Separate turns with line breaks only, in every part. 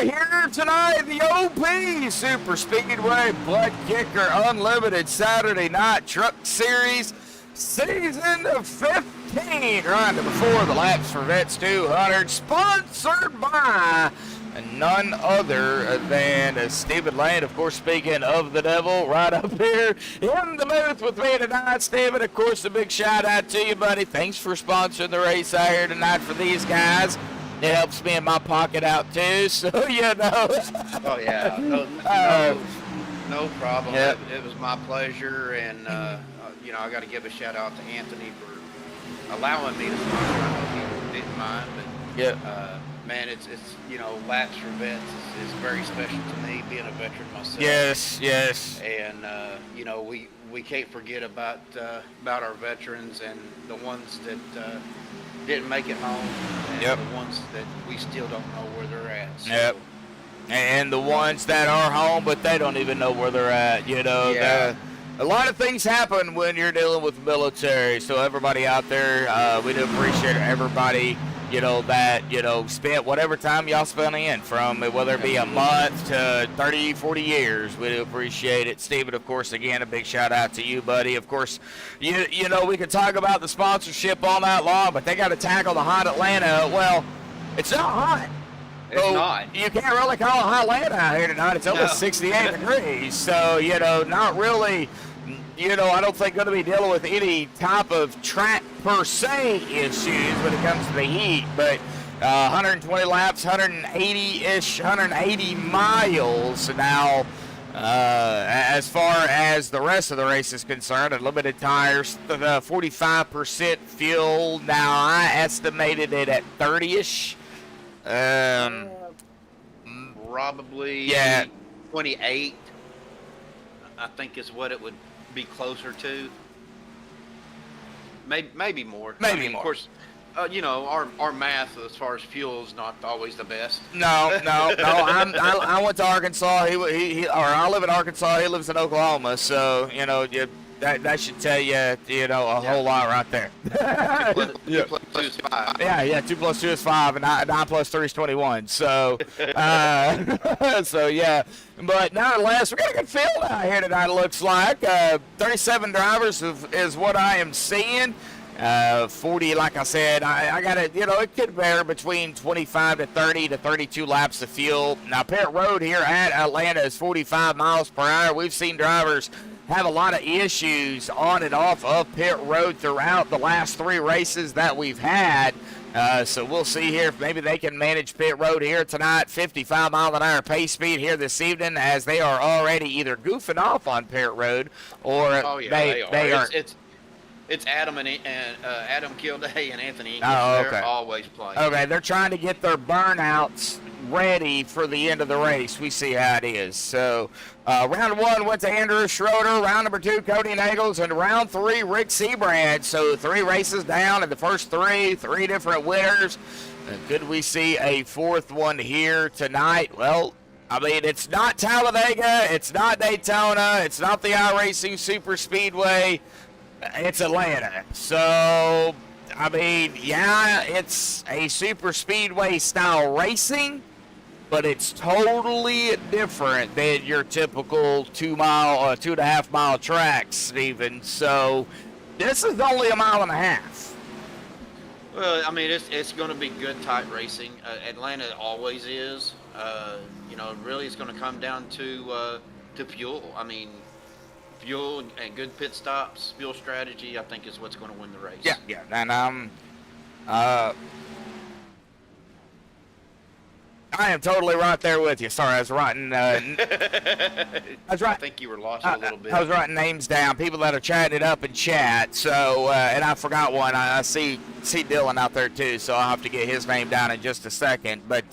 here tonight, the OP Super Speedway Buttkicker Unlimited Saturday Night Truck Series, Season 15, right before the Laps for Vets 200, sponsored by none other than Stephen Lane. Of course, speaking of the devil, right up here in the booth with me tonight, Stephen. Of course, a big shout out to you, buddy. Thanks for sponsoring the race out here tonight for these guys. It helps me in my pocket out too, so you know.
Oh yeah, no problem. Yep. It was my pleasure, and you know, I got to give a shout out to Anthony for allowing me to sponsor. I know he didn't mind, but yeah. Man, it's you know, Laps for Vets is very special to me, being a veteran myself.
Yes.
And you know, we can't forget about our veterans and the ones that didn't make it home, and the ones that we still don't know where they're at. So,
and the ones that are home, but they don't even know where they're at. You know, a lot of things happen when you're dealing with the military. So everybody out there, we do appreciate everybody, you know, that, you know, spent whatever time y'all spent in, from whether it be a month to 30, 40 years. We do appreciate it. Steven, of course, again, a big shout out to you, buddy. Of course, you know, we could talk about the sponsorship all night long, but they got to tackle the hot Atlanta. Well, it's not hot.
It's not.
You can't really call it hot Atlanta out here tonight. It's almost 68 degrees. So, you know, not really, you know, I don't think going to be dealing with any type of track per se issues when it comes to the heat, but 120 laps, 180-ish, 180 miles. Now, as far as the rest of the race is concerned, unlimited tires, 45% fuel. Now, I estimated it at 30-ish.
Probably 28, I think is what it would be closer to. Maybe more.
Maybe more.
Of course, you know, our math as far as fuel is not always the best.
No. I went to Arkansas. Or I live in Arkansas. He lives in Oklahoma. So, you know, that should tell you, you know, a whole lot right there.
2 plus 2 is 5.
Yeah, 2 plus 2 is 5, and 9 plus 3 is 21. So, so yeah. But nonetheless, we got a good field out here tonight, it looks like. 37 drivers is what I am seeing. 40, like I said, I got to, you know, it could vary between 25 to 30 to 32 laps of fuel. Now, Pit Road here at Atlanta is 45 miles per hour. We've seen drivers have a lot of issues on and off of Pit Road throughout the last 3 races that we've had. So we'll see here if maybe they can manage Pit Road here tonight. 55 mile an hour pace speed here this evening, as they are already either goofing off on Pit Road or they are.
It's Adam and Adam Kilday and Anthony.
They're
always playing.
Okay, they're trying to get their burnouts ready for the end of the race. We see how it is. So round 1 went to Andrew Schroeder, round number 2 Cody Nagels, and round 3 Rick Seabrand. So 3 races down in the first 3 different winners. Could we see a 4th one here tonight? Well, I mean, it's not Talladega, it's not Daytona, it's not the iRacing Super Speedway. It's Atlanta. So, I mean, yeah, it's a super speedway style racing, but it's totally different than your typical 2.5 mile tracks, Stephen. So, this is only a mile and a half.
Well, I mean, it's going to be good, tight racing. Atlanta always is. You know, really, it's going to come down to fuel. I mean, fuel and good pit stops, fuel strategy, I think is what's going to win the race.
Yeah, and I am totally right there with you. Sorry, I was writing.
I think you were lost a little bit.
I was writing names down, people that are chatting it up in chat. So, and I forgot one. I see Dylan out there too, so I'll have to get his name down in just a second. But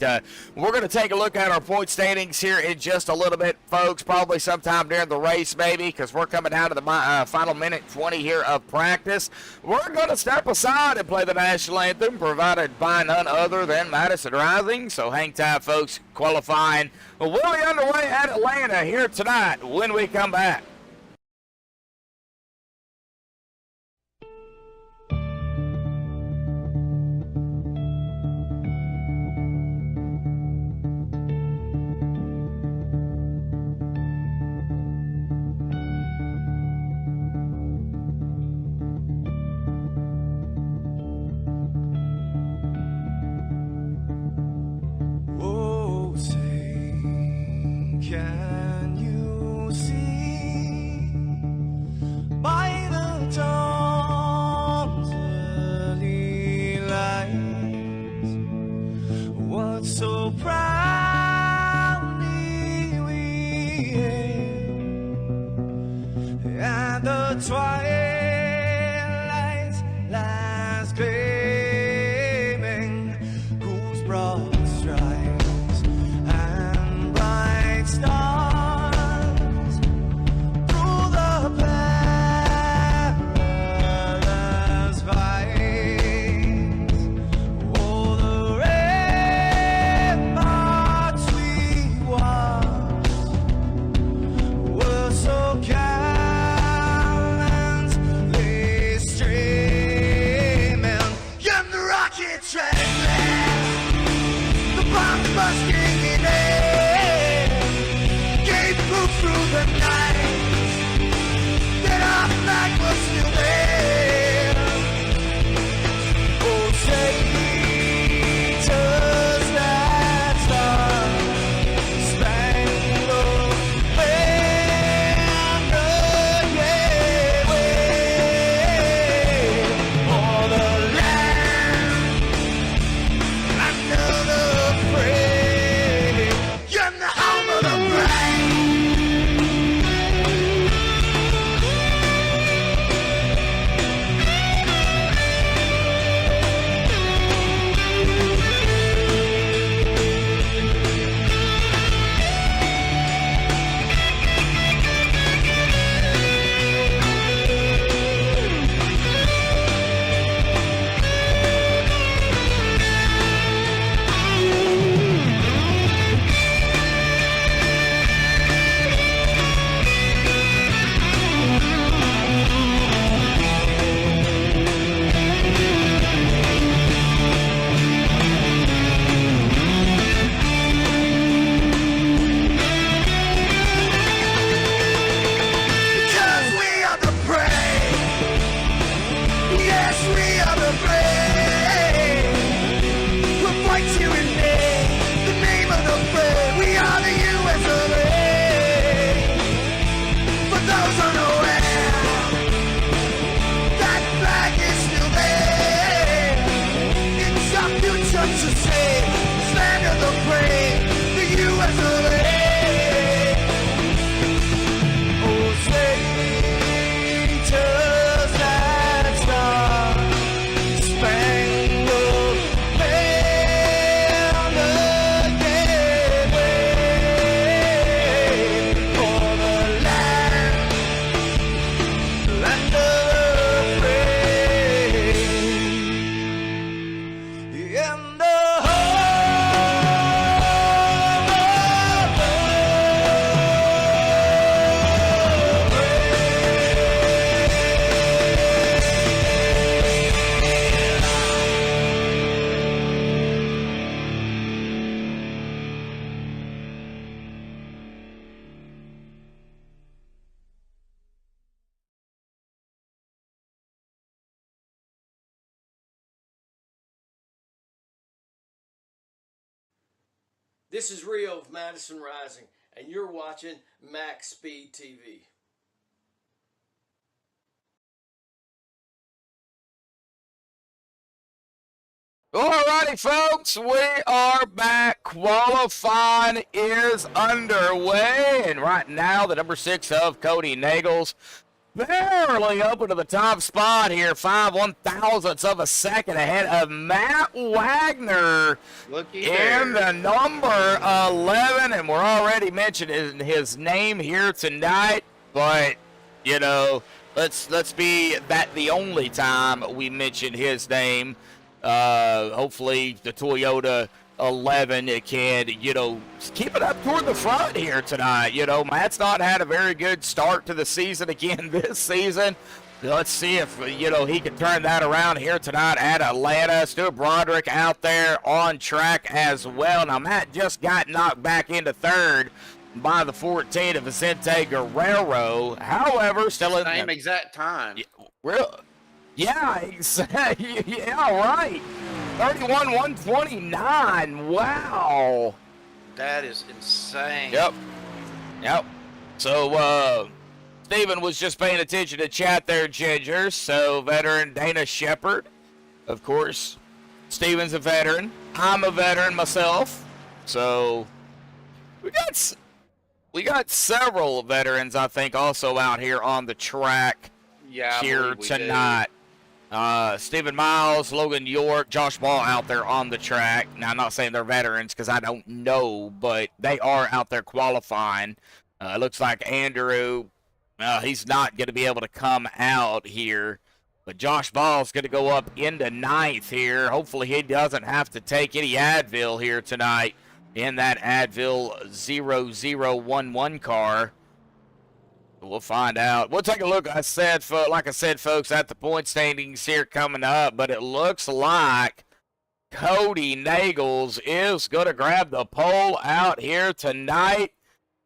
we're going to take a look at our point standings here in just a little bit, folks. Probably sometime during the race, maybe, because we're coming down to the final minute 20 here of practice. We're going to step aside and play the national anthem, provided by none other than Madison Rising. So hang tight, folks. Qualifying will be underway at Atlanta here tonight when we come back.
Can you see by the dawn's early light what so proudly we hailed at the twilight's last gleaming, whose broad stripes and bright stars through the perilous fights, oh, the ramparts we watched were so gallantly streaming, and the rocket train, the bombs bursting in air, gave proof through the night that our flag was still there. Oh, traitors that star-spangled banner, yeah, wave for the land under the frame, you're the home of the brave. Because we are the brave. Yes, we are the brave. We'll fight you in name, the name of the brave. We are the U.S. of A. For those unaware, that flag is still there. It's our future to save, this land of the brave, the U.S. of A. Oh, traitors that star-spangled banner, yeah, wave for the land of the brave, in the
This is Rio of Madison Rising, and you're watching MaxspeedTV.
Alrighty, folks, we are back. Qualifying is underway, and right now the number 6 of Cody Nagels barely up into the top spot here, 5/1,000ths of a second ahead of Matt Wagner in the number 11, and we're already mentioning his name here tonight, but you know, let's be that the only time we mention his name. Hopefully the Toyota 11 can, you know, keep it up toward the front here tonight. You know, Matt's not had a very good start to the season again this season. Let's see if, you know, he can turn that around here tonight at Atlanta. Stuart Broderick out there on track as well. Now, Matt just got knocked back into third by the 14 of Vicente Guerrero. However, still in the
same exact time.
Yeah, exactly. Yeah, right. 31-129. Wow.
That is insane.
Yep. Yep. So, Steven was just paying attention to chat there, Ginger. So, veteran Dana Shepard, of course. Steven's a veteran. I'm a veteran myself. So, we got several veterans, I think, also out here on the track here tonight. Stephen Miles, Logan York, Josh Ball out there on the track. Now, I'm not saying they're veterans because I don't know, but they are out there qualifying. It looks like Andrew, he's not going to be able to come out here. But Josh Ball's going to go up into ninth here. Hopefully he doesn't have to take any Advil here tonight in that Advil 0011 car. We'll find out. We'll take a look, like I said, folks, at the point standings here coming up. But it looks like Cody Nagels is going to grab the pole out here tonight.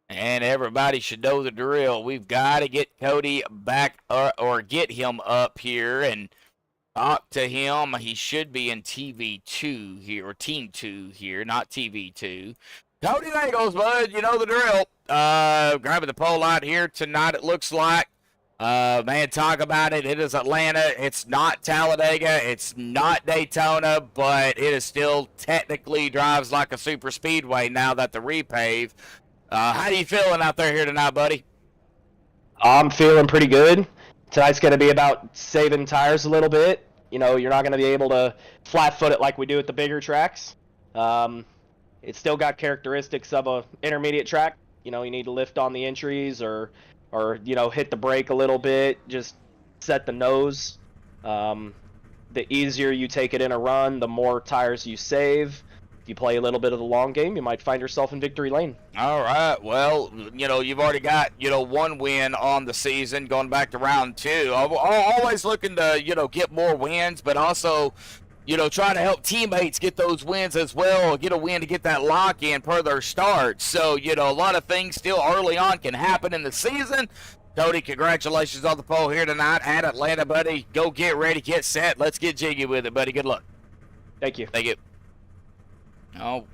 And everybody should know the drill. We've got to get Cody back or get him up here and talk to him. He should be in TV2 here, or Team 2 here, not TV2. Cody Nagels, bud, you know the drill. Grabbing the pole out here tonight, it looks like. Man, talk about it. It is Atlanta. It's not Talladega. It's not Daytona, but it is still technically drives like a super speedway now that the repave. How you feeling out there here tonight, buddy?
I'm feeling pretty good. Tonight's going to be about saving tires a little bit. You know, you're not going to be able to flat-foot it like we do at the bigger tracks. It's still got characteristics of a intermediate track. You know, you need to lift on the entries or you know, hit the brake a little bit, just set the nose. The easier you take it in a run, the more tires you save. If you play a little bit of the long game, you might find yourself in victory lane.
All right. Well, you know, you've already got, you know, one win on the season going back to round two. I'm always looking to, you know, get more wins, but also, you know, try to help teammates get those wins as well, get a win to get that lock in per their start. So, you know, a lot of things still early on can happen in the season. Cody, congratulations on the pole here tonight at Atlanta, buddy. Go get ready, get set. Let's get jiggy with it, buddy. Good luck.
Thank you.
Thank you. Oh,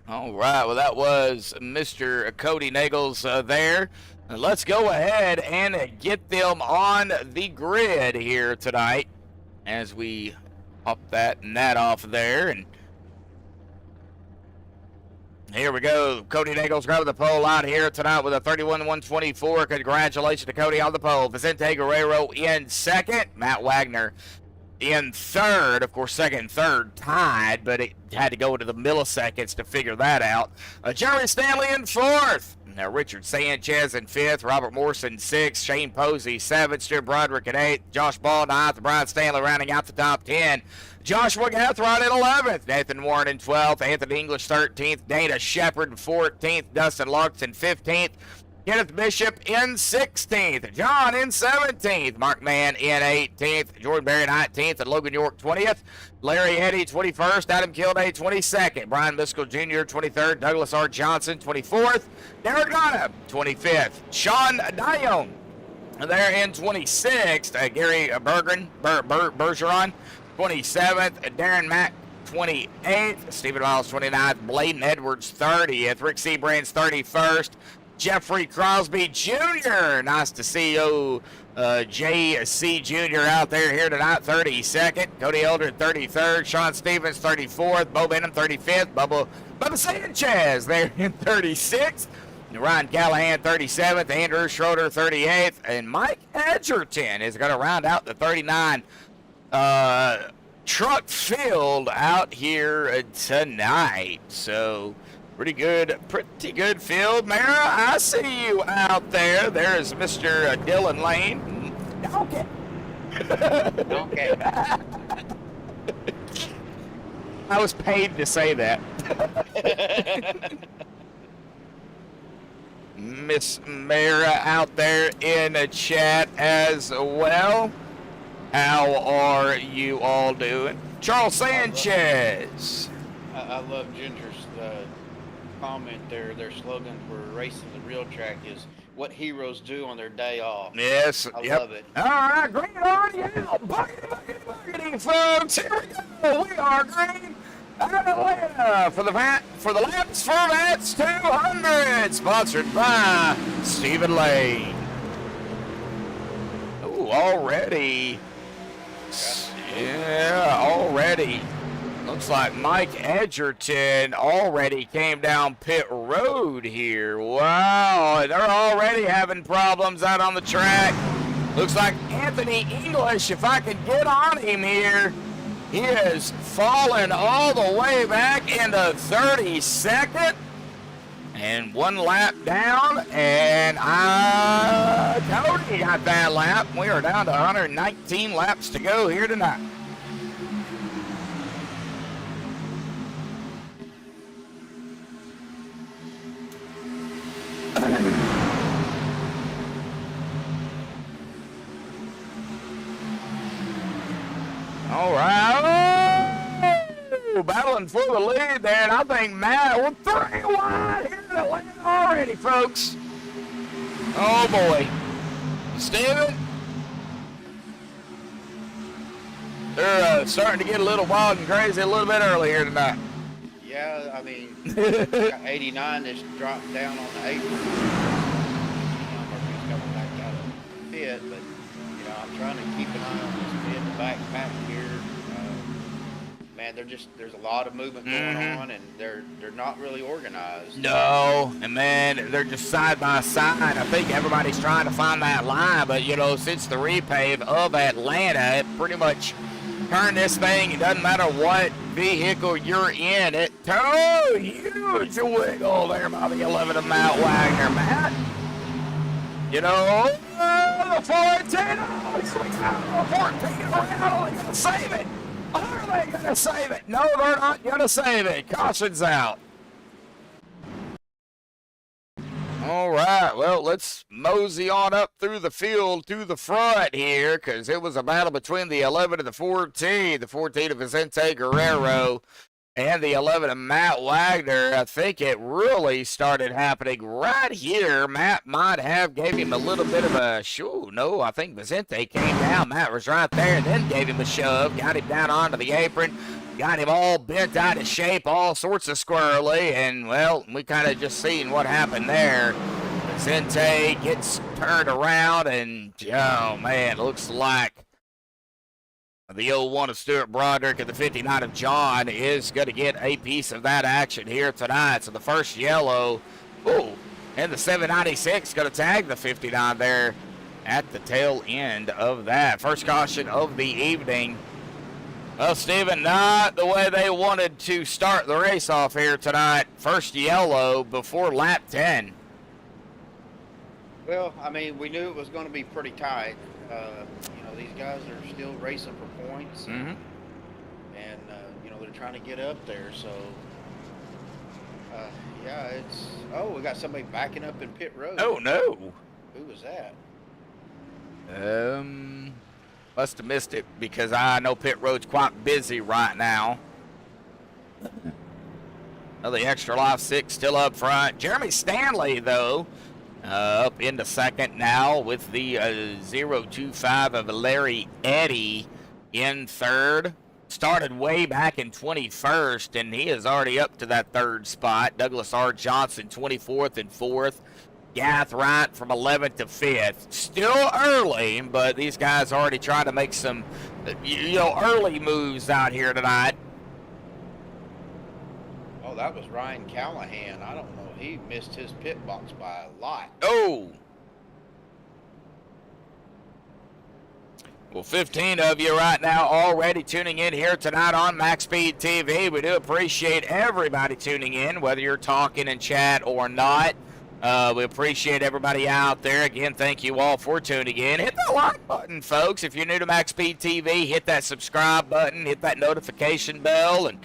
all right. Well, that was Mr. Cody Nagels there. Let's go ahead and get them on the grid here tonight as we pop that and that off there. And here we go. Cody Nagels grabbing the pole out here tonight with a 31-124. Congratulations to Cody on the pole. Vicente Guerrero in second. Matt Wagner in third. Of course, second and third tied, but it had to go to the milliseconds to figure that out. Jerry Stanley in fourth. Now, Richard Sanchez in fifth. Robert Morrison sixth. Shane Posey seventh. Stuart Broderick at eighth. Josh Ball ninth. Brian Stanley rounding out the top 10. Joshua Gathron in 11th. Nathan Warren in 12th. Anthony English 13th. Dana Shepard in 14th. Dustin Larks in 15th. Kenneth Bishop in 16th. John in 17th. Mark Mann in 18th. Jordan Berry 19th. And Logan York 20th. Larry Eddy 21st. Adam Kilday 22nd. Brian Miskell Jr. 23rd. Douglas R. Johnson 24th. Derek Ghana 25th. Sean Dion there in 26th. Gary Bergeron 27th. Darren Mack 28th. Stephen Miles 29th. Bladen Edwards 30th. Rick Seabrand's 31st. Jeffrey Crosby Jr. Nice to see you, J.C. Jr. out there here tonight, 32nd. Cody Eldred, 33rd. Sean Stevens, 34th. Bo Benham, 35th. Bubba Sanchez there in 36th. Ryan Callahan, 37th. Andrew Schroeder, 38th. And Mike Edgerton is going to round out the 39 truck field out here tonight. So pretty good field. Mara, I see you out there. There's Mr. Dylan Lane. Okay.
Okay.
I was paid to say that. Miss Mara out there in the chat as well. How are you all doing? Charles Sanchez.
I love Ginger's comment there. Their slogan for racing the real track is what heroes do on their day off.
Yes.
I love it.
All right, green on you. Buggity, folks. Here we go. We are green. Atlanta for the Laps for Vats 200, sponsored by Stephen Lane. Oh, already. Yeah, already. Looks like Mike Edgerton already came down pit road here. Wow, they're already having problems out on the track. Looks like Anthony English, if I could get on him here, he is falling all the way back into 32nd. And 1 lap down, and Cody got that lap. We are down to 119 laps to go here tonight. All right. Oh, battling for the lead there, and I think Matt, we're 3 wide here in Atlanta already, folks. Oh, boy. Steven, they're starting to get a little wild and crazy a little bit early here tonight.
Yeah, I mean, 89 is dropped down on the apron. Murphy's coming back out of the pit, but, you know, I'm trying to keep an eye on this pit in the back here. Man, there's a lot of movement going on, and they're not really organized.
No, and man, they're just side by side. I think everybody's trying to find that line, but, you know, since the repave of Atlanta, it pretty much turned this thing. It doesn't matter what vehicle you're in. It huge wiggle there by the 11 of Matt Wagner, Matt. You know, the 14, around, they gotta save it. Are they gonna save it? No, they're not gonna save it. Caution's out. All right, well, let's mosey on up through the field to the front here, because it was a battle between the 11 and the 14 of Vicente Guerrero and the 11 of Matt Wagner. I think it really started happening right here. Matt might have gave him a little bit of a shoo. No, I think Vicente came down. Matt was right there and then gave him a shove, got him down onto the apron, got him all bent out of shape, all sorts of squirrely, and, well, we kind of just seen what happened there. Vicente gets turned around, and, oh, man, looks like the 01 of Stuart Broderick and the 59 of John is going to get a piece of that action here tonight. So the first yellow, and the 796 going to tag the 59 there at the tail end of that. First caution of the evening. Well, Steven, not the way they wanted to start the race off here tonight. First yellow before lap 10.
Well, I mean, we knew it was going to be pretty tight. You know, these guys are still racing for points, and you know, they're trying to get up there. So, yeah, it's we got somebody backing up in pit road.
Oh no!
Who was that?
Must have missed it because I know pit road's quite busy right now. Another extra life 6 still up front. Jeremy Stanley, though, up into second now with the 025 of Larry Eddy in third. Started way back in 21st, and he is already up to that third spot. Douglas R. Johnson, 24th and 4th. Gath Wright from 11th to 5th. Still early, but these guys already trying to make some, early moves out here tonight.
Oh, that was Ryan Callahan. I don't know. He missed his pit box by a lot.
Oh. Well, 15 of you right now already tuning in here tonight on MaxspeedTV. We do appreciate everybody tuning in, whether you're talking in chat or not. We appreciate everybody out there. Again, thank you all for tuning in. Hit that like button, folks. If you're new to MaxspeedTV, hit that subscribe button, hit that notification bell, and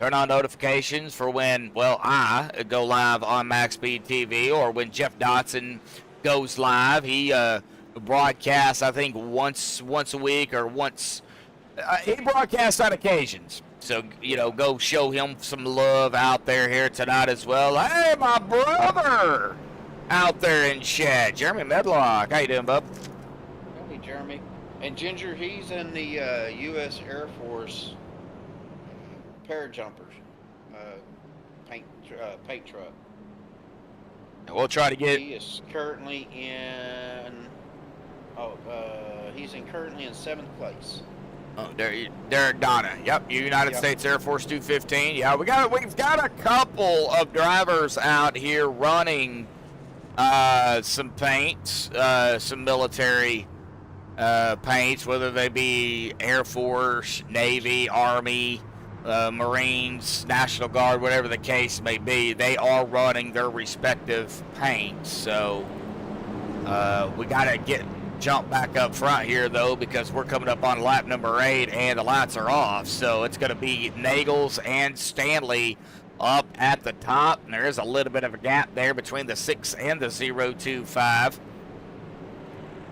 turn on notifications for when, well, I go live on MaxspeedTV or when Jeff Dotson goes live. He broadcasts, I think, once a week or once. He broadcasts on occasions. So, go show him some love out there here tonight as well. Hey, my brother out there in chat, Jeremy Medlock. How you doing, bub?
Hey, Jeremy. And Ginger, he's in the U.S. Air Force repair jumpers, paint truck.
And we'll try to get.
He is currently in. He's currently in 7th place.
Oh, Derek Donna. Yep, United States Air Force 215. Yeah, we've got a couple of drivers out here running some paints, some military paints, whether they be Air Force, Navy, Army, Marines, National Guard, whatever the case may be. They are running their respective paints. So we got to jump back up front here, though, because we're coming up on lap number 8 and the lights are off. So it's going to be Nagels and Stanley up at the top. And there is a little bit of a gap there between the 6 and the 025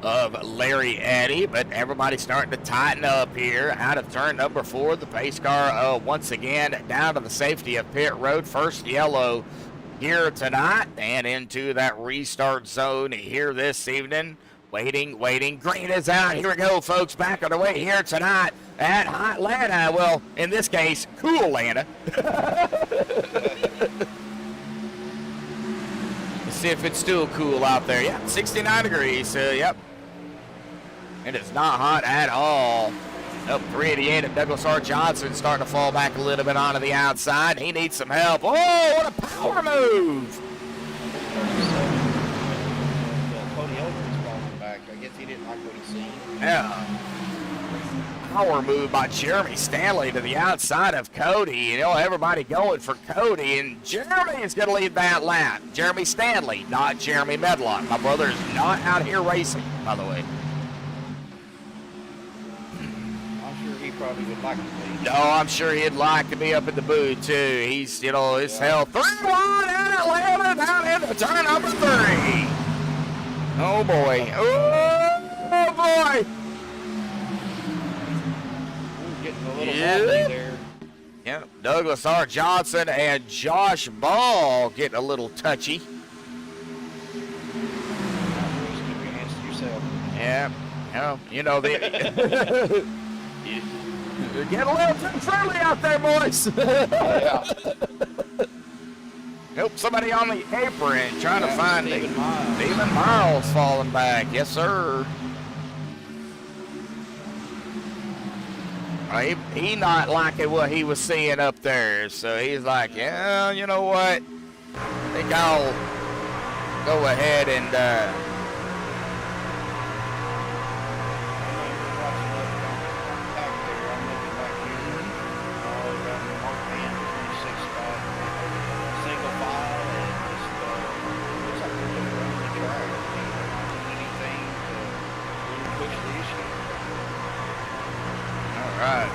of Larry Eddy, but everybody's starting to tighten up here out of turn number 4. The pace car once again down to the safety of pit road. First yellow here tonight and into that restart zone here this evening. Waiting. Green is out. Here we go, folks. Back on the way here tonight at Atlanta. Well, in this case, cool Atlanta. Let's see if it's still cool out there. Yep, 69 degrees. Yep. It is not hot at all. Up 388 of Douglas R. Johnson starting to fall back a little bit onto the outside. He needs some help. Oh, what a power move!
He didn't like what he seen.
Yeah. Power move by Jeremy Stanley to the outside of Cody. You know, everybody going for Cody, and Jeremy is going to lead that lap. Jeremy Stanley, not Jeremy Medlock. My brother is not out here racing, by the way.
I'm sure he probably would like to be.
No, I'm sure he'd like to be up in the booth, too. He's, you know, his hell. 3-1 at Atlanta, down into turn number 3. Oh, boy. Oh, boy.
Getting a little wobbly there.
Yeah, Douglas R. Johnson and Josh Ball getting a little touchy. Yeah, you know, they you're getting a little too friendly out there, boys.
Yeah.
Nope, somebody on the apron trying to find
Stephen Miles.
Stephen Miles falling back. Yes, sir. He not liking what he was seeing up there, so he's like, yeah, you know what? I think I'll go ahead and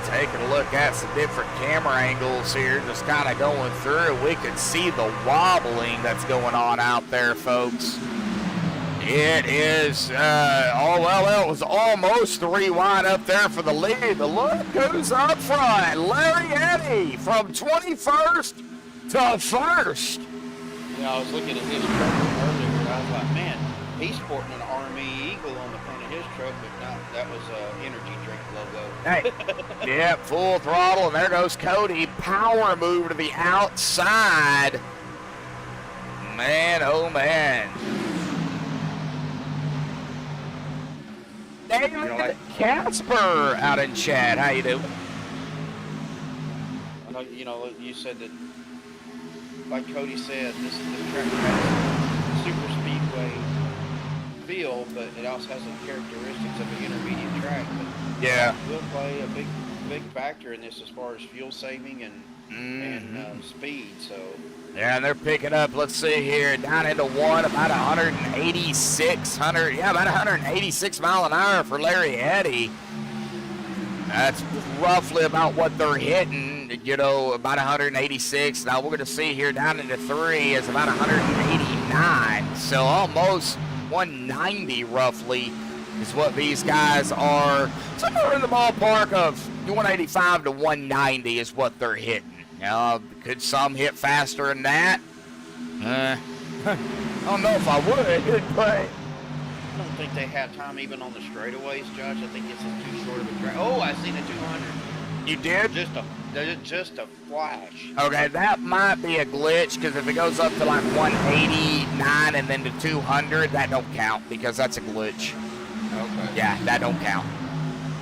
taking a look at some different camera angles here, just kind of going through. We can see the wobbling that's going on out there, folks. It is, it was almost 3 wide up there for the lead. But look who's up front. Larry Eddy from 21st to 1st.
You know, I was looking at his truck earlier, and I was like, man, he's sporting an Army Eagle on the front of his truck, but no, that was an energy drink logo.
Hey, yeah, full throttle, and there goes Cody. Power move to the outside. Man, oh man. David Casper out in chat. How you doing?
I know, you know, you said that, like Cody said, this track has super speedway feel, but it also has the characteristics of an intermediate track. But
yeah,
will play a big factor in this as far as fuel saving and speed. So
yeah, and they're picking up. Let's see here, down into one, about 186 mile an hour for Larry Eddy. That's roughly about what they're hitting. You know, about 186. Now we're going to see here down into 3 is about 189. So almost 190 roughly is what these guys are. Somewhere in the ballpark of 185 to 190 is what they're hitting. Now, could some hit faster than that? I don't know if I would, but
I don't think they have time even on the straightaways, Josh. I think it's too short of a track. Oh, I seen a 200.
You did?
Just a flash.
Okay, that might be a glitch, because if it goes up to like 189 and then to 200, that don't count, because that's a glitch.
Okay.
Yeah, that don't count.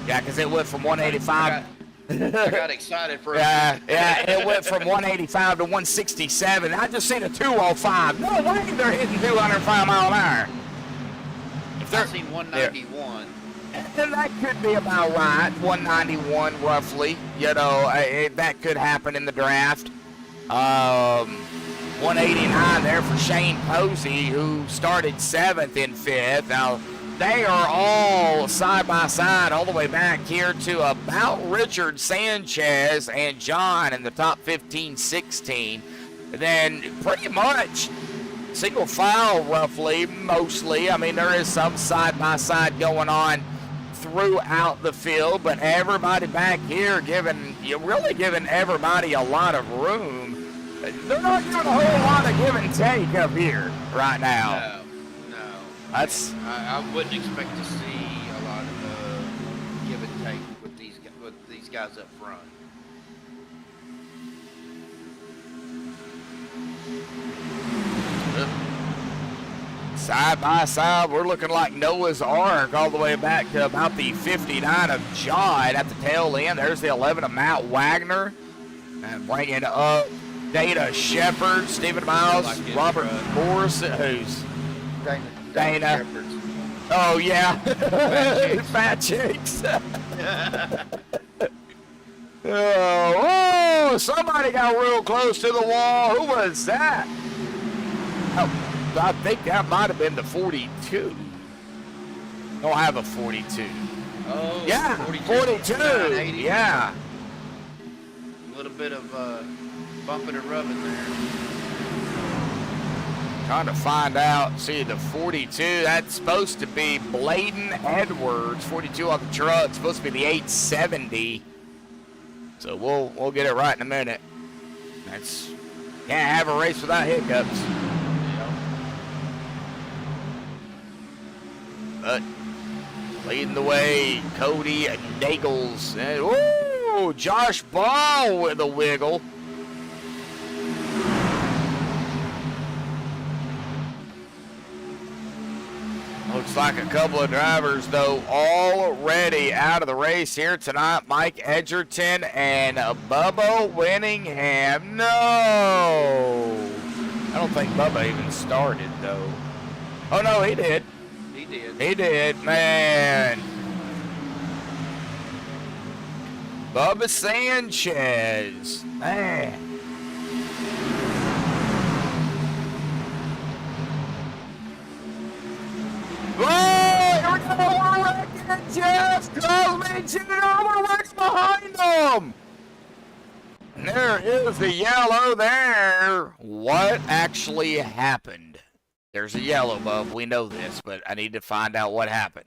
Yeah, because it went from 185.
I got excited for a
Yeah,
minute.
yeah, it went from 185 to 167. I just seen a 205. No way they're hitting 205 mile an hour. If
I've seen 191.
And that could be about right, 191 roughly. You know, that could happen in the draft. 189 there for Shane Posey, who started 7th and 5th. Now, they are all side by side all the way back here to about Richard Sanchez and John in the top 15, 16. And then pretty much single file roughly, mostly. I mean, there is some side by side going on throughout the field, but everybody back here really giving everybody a lot of room. They're not doing a whole lot of give and take up here right now.
No.
That's
I wouldn't expect to see a lot of give and take with these guys up front.
side by side. We're looking like Noah's Ark all the way back to about the 59 of John at the tail end. There's the 11 of Matt Wagner. And bringing up Dana Shepard, Stephen Miles, Robert Morris, who's Dana. Oh, yeah. Fat chicks. Oh, somebody got real close to the wall. Who was that? Oh, I think that might have been the 42. Don't have a 42.
Oh,
Yeah, 42. Yeah.
A little bit of bumping and rubbing there.
Trying to find out. See, the 42, that's supposed to be Bladen Edwards. 42 on the truck. It's supposed to be the 870. So we'll get it right in a minute. That's can't have a race without hiccups. But leading the way, Cody Nagels. And, ooh, Josh Ball with a wiggle. Looks like a couple of drivers, though, already out of the race here tonight. Mike Edgerton and Bubba Winningham. No! I don't think Bubba even started, though. Oh, no, he did. He did, man. Bubba Sanchez. Man. Oh, here we go. Jeff Crosby Jr. behind them. And there is the yellow there. What actually happened? There's a yellow, Bub. We know this, but I need to find out what happened.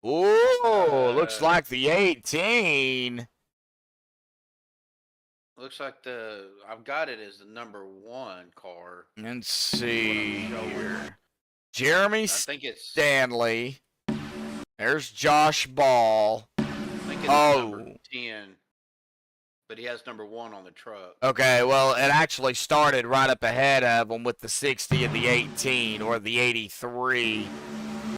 Ooh, looks like the 18.
Looks like I've got it as the number 1 car.
Let's see here. Jeremy
I think it's
Stanley. There's Josh Ball.
I think it's number 10. But he has number 1 on the truck.
Okay, well, it actually started right up ahead of him with the 60 and the 18, or the 83.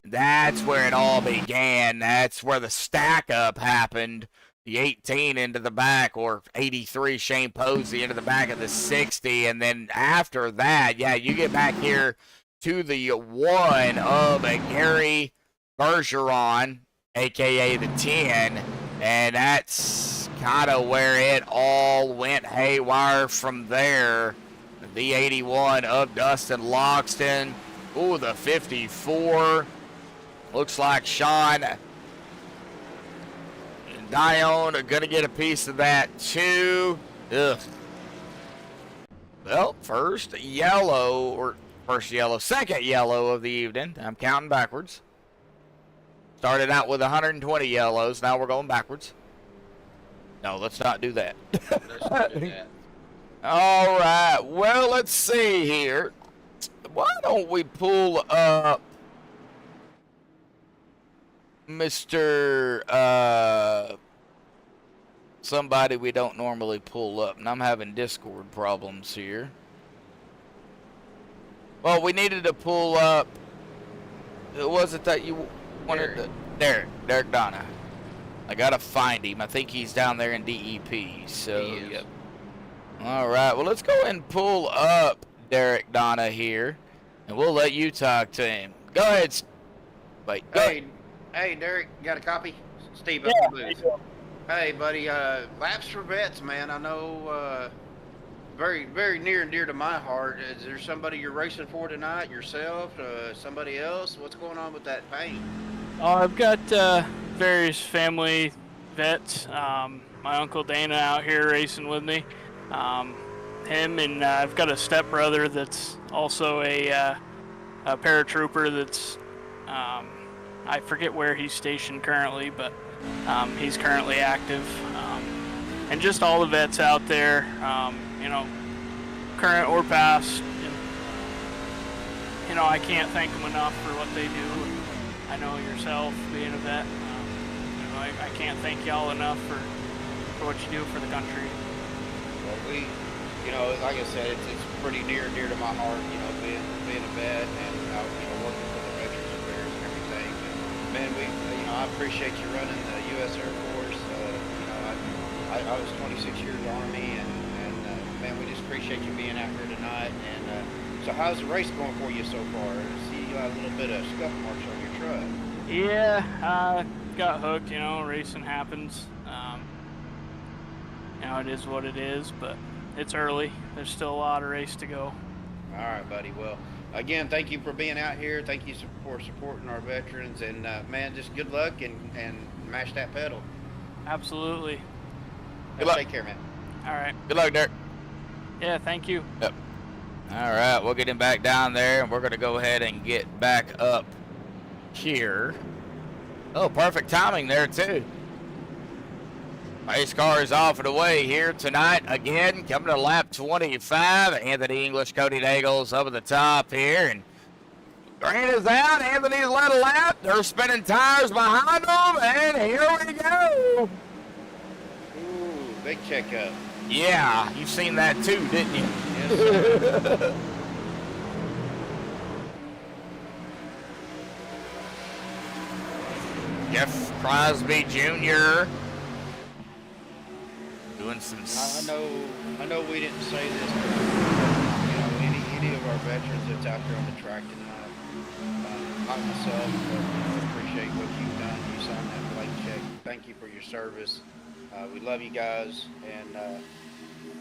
That's where it all began. That's where the stack-up happened. The 18 into the back, or 83, Shane Posey into the back of the 60. And then after that, yeah, you get back here to the 1 of Gary Bergeron, a.k.a. the 10. And that's kind of where it all went haywire from there. The 81 of Dustin Loxton. Ooh, the 54. Looks like Sean and Dione are going to get a piece of that too. Ugh. Well, second yellow of the evening. I'm counting backwards. Started out with 120 yellows. Now we're going backwards. No, let's not do that.
Let's not do that.
All right. Well, let's see here. Why don't we pull up Mr. somebody we don't normally pull up, and I'm having Discord problems here. Well, we needed to pull up. Who was it that you wanted to? Derek Donna. I gotta find him. I think he's down there in DEP. So, yep. All right. Well, let's go ahead and pull up Derek Donna here, and we'll let you talk to him. Go ahead. Wait. Go ahead.
Hey, Derek, got a copy? Steve up the booth. Hey, buddy. Laps for Vets, man. I know. Very, very near and dear to my heart. Is there somebody you're racing for tonight? Yourself? Somebody else? What's going on with that paint?
I've got various family vets. My Uncle Dana out here racing with me. Him and I've got a stepbrother that's also a paratrooper that's, I forget where he's stationed currently, but he's currently active. And just all the vets out there, you know, current or past. You know, I can't thank them enough for what they do. I know yourself being a vet, you know, I can't thank y'all enough for what you do for the country.
Well, you know, like I said, it's pretty near and dear to my heart, you know, being a vet and, you know, working for the Veterans Affairs and everything. And, man, you know, I appreciate you running the U.S. Air Force. You know, I was 26 years Army, and man, we just appreciate you being out here tonight. And so how's the race going for you so far? I see you got a little bit of scuff marks on your truck.
Yeah, got hooked, you know, racing happens. You know, it is what it is, but it's early. There's still a lot of race to go.
All right, buddy. Well, again, thank you for being out here. Thank you for supporting our veterans. And, man, just good luck and mash that pedal.
Absolutely.
Good luck.
Take care, man.
All right.
Good luck, Derek.
Yeah, thank you.
Yep. All right, we'll get him back down there, and we're going to go ahead and get back up here. Oh, perfect timing there, too. Race car is off and away here tonight. Again, coming to lap 25. Anthony English, Cody Nagels up at the top here. And Grant is out. Anthony's led a lap. They're spinning tires behind them. And here we go.
Ooh, big checkup.
Yeah, you've seen that too, didn't you?
Yes, sir.
Jeff Crosby Jr. doing some.
I know we didn't say this, but you know, any of our veterans that's out there on the track tonight, like myself, appreciate what you've done. You signed that blank check. Thank you for your service. We love you guys, and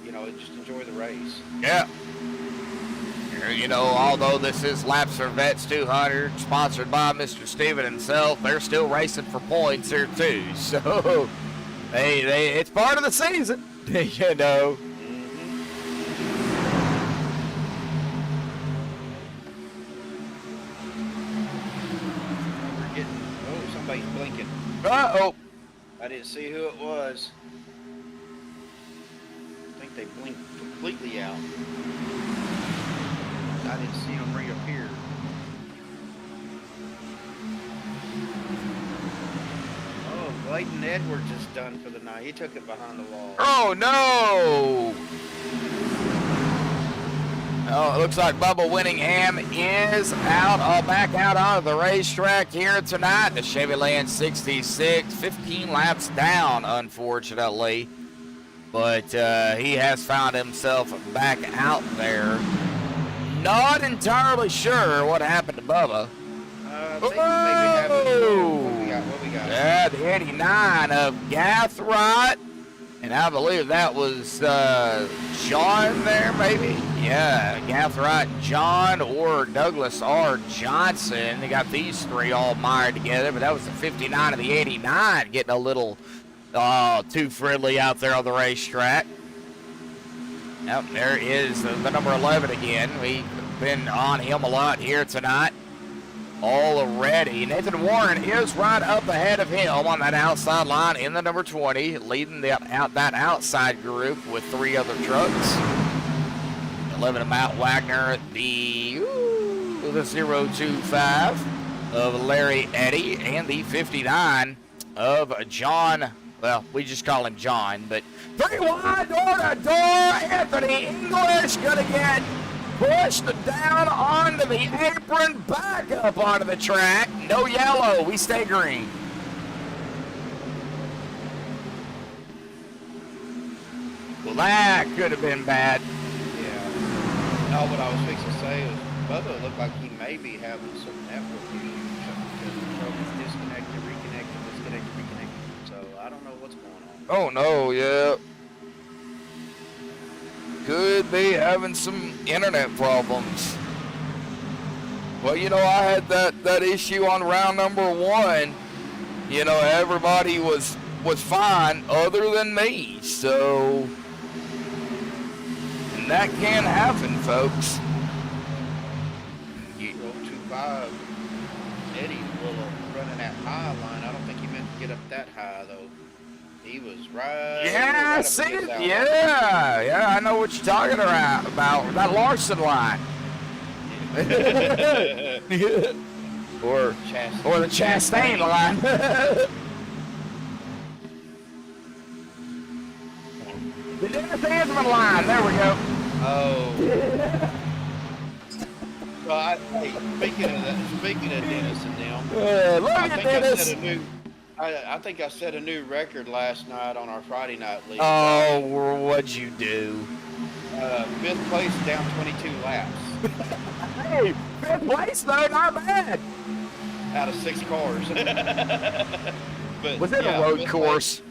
you know, just enjoy the race.
Yeah. You know, although this is Laps for Vets 200, sponsored by Mr. Steven himself, they're still racing for points here too. So, it's part of the season, you know.
We're getting, oh, somebody's blinking.
Uh-oh.
I didn't see who it was. I think they blinked completely out. I didn't see them reappear. Oh, Clayton Edwards is done for the night. He took it behind the wall.
Oh, no. Oh, it looks like Bubba Winningham is out, back out onto the racetrack here tonight. The Chevy Land 66, 15 laps down, unfortunately. But he has found himself back out there. Not entirely sure what happened to Bubba.
I think maybe happened. What we got?
Yeah, the 89 of Gathright. And I believe that was John there, maybe? Yeah, Gathright John or Douglas R. Johnson. They got these three all mired together, but that was the 59 of the 89 getting a little too friendly out there on the racetrack. Yep, there is the number 11 again. We've been on him a lot here tonight already. Nathan Warren is right up ahead of him on that outside line in the number 20, leading that outside group with three other trucks. 11 of Matt Wagner, the 025 of Larry Eddy, and the 59 of John Well, we just call him John, but 3 wide, door to door. Anthony English gonna get pushed down onto the apron, back up onto the track. No yellow, we stay green. Well, that could have been bad.
Yeah. No, what I was fixing to say was Bubba looked like he may be having some network issues because the truck is disconnected, reconnected, disconnected, reconnected. So I don't know what's going on.
Oh no, yeah. Could be having some internet problems. Well, you know, I had that issue on round number 1. You know, everybody was fine other than me. So, and that can happen, folks.
025. Eddie running that high line. I don't think he meant to get up that high though. He was right.
Yeah,
right
see it. Yeah, I know what you're talking about. That Larson line. or the Chastain line. The Dennis Ansman line. There we go.
Oh. Well, speaking of Dennis and them,
Look at Dennis.
I think I set a new record last night on our Friday night league.
Oh, what'd you do?
5th place down 22 laps.
Hey, 5th place though, not bad.
Out of 6 cars. But,
was it a road course?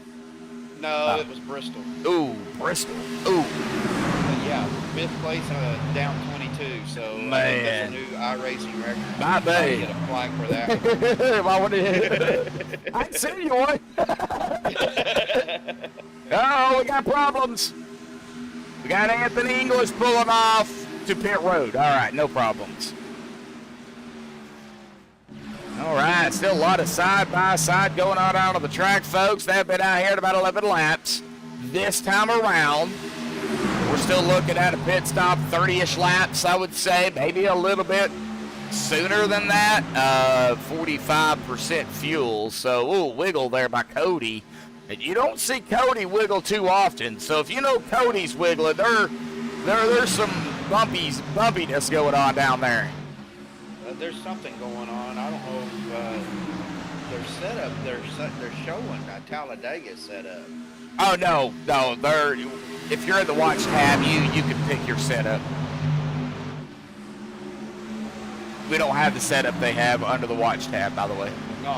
No, it was Bristol.
Ooh, Bristol. Ooh.
But yeah, 5th place down 22. So
man,
that's a new iRacing record.
Not bad.
I get a flag for that.
I can see you one. Oh, we got problems. We got Anthony English pulling off to pit road. All right, no problems. All right, still a lot of side-by-side going on out on the track, folks. They've been out here at about 11 laps. This time around, we're still looking at a pit stop, 30-ish laps, I would say. Maybe a little bit sooner than that. 45% fuel. So, ooh, wiggle there by Cody. And you don't see Cody wiggle too often. So if you know Cody's wiggling, there's some bumpiness going on down there.
There's something going on. I don't know if their setup, they're showing a Talladega setup.
Oh, no. If you're in the watch tab, you can pick your setup. We don't have the setup they have under the watch tab, by the way.
No,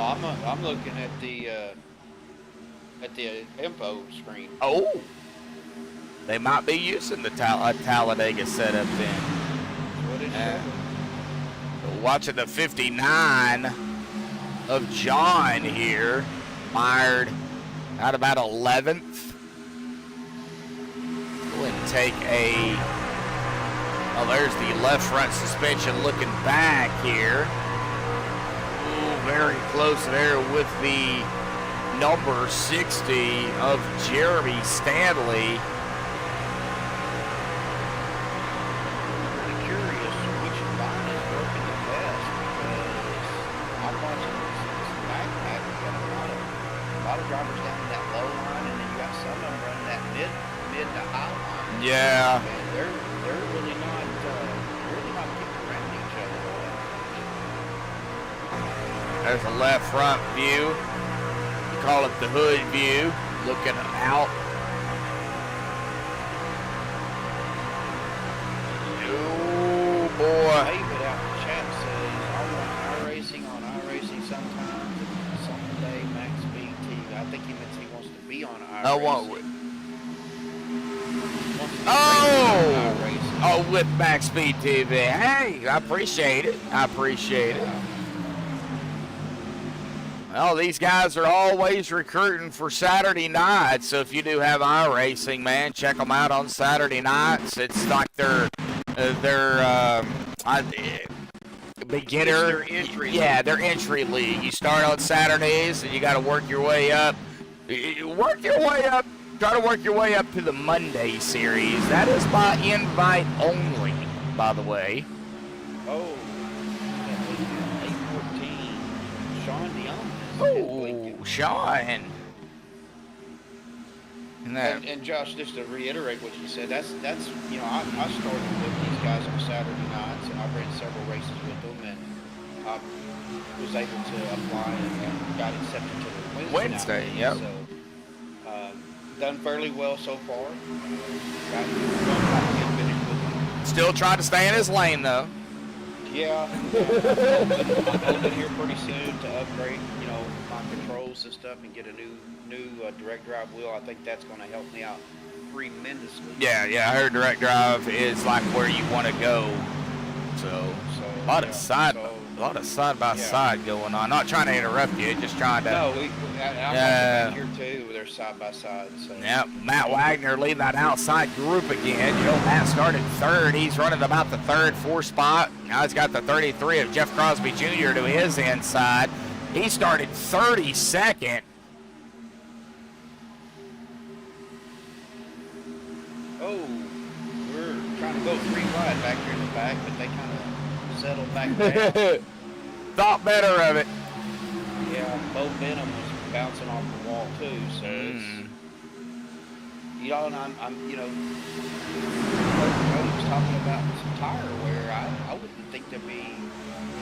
I'm looking at the info screen.
Oh, they might be using the Talladega setup then.
What is it?
Watching the 59 of John here, mired out about 11th. Go ahead and take there's the left front suspension looking back here. Ooh, very close there with the number 60 of Jeremy Stanley.
I'm curious which line is working the best because I'm watching this backpack. You got a lot of drivers down in that low line, and then you got some of them running that mid to high line.
Yeah.
And they're really not getting around each other.
There's a left front view. Call it the hood view, looking out. Oh boy.
David out in the chat says, I want iRacing on iRacing sometimes. Someday MaxspeedTV. I think he means he wants to be on iRacing.
I want. Oh, with MaxspeedTV. Hey, I appreciate it. Well, these guys are always recruiting for Saturday nights, so if you do have iRacing, man, check them out on Saturday nights. It's like their beginner.
Their entry league.
Yeah, their entry league. You start on Saturdays, and you got to work your way up. Try to work your way up to the Monday series. That is by invite only, by the way.
Oh, 814. Sean Dion.
Oh, Sean.
And Josh, just to reiterate what you said, that's you know, I started with these guys on Saturday nights, and I ran several races with them, and I was able to apply and got accepted to the
Wednesday, yep.
So done fairly well so far. Got finished with them.
Still trying to stay in his lane though.
Yeah, I'm hoping here pretty soon to upgrade, you know, my controls and stuff, and get a new direct drive wheel. I think that's going to help me out tremendously.
Yeah, I heard direct drive is like where you want to go. So a lot of side by side going on. Not trying to interrupt you, just trying to.
No, I'm back here too. They're side by side. So.
Yeah, Matt Wagner leading that outside group again. You know, Matt started third. He's running about the third, fourth spot. Now he's got the 33 of Jeff Crosby Jr. to his inside. He started 32nd.
Oh, we're trying to go 3 wide back here in the back, but they kind of settled back down.
Thought better of it.
Yeah, Bo Benham was bouncing off the wall too, so it's, you know, and I'm you know, Cody was talking about some tire wear. I wouldn't think there'd be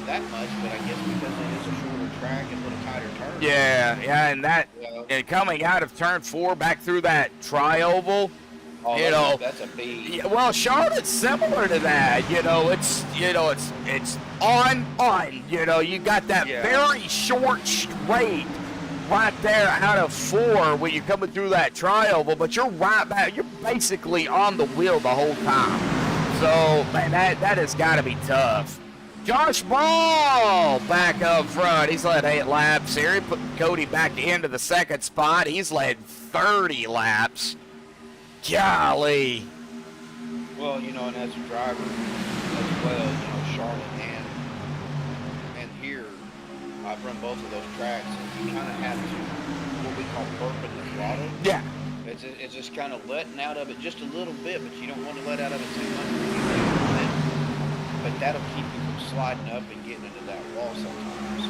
that much, but I guess because it is a shorter track and a little tighter turn.
Yeah, and that, and coming out of turn 4 back through that tri-oval.
Oh,
You know,
that's a B.
Yeah, well, Charlotte's similar to that. You know, it's on. You know, you got that very short straight right there out of 4 when you're coming through that tri-oval, but you're right back. You're basically on the wheel the whole time. So, man, that has got to be tough. Josh Ball back up front. He's led 8 laps here. He put Cody back into the 2nd spot. He's led 30 laps. Golly.
Well, you know, and as a driver as well, you know, Charlotte and here, I've run both of those tracks, and you kind of have to, what we call burping the throttle.
Yeah.
It's just kind of letting out of it just a little bit, but you don't want to let out of it too much. But that'll keep you from sliding up and getting into that wall sometimes.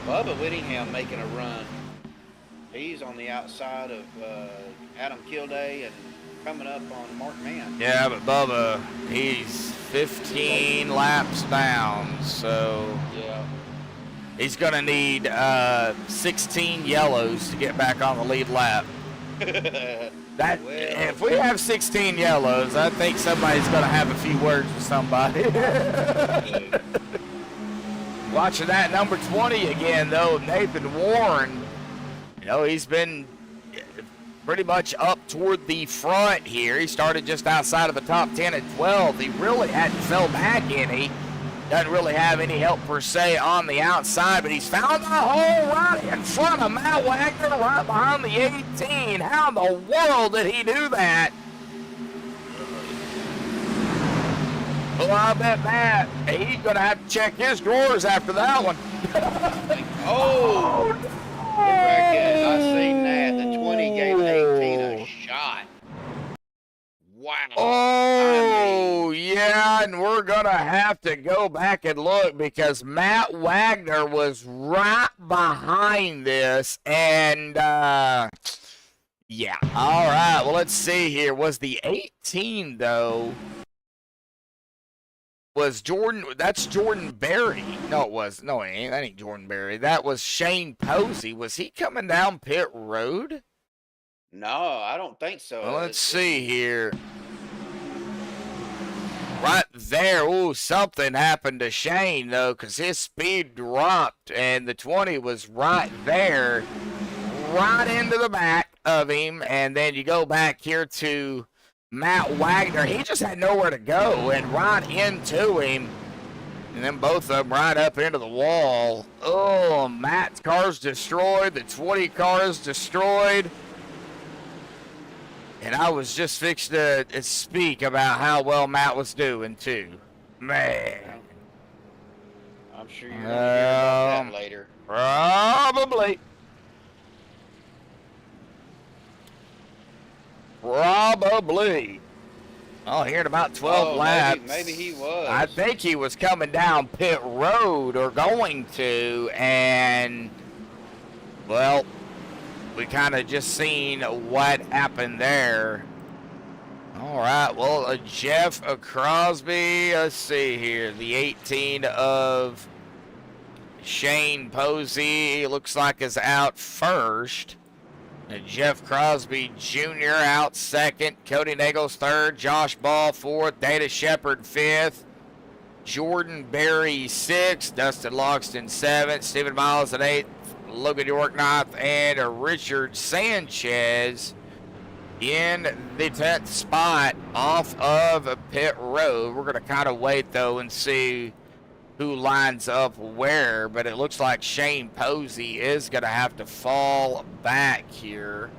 Bubba Whittingham making a run. He's on the outside of Adam Kilday and coming up on Mark Mann.
Yeah, but Bubba, he's 15 laps down, so
yeah,
he's going to need 16 yellows to get back on the lead lap. If we have 16 yellows, I think somebody's going to have a few words with somebody. Watching that number 20 again, though, Nathan Warren. You know, he's been pretty much up toward the front here. He started just outside of the top 10 at 12. He really hadn't fell back any. Doesn't really have any help per se on the outside, but he's found the hole right in front of Matt Wagner, right behind the 18. How in the world did he do that? Well, I bet Matt, he's going to have to check his drawers after that one.
Oh, I seen that. The 20 gave 18 a shot. Wow.
Oh, yeah, and we're going to have to go back and look because Matt Wagner was right behind this. And, yeah. All right, well, let's see here. Was the 18, though, was Jordan, that's Jordan Berry. No, it was. No, it ain't. That ain't Jordan Berry. That was Shane Posey. Was he coming down pit road?
No, I don't think so.
Well, let's see here. Right there. Ooh, something happened to Shane, though, because his speed dropped, and the 20 was right there, right into the back of him. And then you go back here to Matt Wagner. He just had nowhere to go, and right into him. And then both of them right up into the wall. Oh, Matt's car's destroyed. The 20 car is destroyed. And I was just fixed to speak about how well Matt was doing, too. Man.
I'm sure you're going to hear about that later.
Probably. I'll hear in about 12 laps.
Maybe he was.
I think he was coming down pit road or going to, and, well, we kind of just seen what happened there. All right, well, Jeff Crosby, let's see here, the 18 of Shane Posey looks like is out first. And Jeff Crosby Jr. out second. Cody Nagels third. Josh Ball fourth. Dana Shepard fifth. Jordan Berry sixth. Dustin Logston seventh. Stephen Miles at eighth. Logan York ninth. And Richard Sanchez in the 10th spot off of pit road. We're going to kind of wait, though, and see who lines up where, but it looks like Shane Posey is going to have to fall back here.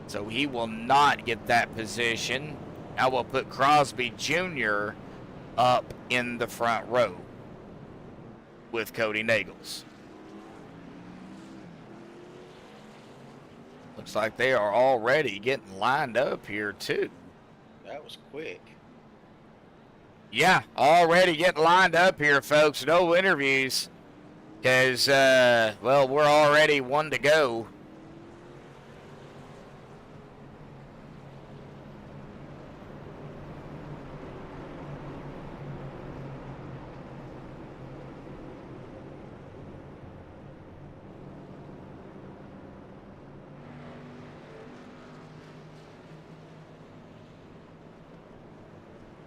So he will not get that position. Now we'll put Crosby Jr. up in the front row with Cody Nagels. Looks like they are already getting lined up here, too.
That was quick.
Yeah, already getting lined up here, folks. No interviews because, well, we're already one to go.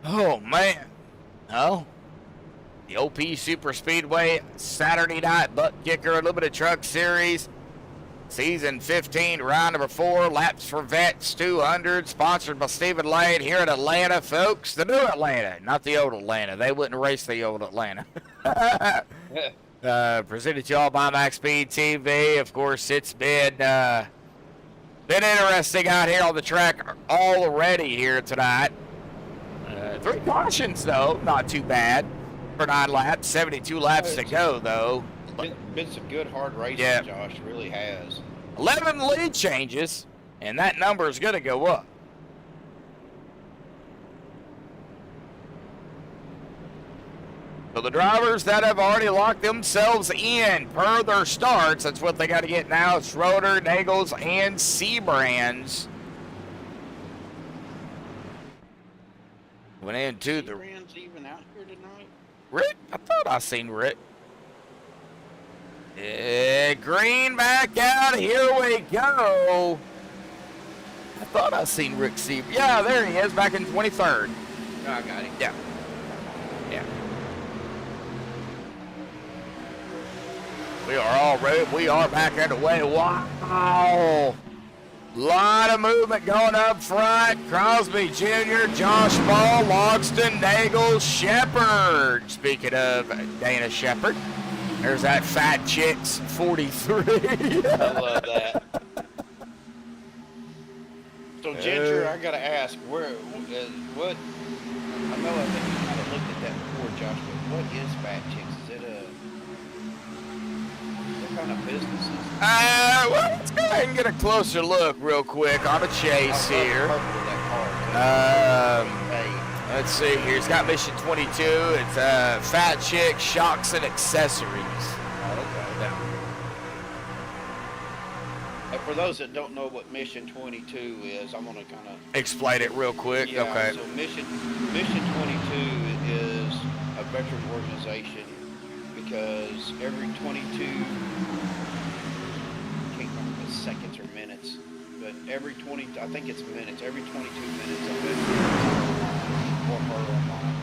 Oh, man. Oh, the OP Super Speedway Saturday night Buttkicker Limited Truck Series, season 15, round number 4, laps for vets 200, sponsored by Stephen Lane here in Atlanta, folks. The new Atlanta, not the old Atlanta. They wouldn't race the old Atlanta. Presented to you all by MaxspeedTV. Of course, it's been interesting out here on the track already here tonight. 3 cautions, though. Not too bad for 9 laps. 72 laps to go, though.
Been some good, hard racing,
Yeah.
Josh. It really has.
11 lead changes, and that number is going to go up. So the drivers that have already locked themselves in per their starts, that's what they got to get now. It's Schroeder, Nagels, and Seabrands. Went into the
Rand's even out here tonight?
Rick. I thought I seen Rick. Green back out. Here we go. I thought I seen Rick Seab. Yeah, there he is, back in 23rd.
Oh, I got him.
Yeah. Yeah. We are back underway. Wow. Lot of movement going up front. Crosby Jr., Josh Ball, Logston, Nagels, Shepard. Speaking of Dana Shepard, there's that fat chick's 43.
I love that. So, Ginger, I gotta ask, what? I know I think you kind of looked at that before, Josh, but what is Fat Chicks? Is it what kind of business is it?
Well, let's go ahead and get a closer look real quick on the chase here. Let's see here. It's got Mission 22. It's Fat Chick Shocks and Accessories.
Okay. And for those that don't know what Mission 22 is, I'm gonna kind of
Explain it real quick.
Yeah,
Okay.
so Mission 22 is a veteran organization because every 22, I can't remember if it's seconds or minutes, but every 20, I think it's minutes, every 22 minutes a veteran or her online.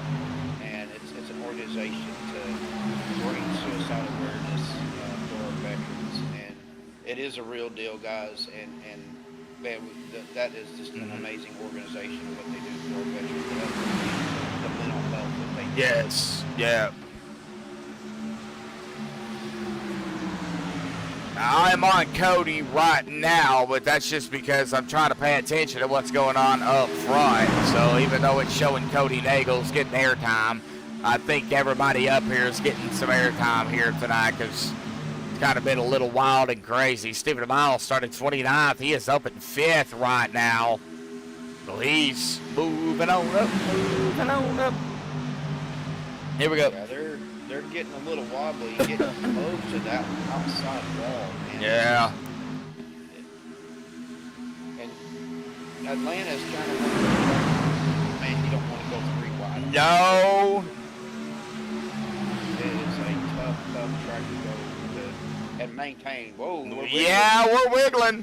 And it's an organization to bring suicide awareness for our veterans. And it is a real deal, guys. And man, that is just an amazing organization, what they do for our veterans, the mental health that they do.
Yes. Yeah. I'm on Cody right now, but that's just because I'm trying to pay attention to what's going on up front. So even though it's showing Cody Nagels getting airtime, I think everybody up here is getting some airtime here tonight because it's kind of been a little wild and crazy. Stephen Miles started 29th. He is up in 5th right now. So he's moving on up. Here we go.
Yeah, they're getting a little wobbly, getting close to that outside wall. Man.
Yeah.
Atlanta's kind of man, you don't want to go 3 wide.
No.
It is a tough track to go to and maintain. Whoa, we're wiggling.
Yeah, we're wiggling.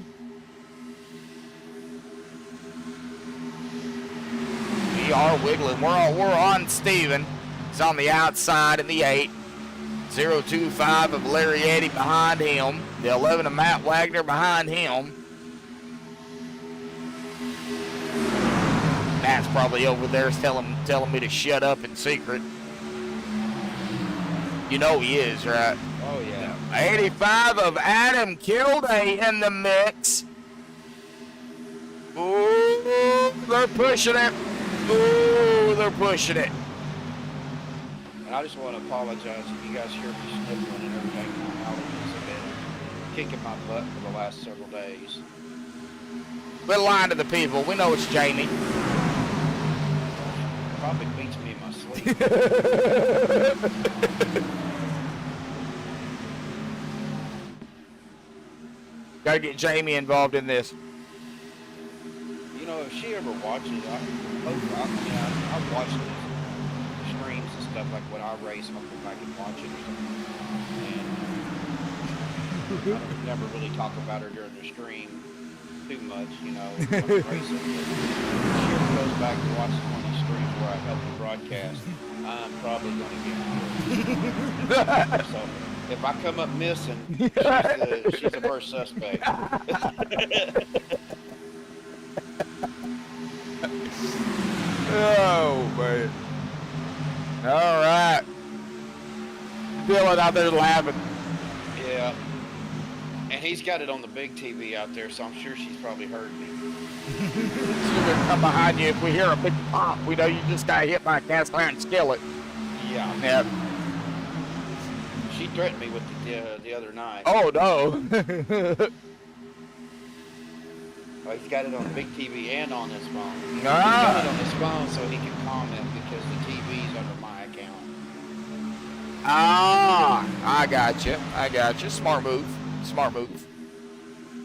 We are wiggling. We're on Steven. He's on the outside in the 8. 025 of Larry Eddy behind him. The 11 of Matt Wagner behind him. Matt's probably over there telling me to shut up in secret. You know he is, right?
Oh, yeah.
85 of Adam Kilday in the mix. Ooh, they're pushing it. Ooh, they're pushing it.
And I just want to apologize if you guys hear me sniffling and everything. My allergies have been kicking my butt for the last several days.
We're lying to the people. We know it's Jamie.
Probably beats me in my sleep.
Gotta get Jamie involved in this.
You know, if she ever watches, I've watched the streams and stuff, like when I race, I'll go back and watch it or something. And I don't never really talk about her during the stream too much, you know, when I'm racing. If she ever goes back and watches one of these streams where I help the broadcast, I'm probably going to get killed. So, if I come up missing, she's the first suspect.
Oh, man. All right. Dylan out there laughing.
Yeah. And he's got it on the big TV out there, so I'm sure she's probably heard me.
She's gonna come behind you. If we hear a big pop, we know you just got hit by a cast iron skillet.
Yeah.
Yep.
She threatened me with the other night.
Oh, no.
Well, he's got it on the big TV and on his phone. He's
Ah.
got it on his phone so he can comment because the TV's under my account.
Ah, I got you. Smart move.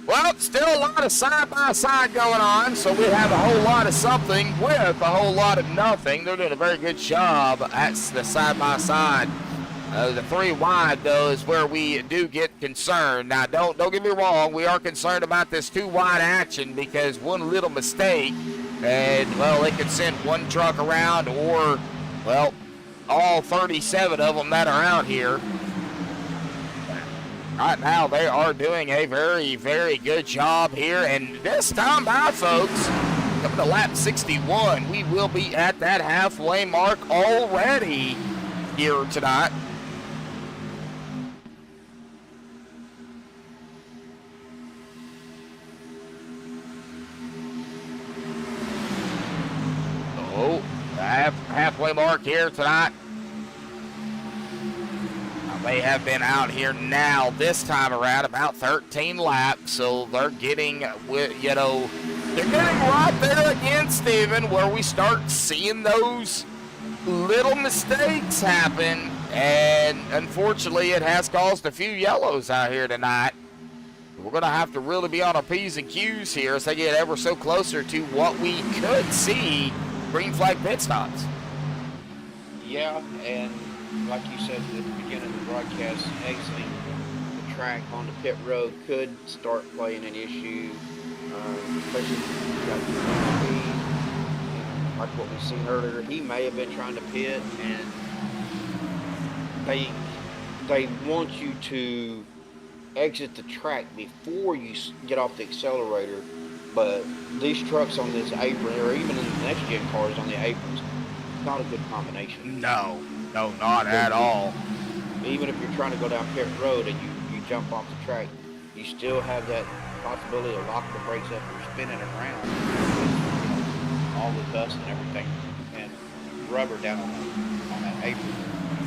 Well, still a lot of side-by-side going on, so we have a whole lot of something with a whole lot of nothing. They're doing a very good job at the side-by-side. The 3 wide, though, is where we do get concerned. Now, don't get me wrong. We are concerned about this 2 wide action because one little mistake, and, well, it could send one truck around or, well, all 37 of them that are out here. Right now, they are doing a very, very good job here. And this time by, folks, coming to lap 61, we will be at that halfway mark already here tonight. Oh, halfway mark here tonight. They have been out here now this time around about 13 laps, so they're getting, you know, they're getting right there again, Steven, where we start seeing those little mistakes happen, and unfortunately it has caused a few yellows out here tonight. We're going to have to really be on our P's and Q's here as they get ever so closer to what we could see green flag pit stops.
Yeah, and like you said at the beginning of the broadcast, exiting the track on the pit road could start playing an issue, especially if you got the speed. And like what we've seen earlier, he may have been trying to pit, and they want you to exit the track before you get off the accelerator. But these trucks on this apron, or even in the next gen cars on the aprons, not a good combination.
No, not at all.
Even if you're trying to go down pit road and you jump off the track, you still have that possibility to lock the brakes up or spinning around with all the dust and everything and rubber down on that apron.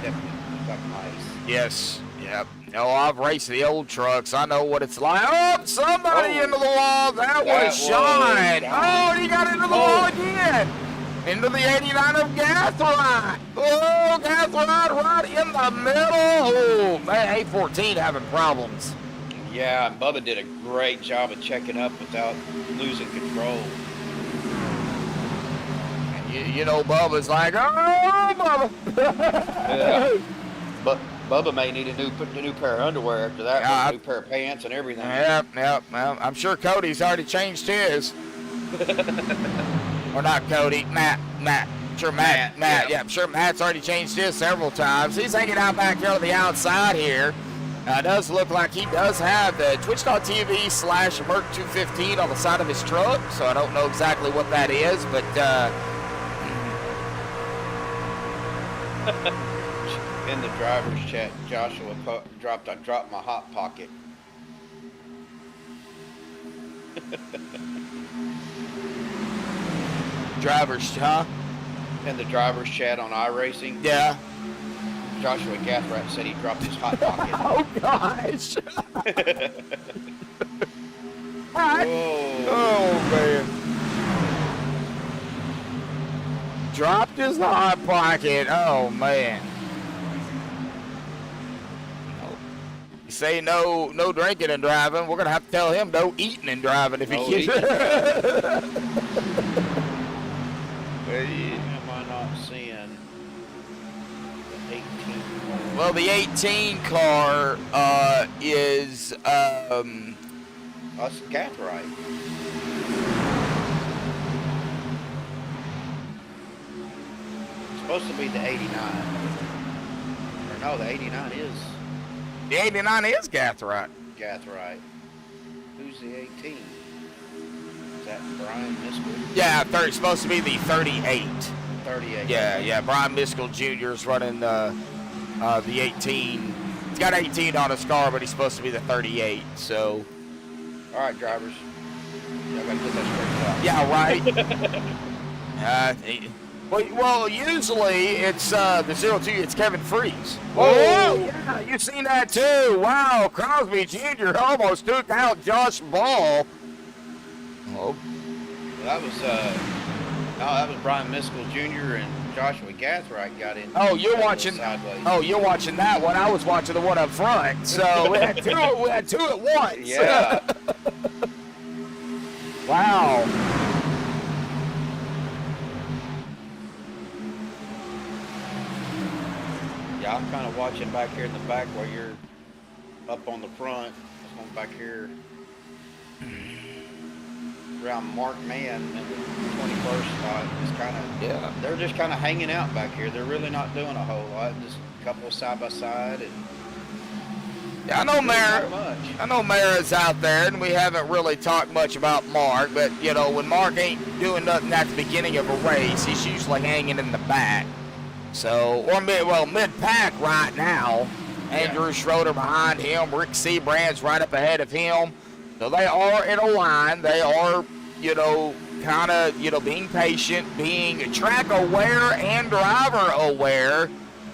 Definitely looks like ice.
Yes, yep. No, I've raced the old trucks. I know what it's like. Oh, somebody into the wall. That was Sean. Oh, he got into the wall again. Into the 89 of Gathright. Oh, Gathright right in the middle. Oh, man, A14 having problems.
Yeah, and Bubba did a great job of checking up without losing control.
you know, Bubba's like, oh, Bubba.
Yeah. But Bubba may need a new pair of underwear after that,
Yeah,
a new pair of pants and everything.
Yep. Well, I'm sure Cody's already changed his. Or not Cody, Matt. Sure, Matt. Yeah, I'm sure Matt's already changed his several times. He's hanging out back here on the outside here. It does look like he does have the Twitch.tv/Merc215 on the side of his truck, so I don't know exactly what that is, but
In the driver's chat, Joshua dropped my hot pocket.
drivers, huh?
In the driver's chat on iRacing,
Yeah.
Joshua Gathrat said he dropped his hot pocket.
Oh, gosh.
Whoa.
Oh, man. Dropped his hot pocket. Oh, man. You say no drinking and driving. We're going to have to tell him no eating and driving if
No
he gets
Am I not seeing the 18?
Well, the 18 car is
That's Gathright. It's supposed to be the 89. Or no, the 89 is
the 89 is Gathright.
Gathright. Who's the 18? Is that Brian Miskell?
Yeah, it's supposed to be the 38.
38.
Yeah. Brian Miskell Jr. is running the 18. He's got 18 on his car, but he's supposed to be the 38. So.
All right, drivers. Y'all gotta get that straightened out.
Yeah, right. Well, usually it's the 02. It's Kevin Freeze.
Whoa!
Yeah, you seen that too? Wow, Crosby Jr. almost took out Josh Ball. Oh.
That was Brian Miskell Jr. and Joshua Gathright got in.
Oh, you're watching.
Sideways.
Oh, you're watching that one. I was watching the one up front. So we had two at once.
Yeah.
Wow.
Yeah, I'm kind of watching back here in the back while you're up on the front. I'm going back here around Mark Mann in the 21st spot. Just kind of,
Yeah.
they're just kind of hanging out back here. They're really not doing a whole lot. Just a couple side by side and.
Yeah, I know
Not much.
I know Mara's out there, and we haven't really talked much about Mark, but, you know, when Mark ain't doing nothing at the beginning of a race, he's usually hanging in the back. So, or mid-pack right now. Andrew Schroeder behind him. Rick Seabrand's right up ahead of him. So they are in a line. They are, you know, kind of, you know, being patient, being track aware and driver aware.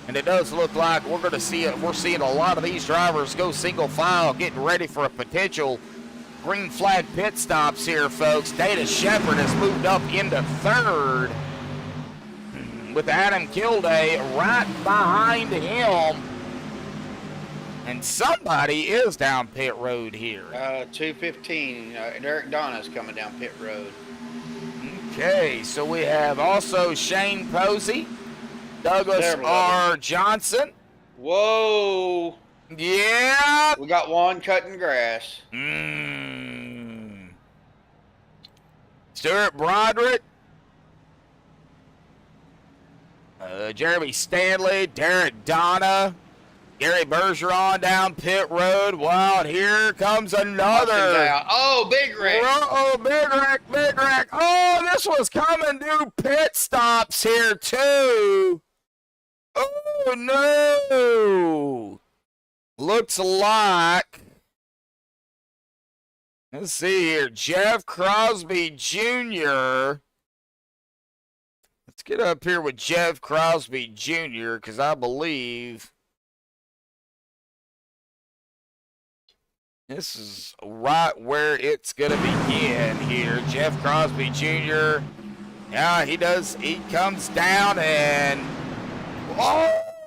And it does look like we're going to see it. We're seeing a lot of these drivers go single file, getting ready for a potential green flag pit stops here, folks. Data Shepherd has moved up into third with Adam Kilday right behind him. And somebody is down pit road here.
215. Derek Donna's coming down pit road.
Okay, so we have also Shane Posey. Douglas
Several
R. Johnson.
Whoa!
Yeah.
We got one cutting grass.
Stuart Broderick. Jeremy Stanley. Derek Donna. Gary Bergeron down pit road. Wow, and here comes another.
Oh, Big Rick.
Oh, Big Rick. Oh, this was coming to pit stops here, too. Oh, no. Looks like. Let's see here. Jeff Crosby Jr. Let's get up here with Jeff Crosby Jr. because I believe this is right where it's going to begin here. Jeff Crosby Jr. Yeah, he does. He comes down and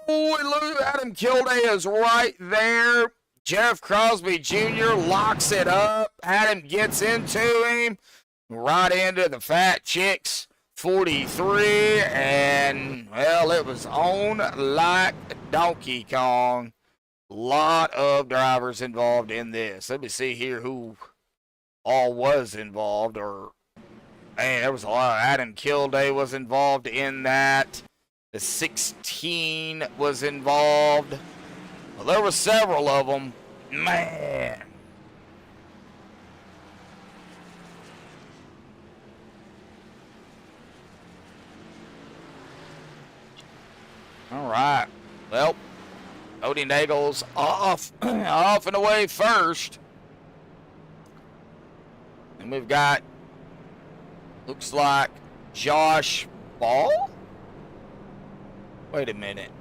look, Adam Kilday is right there. Jeff Crosby Jr. locks it up. Adam gets into him. Right into the Fat Chicks 43, and, well, it was on like Donkey Kong. Lot of drivers involved in this. Let me see here who all was involved, or, man, there was a lot. Adam Kilday was involved in that. The 16 was involved. Well, there were several of them. Man. All right. Well, Cody Nagel's off and away first. And we've got, looks like Josh Ball? Wait a minute.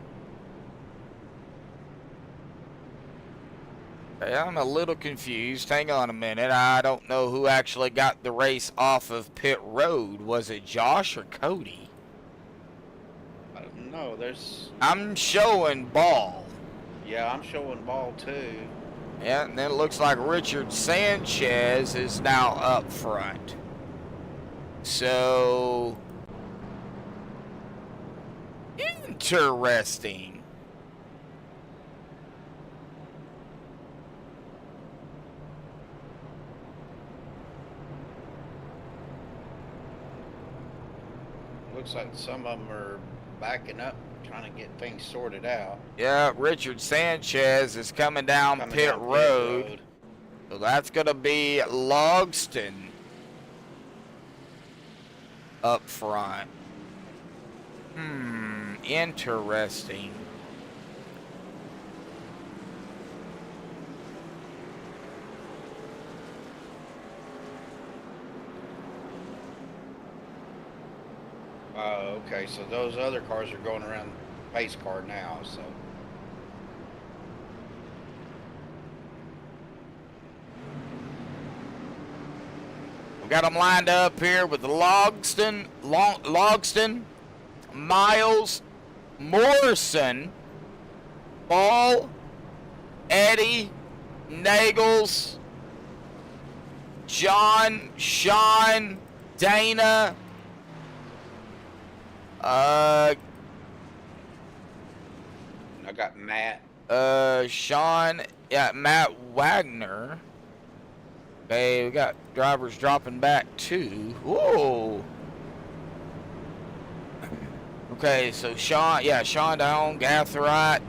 Okay, I'm a little confused. Hang on a minute. I don't know who actually got the race off of pit road. Was it Josh or Cody?
I don't know.
I'm showing Ball.
Yeah, I'm showing Ball too.
Yeah, and then it looks like Richard Sanchez is now up front. So, interesting.
Looks like some of them are backing up, trying to get things sorted out.
Yeah, Richard Sanchez is coming down pit road. So that's going to be Logston up front. Interesting.
Okay, so those other cars are going around the pace car now, so.
We got them lined up here with Logston, Miles, Morrison, Ball, Eddie, Nagels, John, Sean, Dana,
I got Matt.
Sean, yeah, Matt Wagner. Okay, we got drivers dropping back too. Whoa. Okay, so Sean Down, Gatherite.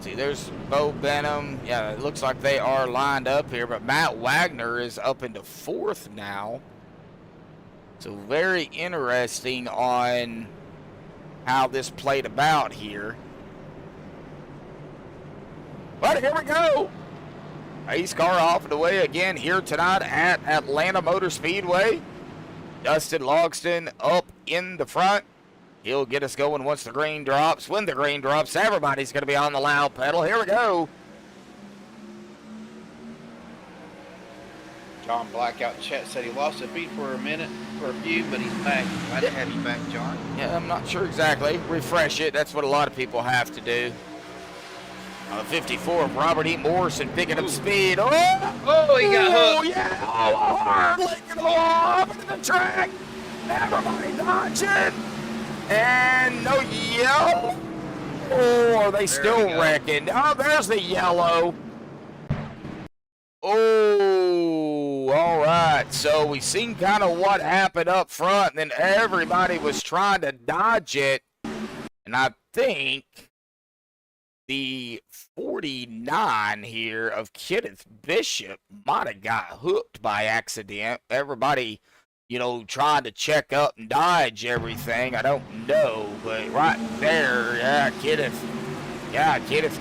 See, there's Bo Benham. Yeah, it looks like they are lined up here, but Matt Wagner is up into 4th now. So very interesting on how this played about here. But here we go. Race car off and away again here tonight at Atlanta Motor Speedway. Dustin Logston up in the front. He'll get us going once the green drops. When the green drops, everybody's going to be on the loud pedal. Here we go.
John Blackout Chet said he lost a beat for a few, but he's back. Glad to have you back, John.
Yeah, I'm not sure exactly. Refresh it. That's what a lot of people have to do. 54 of Robert E. Morrison picking up speed. Oh,
he got hooked.
Yeah. Oh, hard licking off into the track. Everybody dodging. And no yellow. Oh, are they still wrecking? Oh, there's the yellow. Oh, all right. So we seen kind of what happened up front, and then everybody was trying to dodge it. And I think the 49 here of Kenneth Bishop might have got hooked by accident. Everybody, trying to check up and dodge everything. I don't know, but right there, Kenneth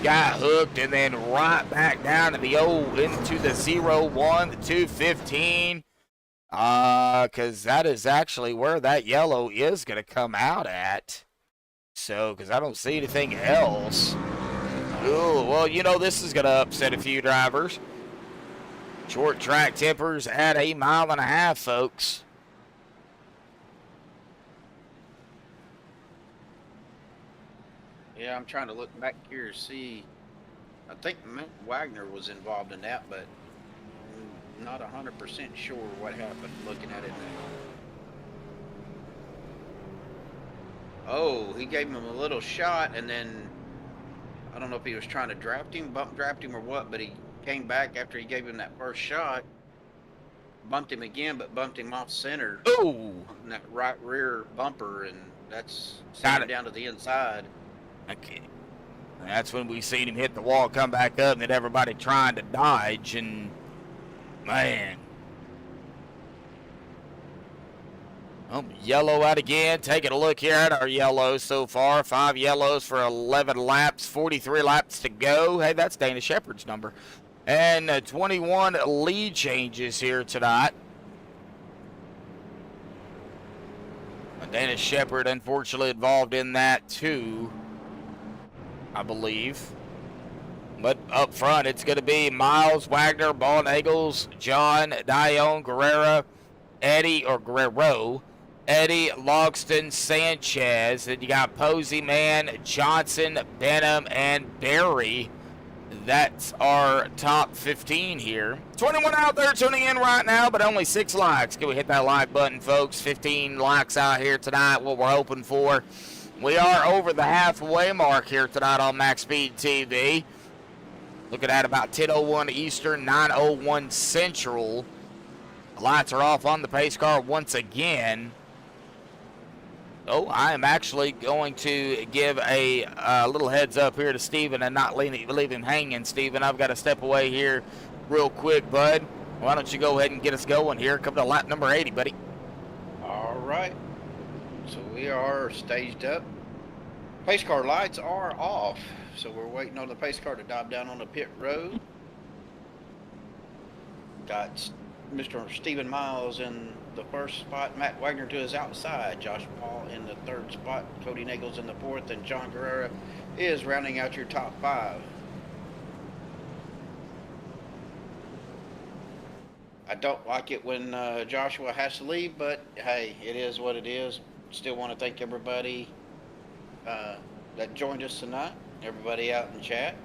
got hooked, and then right back down to the into the 0-1, the 215. Because that is actually where that yellow is going to come out at. So, because I don't see anything else. Ooh, well, this is going to upset a few drivers. Short track tempers at 1.5 miles, folks.
Yeah, I'm trying to look back here to see. I think Matt Wagner was involved in that, but I'm not 100% sure what happened looking at it now. Oh, he gave him a little shot, and then I don't know if he was trying to bump draft him or what, but he came back after he gave him that first shot, bumped him again, but bumped him off center.
Ooh.
On that right rear bumper, and that's sent him down to the inside.
Okay. That's when we seen him hit the wall, come back up, and then everybody trying to dodge, and man. Oh, yellow out again. Taking a look here at our yellows so far. 5 yellows for 11 laps, 43 laps to go. Hey, that's Dana Shepard's number. And 21 lead changes here tonight. Dana Shepard, unfortunately, involved in that too, I believe. But up front, it's going to be Miles, Wagner, Ball Nagels, John, Dion, Guerrero, Guerrero, Eddie, Logston, Sanchez. Then you got Posey, Man, Johnson, Benham, and Barry. That's our top 15 here. 21 out there tuning in right now, but only 6 likes. Can we hit that like button, folks? 15 likes out here tonight, what we're hoping for. We are over the halfway mark here tonight on MaxspeedTV. Looking at about 10:01 Eastern, 9:01 Central. The lights are off on the pace car once again. Oh, I am actually going to give a little heads up here to Steven and not leave him hanging. Steven, I've got to step away here real quick, bud. Why don't you go ahead and get us going here? Come to lap number 80, buddy.
All right. So we are staged up. Pace car lights are off, so we're waiting on the pace car to dive down on the pit road. Got Mr. Stephen Miles in the first spot, Matt Wagner to his outside, Josh Paul in the 3rd spot, Cody Nagels in the 4th, and John Guerrero is rounding out your top 5. I don't like it when Joshua has to leave, but hey, it is what it is. Still want to thank everybody that joined us tonight, everybody out in chat.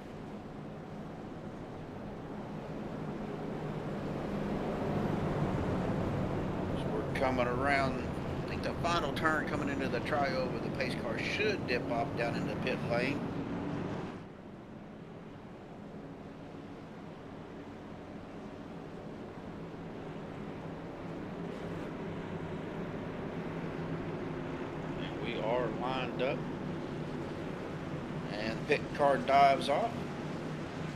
Coming around, I think the final turn coming into the triover, the pace car should dip off down into the pit lane. We are lined up, and the pit car dives off.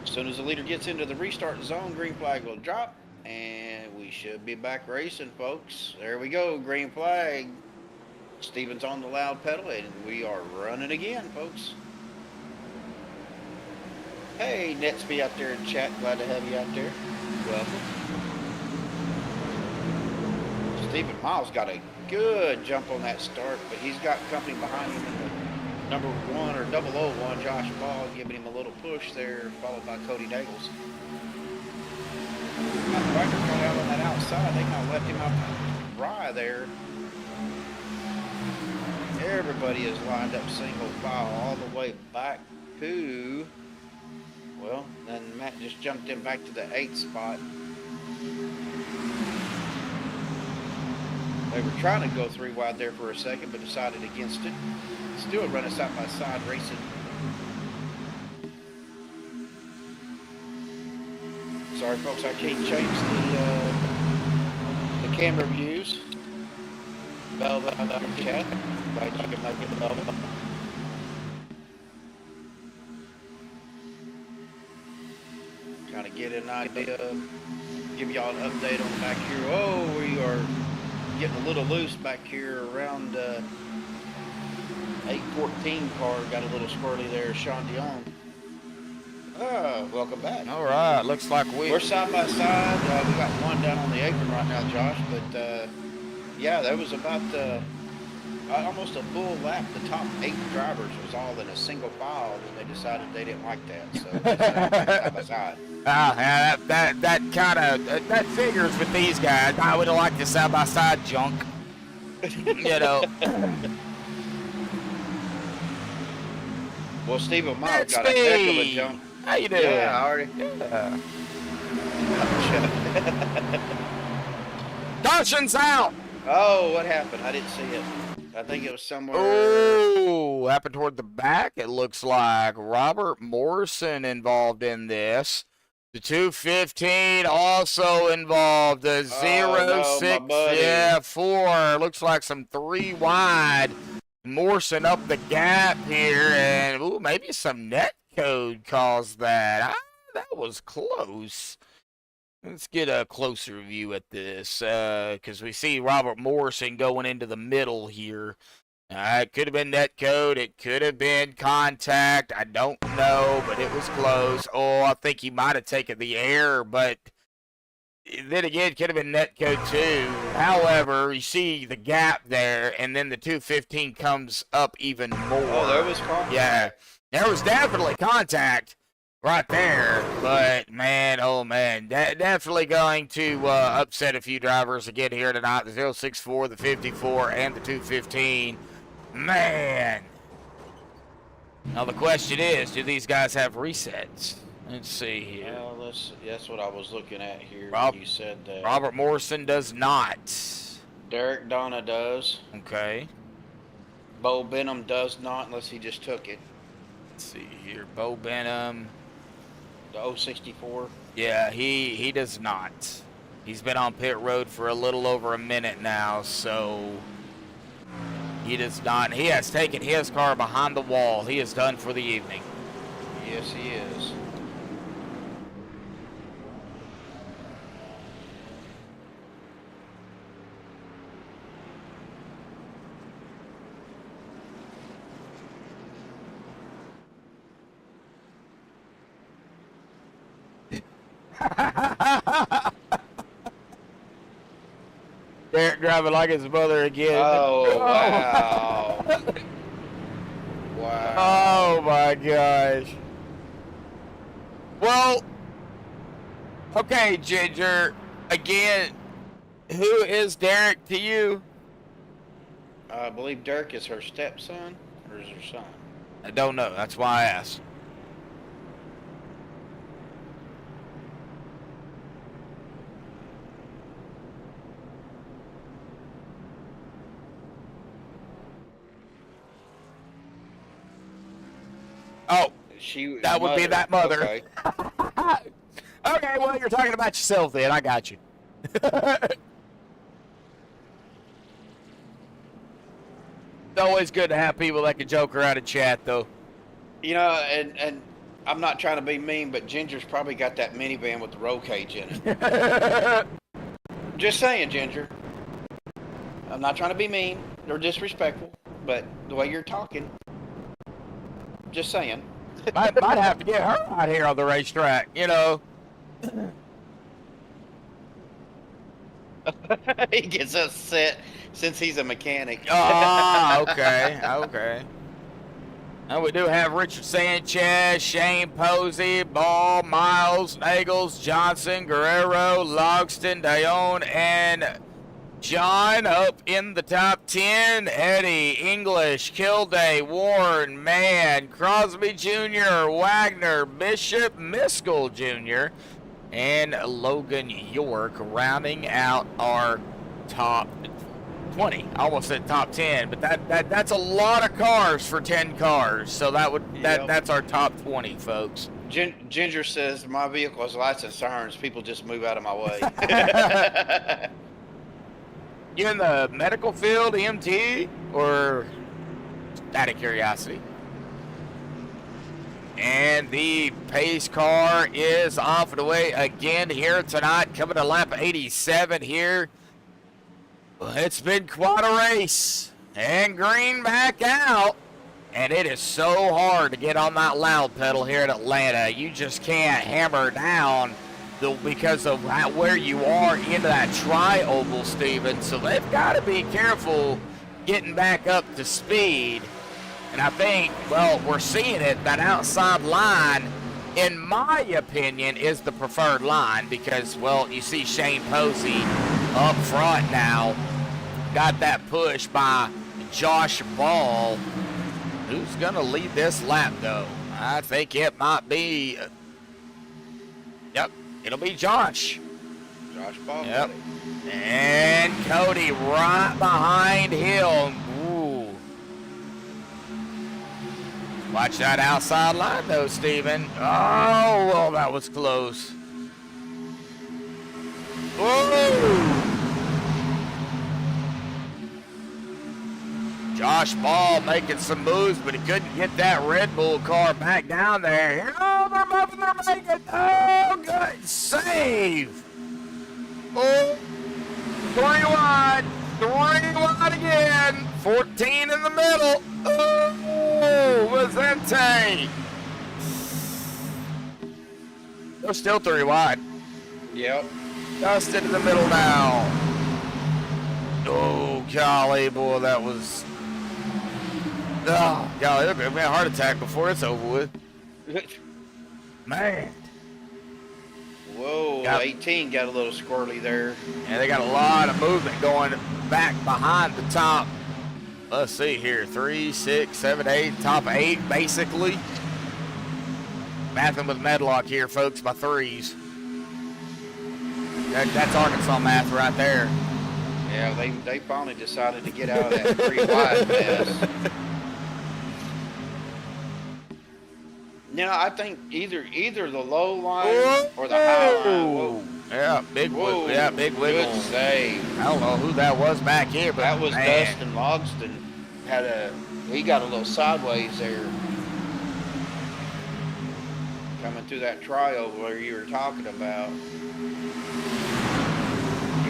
As soon as the leader gets into the restart zone, green flag will drop. And we should be back racing, folks. There we go, green flag. Steven's on the loud pedal, and we are running again, folks. Hey, Netsby out there in chat. Glad to have you out there. Welcome. Stephen Miles got a good jump on that start, but he's got company behind him in the number 1 or 001, Josh Ball, giving him a little push there, followed by Cody Nagels. Wagner got out on that outside. They kind of left him out to dry there. Everybody is lined up single file all the way back to, well, then Matt just jumped in back to the 8th spot. They were trying to go 3 wide there for a second, but decided against it. Still running side by side racing. Sorry, folks, I can't change the camera views. Velvet on the chat. Glad you can make it Velvet. Kind of get an idea, give y'all an update on the back here. Oh, we are getting a little loose back here around 814 car. Got a little squirrely there, Sean Dion. Welcome back.
All right, looks like
we're side by side. We got one down on the apron right now, Josh. But yeah, there was about almost a full lap. The top 8 drivers was all in a single file, and they decided they didn't like that, so side by side.
Yeah, that kind of that figures with these guys. I would have liked the side by side junk, you know.
Well, Stephen Miles got a heck of a jump.
How you doing?
Yeah, I already.
Caution's out.
Oh, what happened? I didn't see it. I think it was somewhere.
Oh, happened toward the back. It looks like Robert Morrison involved in this. The 215 also involved. The 06, yeah, 4. Looks like some 3 wide. Morrison up the gap here, and ooh, maybe some net code caused that. That was close. Let's get a closer view at this, because we see Robert Morrison going into the middle here. It could have been net code. It could have been contact. I don't know, but it was close. Oh, I think he might have taken the air, but then again, it could have been net code too. However, you see the gap there, and then the 215 comes up even more.
Oh, there was contact.
Yeah, there was definitely contact right there, but man, oh man, definitely going to upset a few drivers again here tonight. The 064, the 54, and the 215. Man. Now the question is, do these guys have resets? Let's see here.
Well, that's what I was looking at here. You said that.
Robert Morrison does not.
Derek Donna does.
Okay.
Bo Benham does not, unless he just took it.
Let's see here. Bo Benham.
The 064.
Yeah, he does not. He's been on pit road for a little over a minute now, so he does not. He has taken his car behind the wall. He is done for the evening.
Yes, he is.
Derek driving like his mother again.
Oh, wow. Wow.
Oh, my gosh. Well, okay, Ginger. Again, who is Derek to you?
I believe Derek is her stepson, or is her son?
I don't know. That's why I asked. Oh, that would be that mother.
Okay.
Okay, well, you're talking about yourself then. I got you. It's always good to have people that can joke around in chat, though.
You know, and I'm not trying to be mean, but Ginger's probably got that minivan with the roll cage in it. Just saying, Ginger. I'm not trying to be mean or disrespectful, but the way you're talking, just saying.
might have to get her out here on the racetrack, you know.
He gets upset since he's a mechanic.
Okay. And we do have Richard Sanchez, Shane Posey, Ball, Miles, Nagels, Johnson, Guerrero, Logston, Dione, and John up in the top 10. Eddie, English, Kilday, Warren, Mann, Crosby Jr., Wagner, Bishop, Miskell Jr., and Logan York rounding out our top 20. I almost said top 10, but that's a lot of cars for 10 cars. So that's our top 20, folks.
Ginger says my vehicle has lights and sirens. People just move out of my way.
You in the medical field, EMT, or out of curiosity? And the pace car is off and away again here tonight, coming to lap 87 here. It's been quite a race. And Green back out. And it is so hard to get on that loud pedal here in Atlanta. You just can't hammer down because of where you are into that tri-oval, Steven. So they've got to be careful getting back up to speed. And I think, well, we're seeing it, that outside line, in my opinion, is the preferred line because, well, you see Shane Posey up front now. Got that push by Josh Ball. Who's going to lead this lap, though? I think it might be, yep, it'll be Josh.
Josh Ball.
Yep. And Cody right behind him. Ooh, Watch that outside line, though, Steven. Oh, well, that was close. Whoa! Josh Ball making some moves, but he couldn't get that Red Bull car back down there. Oh, they're moving, they're making. Oh, good save. Oh, 3 wide. 3 wide again. 14 in the middle. Oh, Vicente. They're still 3 wide.
Yep.
Just into the middle now. Oh, golly, boy, that was. Oh, golly, they're going to be a heart attack before it's over with. Man.
Whoa, 18 got a little squirrely there.
Yeah, they got a lot of movement going back behind the top. Let's see here. 3, 6, 7, 8. Top 8, basically. Mathing with Medlock here, folks, by 3s. That's Arkansas math right there.
Yeah, they finally decided to get out of that 3 wide mess. You know, I think either the low line or the high line. Whoa.
Yeah, big wiggle. Yeah, big wiggle.
Good save.
I don't know who that was back here, but
that was
man.
Dustin Logston. He got a little sideways there. Coming through that trioval you were talking about.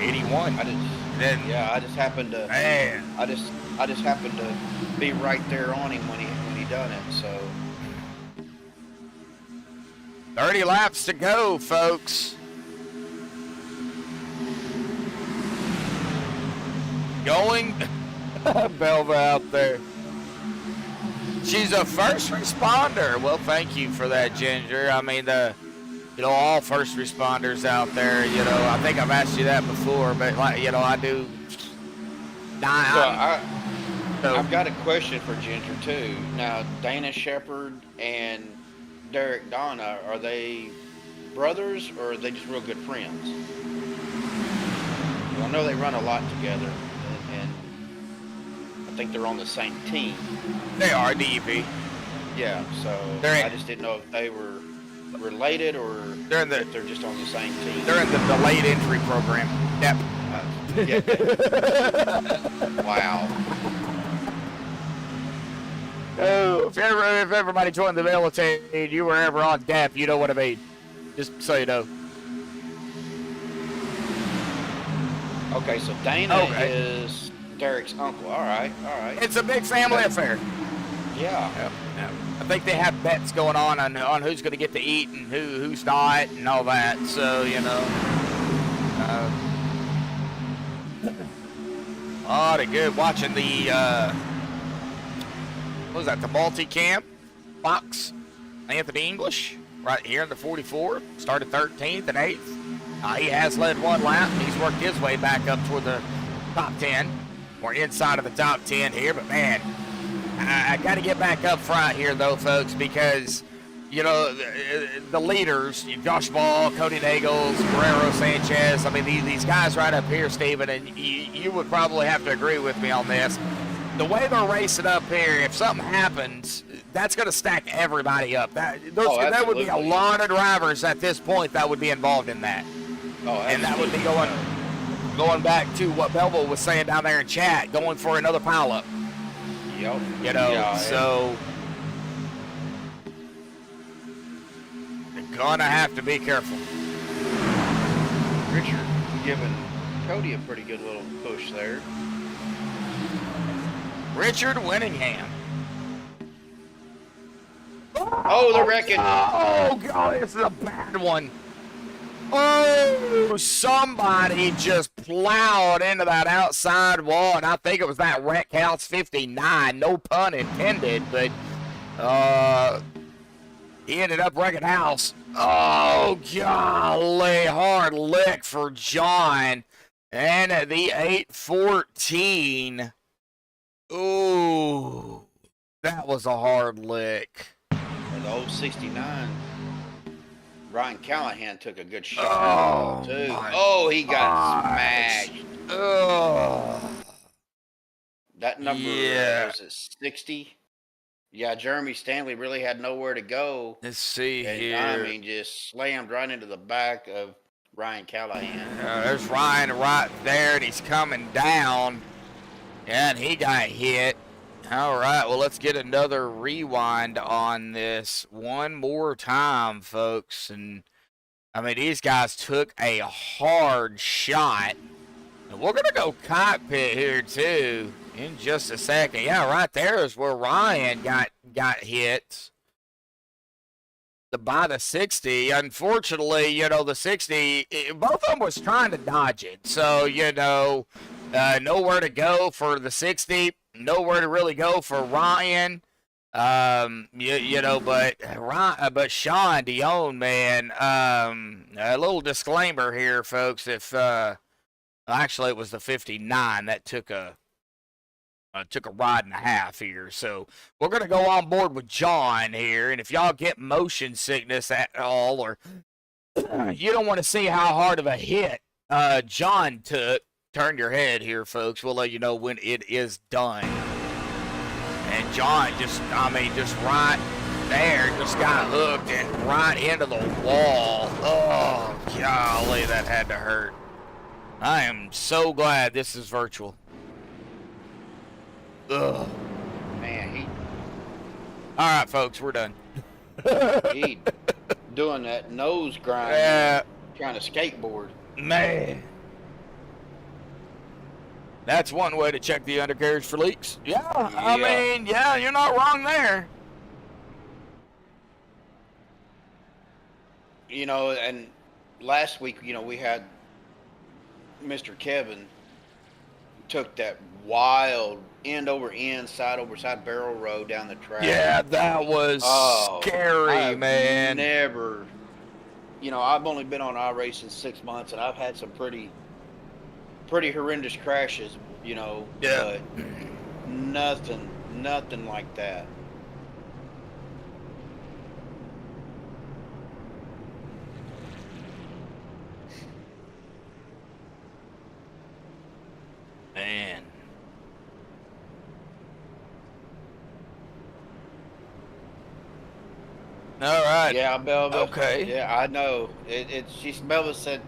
81.
I just happened to.
Man.
I just happened to be right there on him when he done it. So.
30 laps to go, folks. Going. Belva out there. She's a first responder. Well, thank you for that, Ginger. I mean, all first responders out there, I think I've asked you that before, but, I do.
I've got a question for Ginger, too. Now, Dana Shepard and Derek Donna, are they brothers or are they just real good friends? Well, I know they run a lot together, and I think they're on the same team.
They are, DEP.
Yeah, so I just didn't know if they were related or if they're just on the same team.
They're in the delayed entry program. Yep.
Wow.
Oh, if everybody joined the military and you were ever on DEP, you know what I mean. Just so you know.
Okay, so Dana is Derek's uncle. All right.
It's a big family affair.
Yeah.
I think they have bets going on who's going to get to eat and who's not and all that. So, they're good. Watching the, what was that, the multi-camp box. Anthony English right here in the 44. Started 13th and 8th. He has led 1 lap. He's worked his way back up toward the top 10. We're inside of the top 10 here, but man, I got to get back up front here, though, folks, because, the leaders, Josh Ball, Cody Nagels, Guerrero Sanchez, I mean, these guys right up here, Steven, and you would probably have to agree with me on this. The way they're racing up here, if something happens, that's going to stack everybody up. That would be a lot of drivers at this point that would be involved in that. And that would be going back to what Belville was saying down there in chat, going for another pileup.
Yep.
So they're gonna have to be careful.
Richard giving Cody a pretty good little push there.
Richard Winningham.
Oh, the wrecking.
Oh, God, this is a bad one. Oh, somebody just plowed into that outside wall, and I think it was that Wreck House 59, no pun intended, but he ended up wrecking house. Oh, golly, hard lick for John. And at the 814, ooh, that was a hard lick.
And the old 69. Ryan Callahan took a good shot, too. Oh, he got smashed.
Oh.
That number was at 60. Yeah, Jeremy Stanley really had nowhere to go.
Let's see
And
here.
I mean, just slammed right into the back of Ryan Callahan.
There's Ryan right there, and he's coming down. And he got hit. All right, well, let's get another rewind on this one more time, folks. And, I mean, these guys took a hard shot. And we're going to go cockpit here, too, in just a second. Yeah, right there is where Ryan got hit by the 60. Unfortunately, you know, the 60, both of them was trying to dodge it. So, you know, nowhere to go for the 60, nowhere to really go for Ryan. You know, but Sean Dion, man, a little disclaimer here, folks. If actually it was the 59 that took a ride and a half here. So we're going to go on board with John here. And if y'all get motion sickness at all, or you don't want to see how hard of a hit John took, turn your head here, folks. We'll let you know when it is done. And John just right there, just got hooked and right into the wall. Oh, golly, that had to hurt. I am so glad this is virtual. Ugh.
Man,
All right, folks, we're done.
he doing that nose grind, trying to skateboard.
Man. That's one way to check the undercarriage for leaks. Yeah, I mean, yeah, you're not wrong there.
You know, and last week, you know, we had Mr. Kevin took that wild end over end, side over side barrel roll down the track.
Yeah, that was scary, man.
Never, you know, I've only been on iRacing 6 months, and I've had some pretty horrendous crashes, you know.
Yeah.
But nothing like that.
Man. All right.
Yeah, Belva.
Okay.
Yeah, I know. Belva said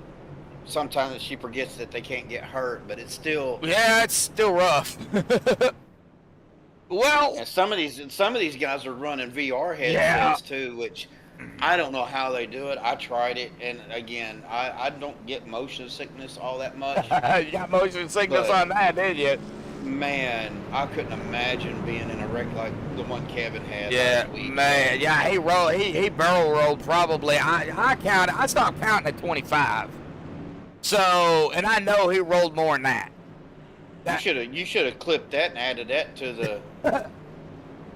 sometimes that she forgets that they can't get hurt, but it's still.
Yeah, it's still rough. Well,
and some of these guys are running VR headsets too, which I don't know how they do it. I tried it, and again, I don't get motion sickness all that much.
You got motion sickness on that, did you?
Man, I couldn't imagine being in a wreck like the one Kevin had.
Yeah,
last week.
man. Yeah, he barrel rolled probably. I stopped counting at 25. So, and I know he rolled more than that.
You should have clipped that and added that to the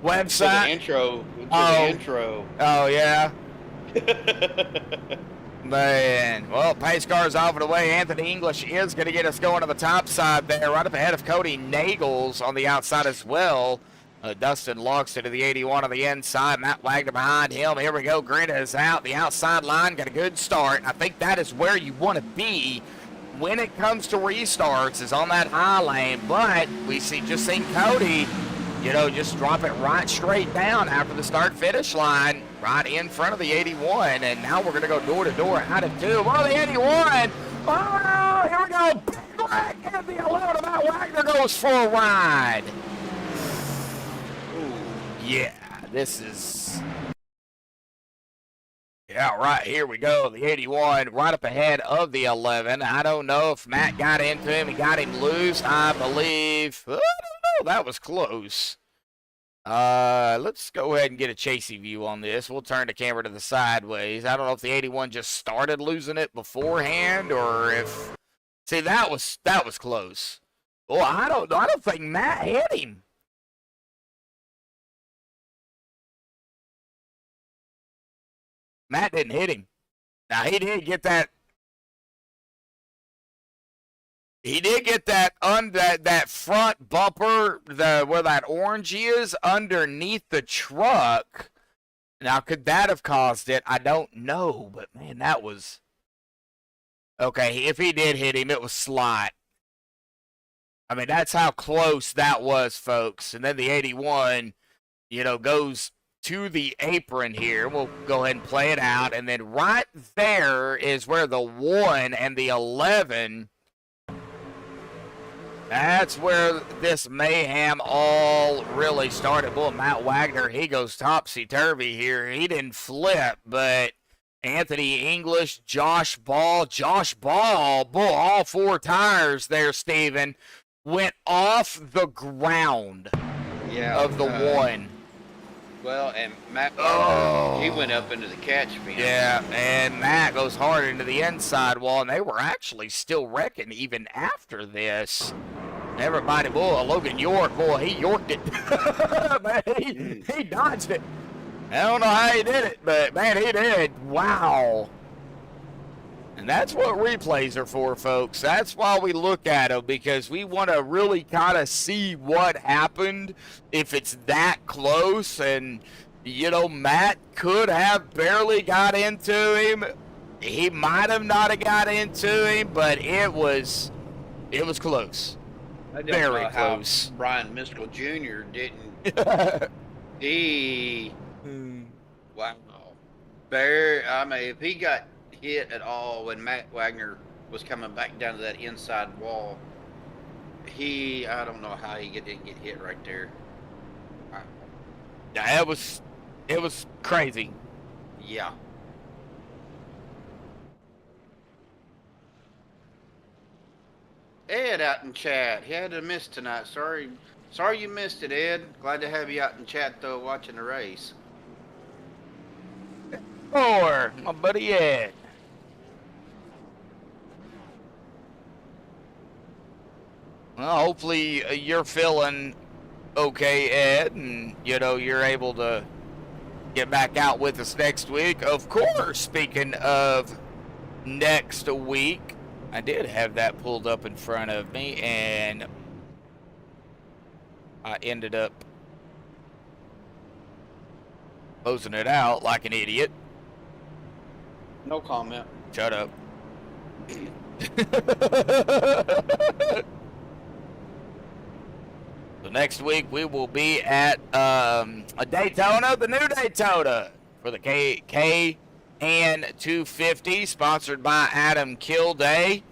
website.
To the intro.
Oh yeah. Man, well, pace car's off and away. Anthony English is going to get us going to the top side there, right up ahead of Cody Nagels on the outside as well. Dustin Logston to the 81 on the inside. Matt Wagner behind him. Here we go. Grinta is out. The outside line got a good start. I think that is where you want to be when it comes to restarts, is on that high lane. But we just seen Cody, you know, just drop it right straight down after the start-finish line, right in front of the 81. And now we're going to go door-to-door out of 2. Well, the 81. Oh, here we go. Big wreck at the 11. Matt Wagner goes for a ride. Yeah, this is... Yeah, right, here we go. The 81 right up ahead of the 11. I don't know if Matt got into him. He got him loose, I believe. I don't know. That was close. Let's go ahead and get a chasey view on this. We'll turn the camera to the sideways. I don't know if the 81 just started losing it beforehand or if... See, that was close. Well, I don't think Matt hit him. Matt didn't hit him. Now, he did get that. He did get that that front bumper, where that orange is, underneath the truck. Now, could that have caused it? I don't know, but man, that was okay. If he did hit him, it was slight. I mean, that's how close that was, folks. And then the 81 goes to the apron here. We'll go ahead and play it out. And then right there is where the 1 and the 11, that's where this mayhem all really started. Boy, Matt Wagner, he goes topsy-turvy here. He didn't flip, but Anthony English, Josh Ball, boy, all 4 tires there, Steven, went off the ground of the 1.
Well, and Matt, he went up into the catch bin.
Yeah, and Matt goes hard into the inside wall, and they were actually still wrecking even after this. Everybody, boy, Logan York, boy, he yorked it. Man, he dodged it. I don't know how he did it, but, man, he did. Wow. And that's what replays are for, folks. That's why we look at them, because we want to really kind of see what happened if it's that close. And, Matt could have barely got into him. He might have not got into him, but it was close.
I don't
Very
know
close.
How Brian Miskell Jr. didn't. Wow. If he got hit at all when Matt Wagner was coming back down to that inside wall, I don't know how he didn't get hit right there.
Yeah, it was crazy.
Yeah. Ed out in chat. He had to miss tonight. Sorry you missed it, Ed. Glad to have you out in chat though, watching the race.
Or my buddy Ed. Well, hopefully you're feeling okay, Ed, and you're able to get back out with us next week. Of course, speaking of next week, I did have that pulled up in front of me, and I ended up closing it out like an idiot.
No comment.
Shut up. So next week we will be at a Daytona, the new Daytona, for the K and 250, sponsored by Adam Kilday.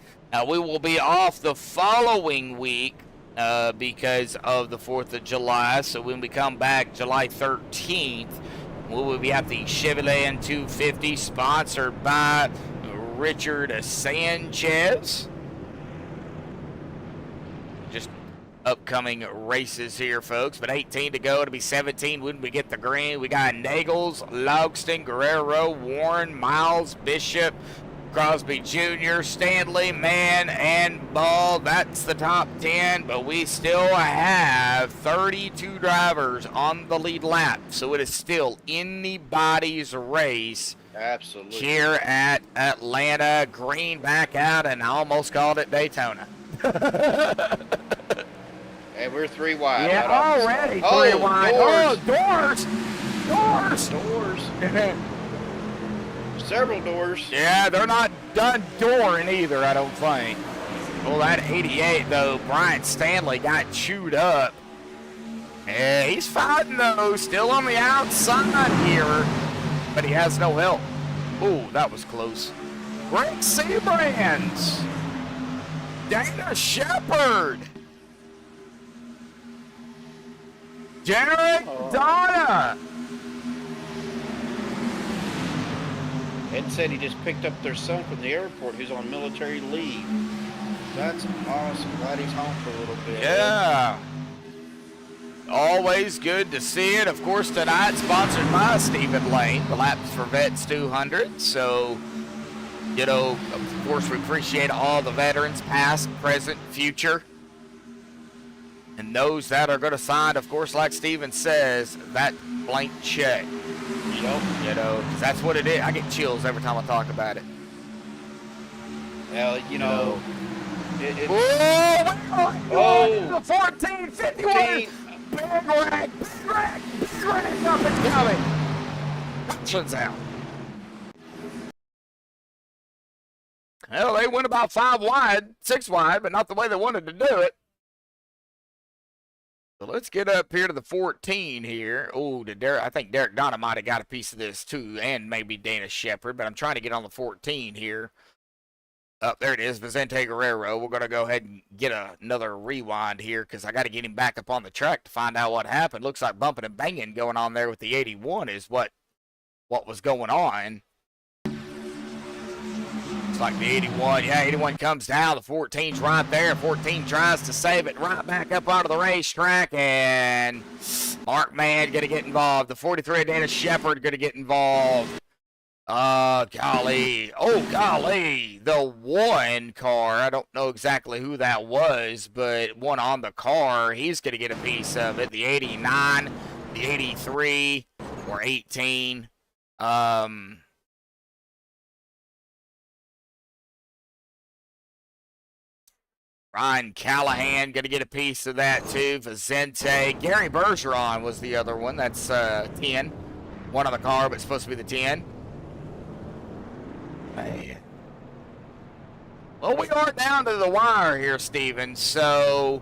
We will be off the following week because of the 4th of July. So when we come back July 13th, we will be at the Chevrolet 250, sponsored by Richard Sanchez. Just upcoming races here, folks. But 18 to go. It'll be 17 when we get the green. We got Nagels, Logston, Guerrero, Warren, Miles, Bishop, Crosby Jr., Stanley, Mann, and Ball. That's the top 10, but we still have 32 drivers on the lead lap, so it is still anybody's race.
Absolutely.
Here at Atlanta. Green back out, and I almost called it Daytona.
And we're 3 wide.
Yeah,
right
already 3 wide.
Doors.
Oh, doors!
Doors. Several doors.
Yeah, they're not done dooring either, I don't think. Well, that 88, though, Brian Stanley got chewed up. Yeah, he's fighting, though, still on the outside here, but he has no help. Ooh, that was close. Rick Seabrands. Dana Shepard. Derek Donna.
Ed said he just picked up their son from the airport who's on military leave. That's awesome. Glad he's home for a little bit.
Yeah. Always good to see it. Of course, tonight sponsored by Stephen Lane, the Laps for Vets 200. So, of course, we appreciate all the veterans, past, present, future. And those that are going to sign, of course, like Steven says, that blank check.
Yep.
'Cause that's what it is. I get chills every time I talk about it.
Well, it's...
Oh, 1451. Big rag up and coming. Hutchins out. Well, they went about 5 wide, 6 wide, but not the way they wanted to do it. So let's get up here to the 14 here. Oh, I think Derek Donna might have got a piece of this too, and maybe Dana Shepard, but I'm trying to get on the 14 here. Oh, there it is, Vicente Guerrero. We're going to go ahead and get another rewind here because I got to get him back up on the track to find out what happened. Looks like bumping and banging going on there with the 81 is what was going on. It's like the 81. Yeah, 81 comes down. The 14's right there. 14 tries to save it right back up onto the racetrack, and Mark Mann going to get involved. The 43, Dana Shepard, going to get involved. Golly. Oh, golly. The one car. I don't know exactly who that was, but one on the car. He's going to get a piece of it. The 89, the 83, or 18. Ryan Callahan going to get a piece of that too. Vicente. Gary Bergeron was the other one. That's 10. One on the car, but supposed to be the 10. Hey. Well, we are down to the wire here, Steven. So,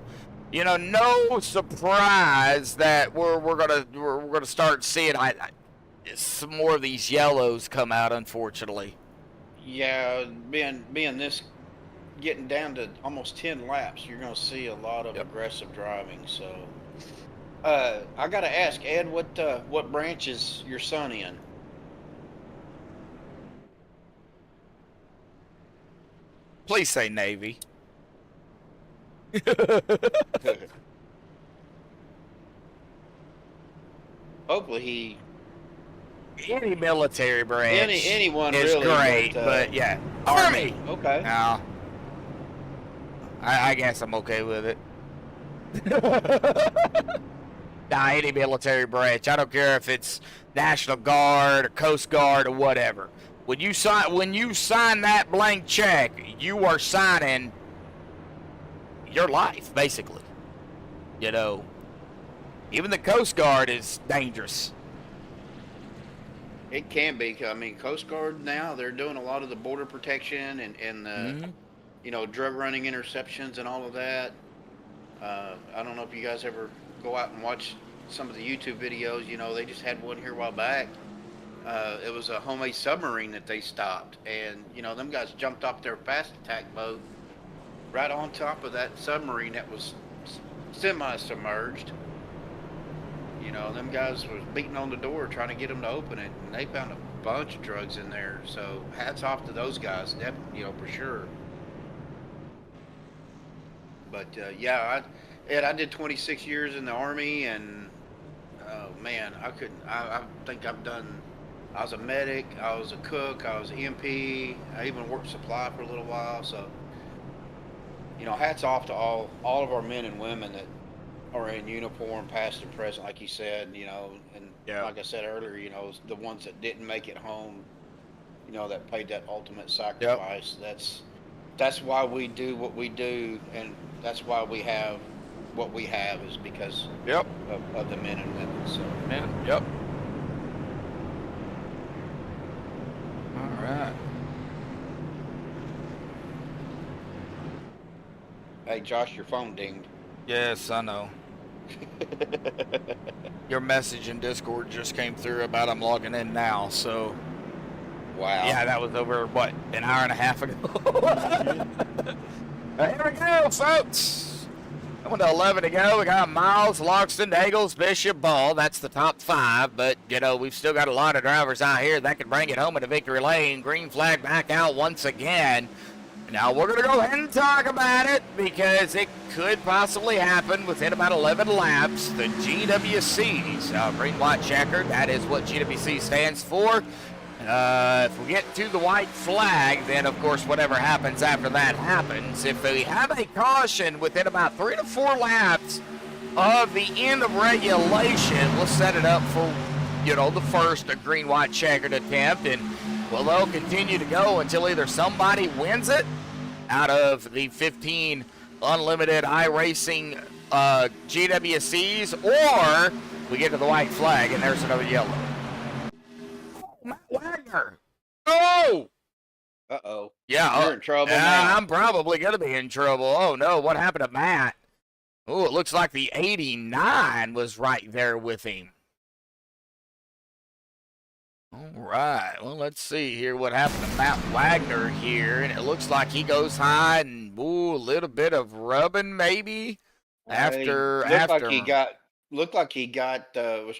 you know, no surprise that we're gonna start seeing some more of these yellows come out, unfortunately.
Yeah, being this getting down to almost 10 laps, you're going to see a lot of aggressive driving. So, I got to ask Ed, what branch is your son in?
Please say Navy.
Hopefully
Any military branch
anyone
is
really,
great, but yeah, Army.
Okay.
Now, I guess I'm okay with it. Nah, any military branch. I don't care if it's National Guard or Coast Guard or whatever. When you sign that blank check, you are signing your life, basically. You know, even the Coast Guard is dangerous.
It can be. I mean, Coast Guard now, they're doing a lot of the border protection and the, you know, drug running interceptions and all of that. I don't know if you guys ever go out and watch some of the YouTube videos. You know, they just had one here a while back. It was a homemade submarine that they stopped, and you know, them guys jumped off their fast attack boat right on top of that submarine that was semi-submerged. You know, them guys was beating on the door trying to get them to open it, and they found a bunch of drugs in there. So hats off to those guys, you know, for sure. But yeah, I did 26 years in the Army, and oh man, I think I've done. I was a medic, I was a cook, I was an MP, I even worked supply for a little while. So, you know, hats off to all of our men and women that are in uniform, past and present, like you said, you know, and like I said earlier, you know, the ones that didn't make it home, you know, that paid that ultimate sacrifice. That's why we do what we do, and that's why we have what we have, is because of the men and women. So
All right.
Hey, Josh, your phone dinged.
Yes, I know. Your message in Discord just came through about I'm logging in now, so.
Wow.
Yeah, that was over, what, an hour and a half ago? Here we go, folks. Going to 11 to go. We got Miles, Loxton, Eagles, Bishop, Ball. That's the top 5, but, you know, we've still got a lot of drivers out here that can bring it home into victory lane. Green flag back out once again. Now, we're going to go ahead and talk about it because it could possibly happen within about 11 laps. The GWCs, green, white, checkered, that is what GWC stands for. If we get to the white flag, then, of course, whatever happens after that happens. If we have a caution within about 3 to 4 laps of the end of regulation, we'll set it up for, you know, the first green, white, checkered attempt, and well, they'll continue to go until either somebody wins it out of the 15 unlimited iRacing GWCs, or we get to the white flag and there's another yellow. Matt Wagner. Oh!
Uh-oh.
Yeah.
You're in trouble now.
I'm probably going to be in trouble. Oh, no. What happened to Matt? Oh, it looks like the 89 was right there with him. All right, well, let's see here what happened to Matt Wagner here, and it looks like he goes high and, ooh, a little bit of rubbing maybe after.
Looked like he got the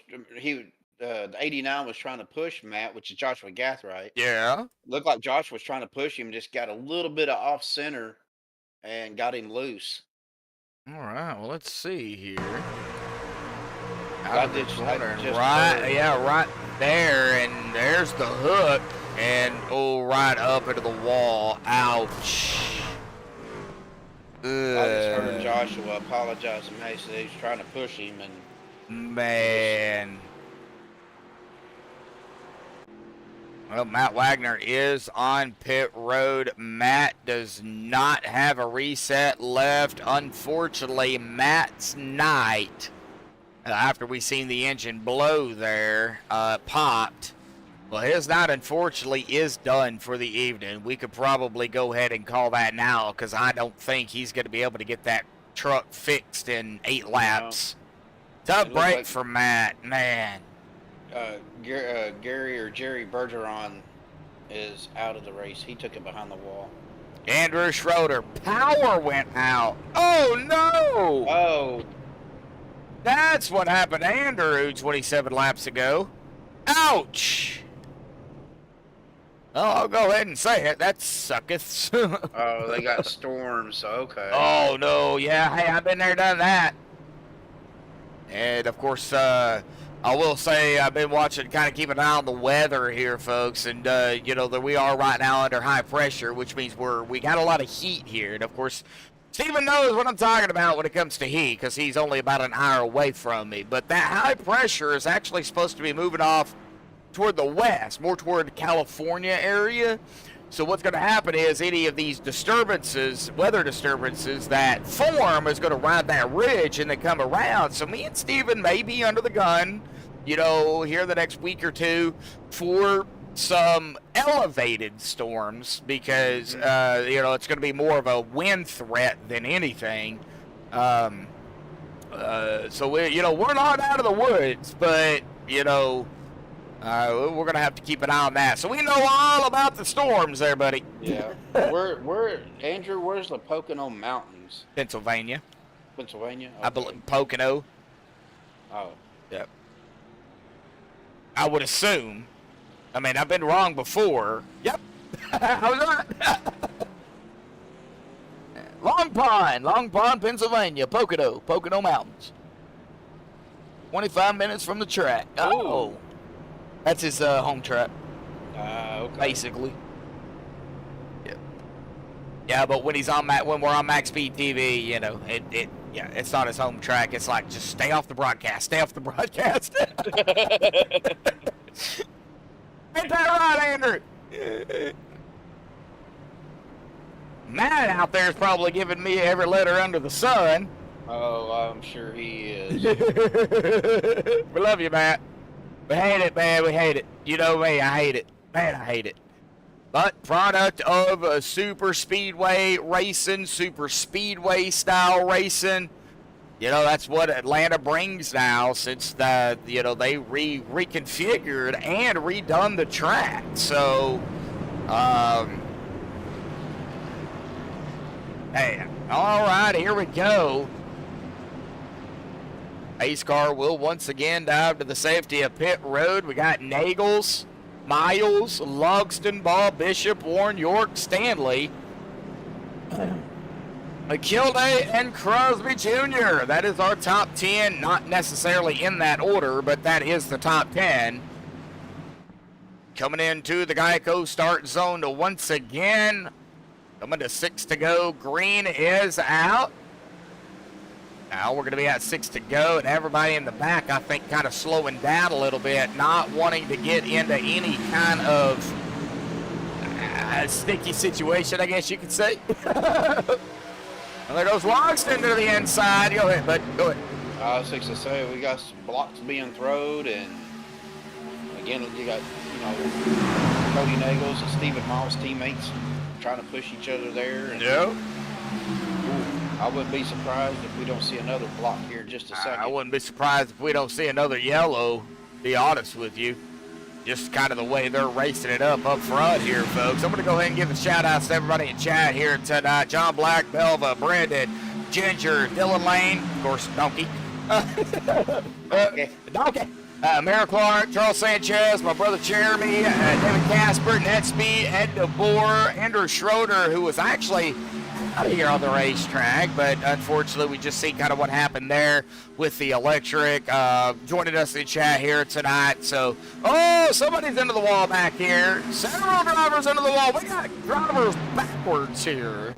89 was trying to push Matt, which is Joshua Gathright.
Yeah.
Looked like Josh was trying to push him, just got a little bit of off center and got him loose.
All right, well, let's see here.
Right
there, and there's the hook, and right up into the wall. Ouch.
I just heard Joshua apologize to Mason. He's trying to push him, and
man. Well, Matt Wagner is on pit road. Matt does not have a reset left. Unfortunately, Matt's night, after we seen the engine blow there, popped. Well, his night, unfortunately, is done for the evening. We could probably go ahead and call that now, because I don't think he's going to be able to get that truck fixed in 8 laps. Tough break for Matt, man.
Gary or Jerry Bergeron is out of the race. He took it behind the wall.
Andrew Schroeder, power went out. Oh, no.
Oh.
That's what happened to Andrew 27 laps ago. Ouch. Oh, I'll go ahead and say it. That sucketh.
Oh, they got storms. Okay.
Oh, no. Yeah, hey, I've been there, done that. And, of course, I will say I've been watching, kind of keep an eye on the weather here, folks. And, you know, that we are right now under high pressure, which means we got a lot of heat here. And, of course, Steven knows what I'm talking about when it comes to heat, because he's only about an hour away from me. But that high pressure is actually supposed to be moving off toward the west, more toward the California area. So what's going to happen is any of these disturbances, weather disturbances that form, is going to ride that ridge and then come around. So me and Steven may be under the gun, you know, here the next week or two for some elevated storms, because, you know, it's going to be more of a wind threat than anything. So you know, we're not out of the woods, but, you know, we're going to have to keep an eye on that. So we know all about the storms there, buddy.
Yeah. Andrew, where's the Pocono Mountains?
Pennsylvania.
Pennsylvania? Okay.
I believe Pocono.
Oh.
Yep. I would assume. I mean, I've been wrong before. Yep. I was right. Long Pond, Pennsylvania. Pocono Mountains. 25 minutes from the track. Oh.
Ooh.
That's his home track.
Okay.
Basically. Yeah. Yeah, but when we're on MaxspeedTV, you know, it's not his home track. It's like, just stay off the broadcast. Stay off the broadcast. Ain't that right, Andrew? Matt out there is probably giving me every letter under the sun.
Oh, I'm sure he is.
We love you, Matt. We hate it, man. We hate it. You know me. I hate it. Man, I hate it. But product of super speedway racing, super speedway style racing. You know, that's what Atlanta brings now, since they reconfigured and redone the track. So, hey, all right, here we go. Pace car will once again dive to the safety of pit road. We got Nagels, Miles, Logston, Ball, Bishop, Warren, York, Stanley, McKilday, and Crosby Jr. That is our top 10, not necessarily in that order, but that is the top 10. Coming into the Geico start zone to once again. Coming to 6 to go. Green is out. Now we're going to be at 6 to go, and everybody in the back, I think, kind of slowing down a little bit, not wanting to get into any kind of sticky situation, I guess you could say. And there goes Logston to the inside. Go ahead, bud. Go ahead.
I was going to say, we got some blocks being thrown, and again, you got, you know, Cody Nagels and Stephen Miles' teammates trying to push each other there. And,
yeah.
I wouldn't be surprised if we don't see another block here in just a second.
I wouldn't be surprised if we don't see another yellow, to be honest with you. Just kind of the way they're racing it up front here, folks. I'm going to go ahead and give a shout-out to everybody in chat here tonight. John Black, Belva, Brandon, Ginger, Dylan Lane, of course, Donkey. Donkey. Mara Clark, Charles Sanchez, my brother Jeremy, David Casper, NetSpeed, Ed DeBoer, Andrew Schroeder, who was actually out here on the racetrack, but unfortunately we just see kind of what happened there with the electric. Joining us in chat here tonight. So, oh, somebody's into the wall back here. Several drivers into the wall. We got drivers backwards here.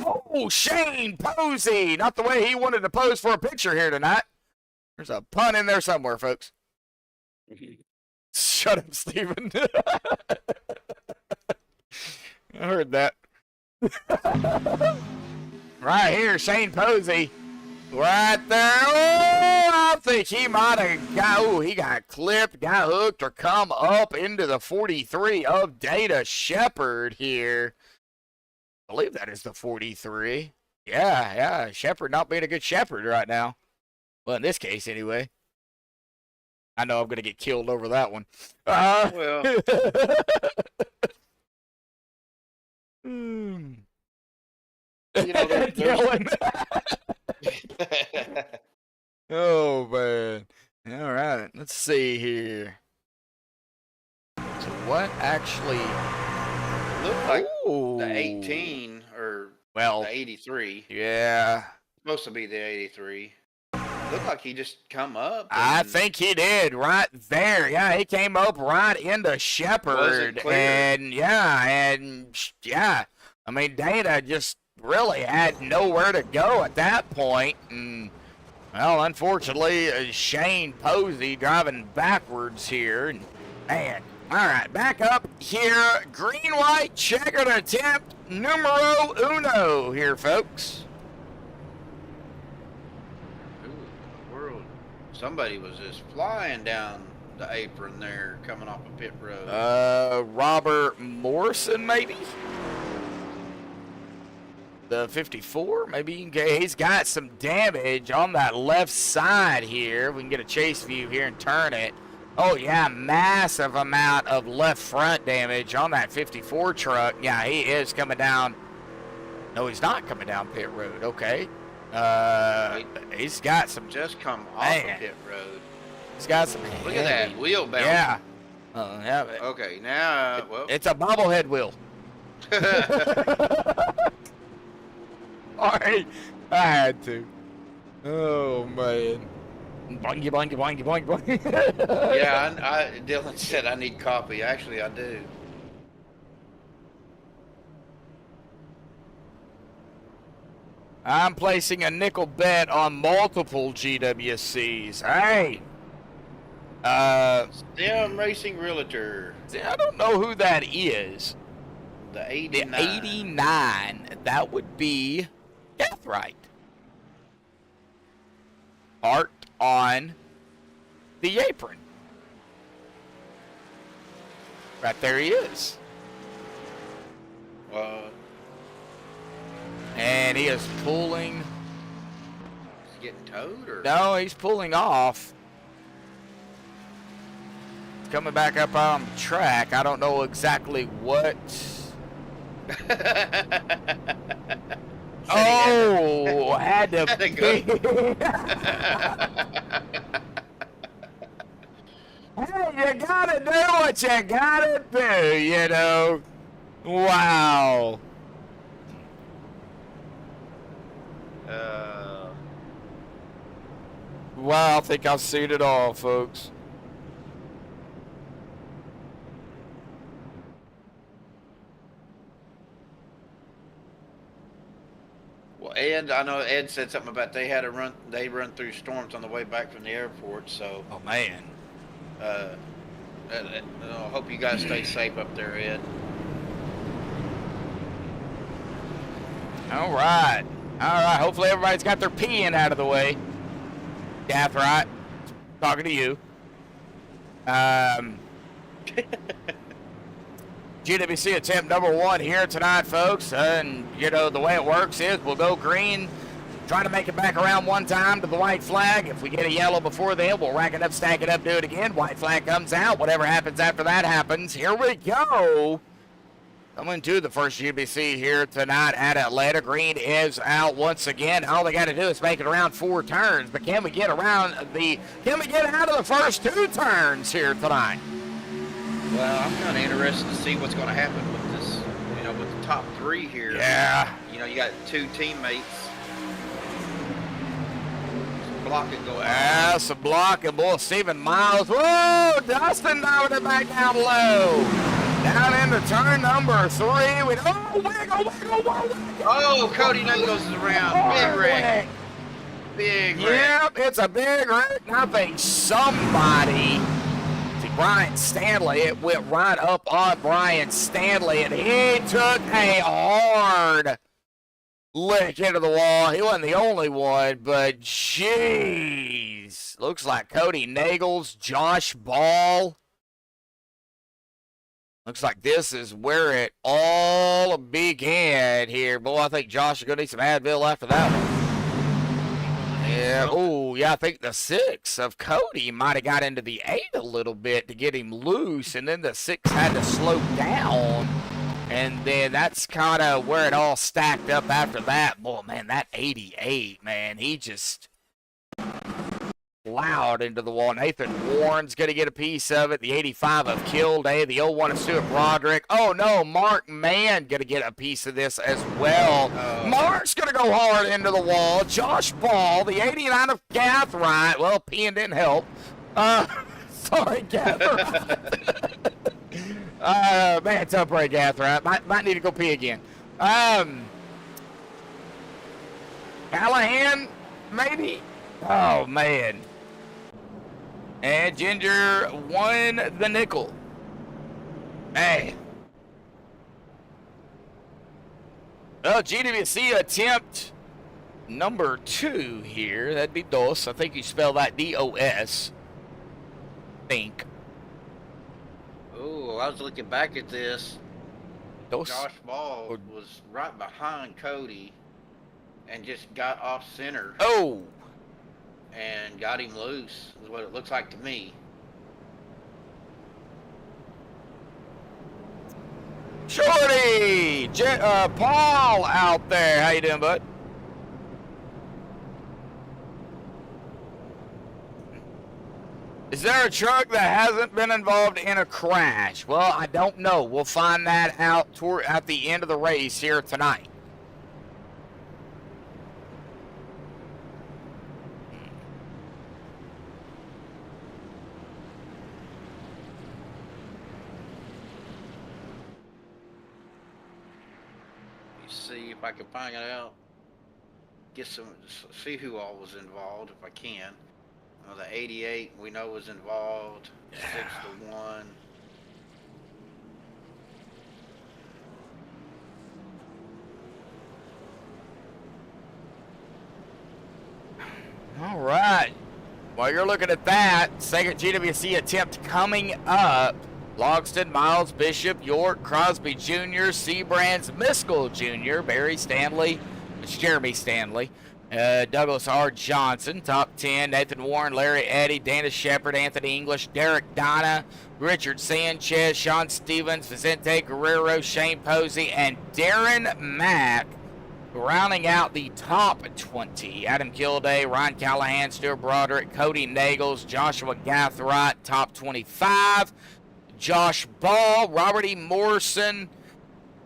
Oh, Shane Posey. Not the way he wanted to pose for a picture here tonight. There's a pun in there somewhere, folks. Shut up, Steven. I heard that. Right here, Shane Posey. Right there. Oh, I think he might have got, he got clipped, got hooked, or come up into the 43 of Data Shepherd here. I believe that is the 43. Yeah, Shepherd not being a good Shepherd right now. Well, in this case, anyway. I know I'm going to get killed over that one.
Well. You know,
Oh, man. All right, let's see here. So what actually
looked like
Ooh.
the 18 or
Well,
the 83.
yeah.
Supposed to be the 83. Looked like he just come up.
I think he did right there. Yeah, he came up right into Shepherd. And yeah. I mean, Dana just really had nowhere to go at that point. And, well, unfortunately, Shane Posey driving backwards here. And, man, all right, back up here. Green, white, checkered attempt, numero uno here, folks.
Somebody was just flying down the apron there, coming off a pit road.
Robert Morrison, maybe? The 54, maybe he's got some damage on that left side here. We can get a chase view here and turn it. Oh, yeah, massive amount of left front damage on that 54 truck. Yeah, he is coming down. No, he's not coming down pit road. Okay. He's got some.
Just come off the pit road.
He's got some.
Look at that wheel bounce.
Yeah. Yeah.
Okay, now well,
it's a bobblehead wheel. All right, I had to. Oh man. Boingy, boingy, boingy, boingy, boingy.
Yeah, Dylan said I need coffee. Actually, I do.
I'm placing a nickel bet on multiple GWCs. Hey.
Stem Racing Realtor.
I don't know who that is.
The 89.
The 89. That would be Deathrite. Art on the apron. Right there he is. And he is pulling.
Is he getting towed or?
No, he's pulling off. He's coming back up on the track. I don't know exactly what. Oh, had to be. Hey, you gotta do what you gotta do, you know. Wow. Wow, I think I've seen it all, folks.
Well, Ed, I know Ed said something about they run through storms on the way back from the airport, so.
Oh man.
I hope you guys stay safe up there, Ed.
All right. Hopefully everybody's got their peeing out of the way. That's right. Talking to you. GWC attempt number 1 here tonight, folks. And, you know, the way it works is we'll go green, try to make it back around one time to the white flag. If we get a yellow before then, we'll rack it up, stack it up, do it again. White flag comes out. Whatever happens after that happens. Here we go. Coming to the first GBC here tonight at Atlanta. Green is out once again. All they got to do is make it around 4 turns. But can we get out of the first 2 turns here tonight?
Well, I'm kind of interested to see what's going to happen with this, you know, with the top 3 here.
Yeah.
You know, you got 2 teammates. Some blocking going on.
Yeah, some blocking. Boy, Stephen Miles. Whoa, Dustin diving it back down low. Down into turn number 3. Wiggle.
Oh, Cody Nagels is around. Big wreck. Big wreck.
Yep, it's a big wreck. I think somebody, see, Brian Stanley, it went right up on Brian Stanley, and he took a hard lick into the wall. He wasn't the only one, but jeez. Looks like Cody Nagels, Josh Ball. Looks like this is where it all began here. Boy, I think Josh is going to need some Advil after that one. Yeah, oh, yeah, I think the 6 of Cody might have got into the 8 a little bit to get him loose, and then the 6 had to slow down, and then that's kind of where it all stacked up after that. Boy, man, that 88, man, he just loud into the wall. Nathan Warren's going to get a piece of it. The 85 of Kilday. The 01 of Stuart Broderick. Oh, no, Mark Mann going to get a piece of this as well. Mark's going to go hard into the wall. Josh Ball. The 89 of Gathright. Well, peeing didn't help. Sorry, Gathright. Man, tough break, Gathright. Might need to go pee again. Callahan, maybe? Oh, man. And Ginger won the nickel. Hey. Well, GWC attempt number 2 here. That'd be DOS. I think you spell that D-O-S. Think.
Oh, I was looking back at this.
DOS.
Josh Ball was right behind Cody and just got off center.
Oh.
And got him loose, is what it looks like to me.
Shorty! Paul out there. How you doing, bud? Is there a truck that hasn't been involved in a crash? Well, I don't know. We'll find that out at the end of the race here tonight.
See if I can find it out. See who all was involved if I can. The 88 we know was involved. 6 to 1.
All right. While you're looking at that, second GWC attempt coming up. Logston, Miles, Bishop, York, Crosby Jr., Seabrands, Miskell Jr., Barry Stanley, it's Jeremy Stanley, Douglas R. Johnson, top 10, Nathan Warren, Larry Eddy, Dana Shepard, Anthony English, Derek Donna, Richard Sanchez, Sean Stevens, Vicente Guerrero, Shane Posey, and Darren Mack, rounding out the top 20. Adam Kilday, Ryan Callahan, Stuart Broderick, Cody Nagels, Joshua Gathright, top 25. Josh Ball, Robert E. Morrison,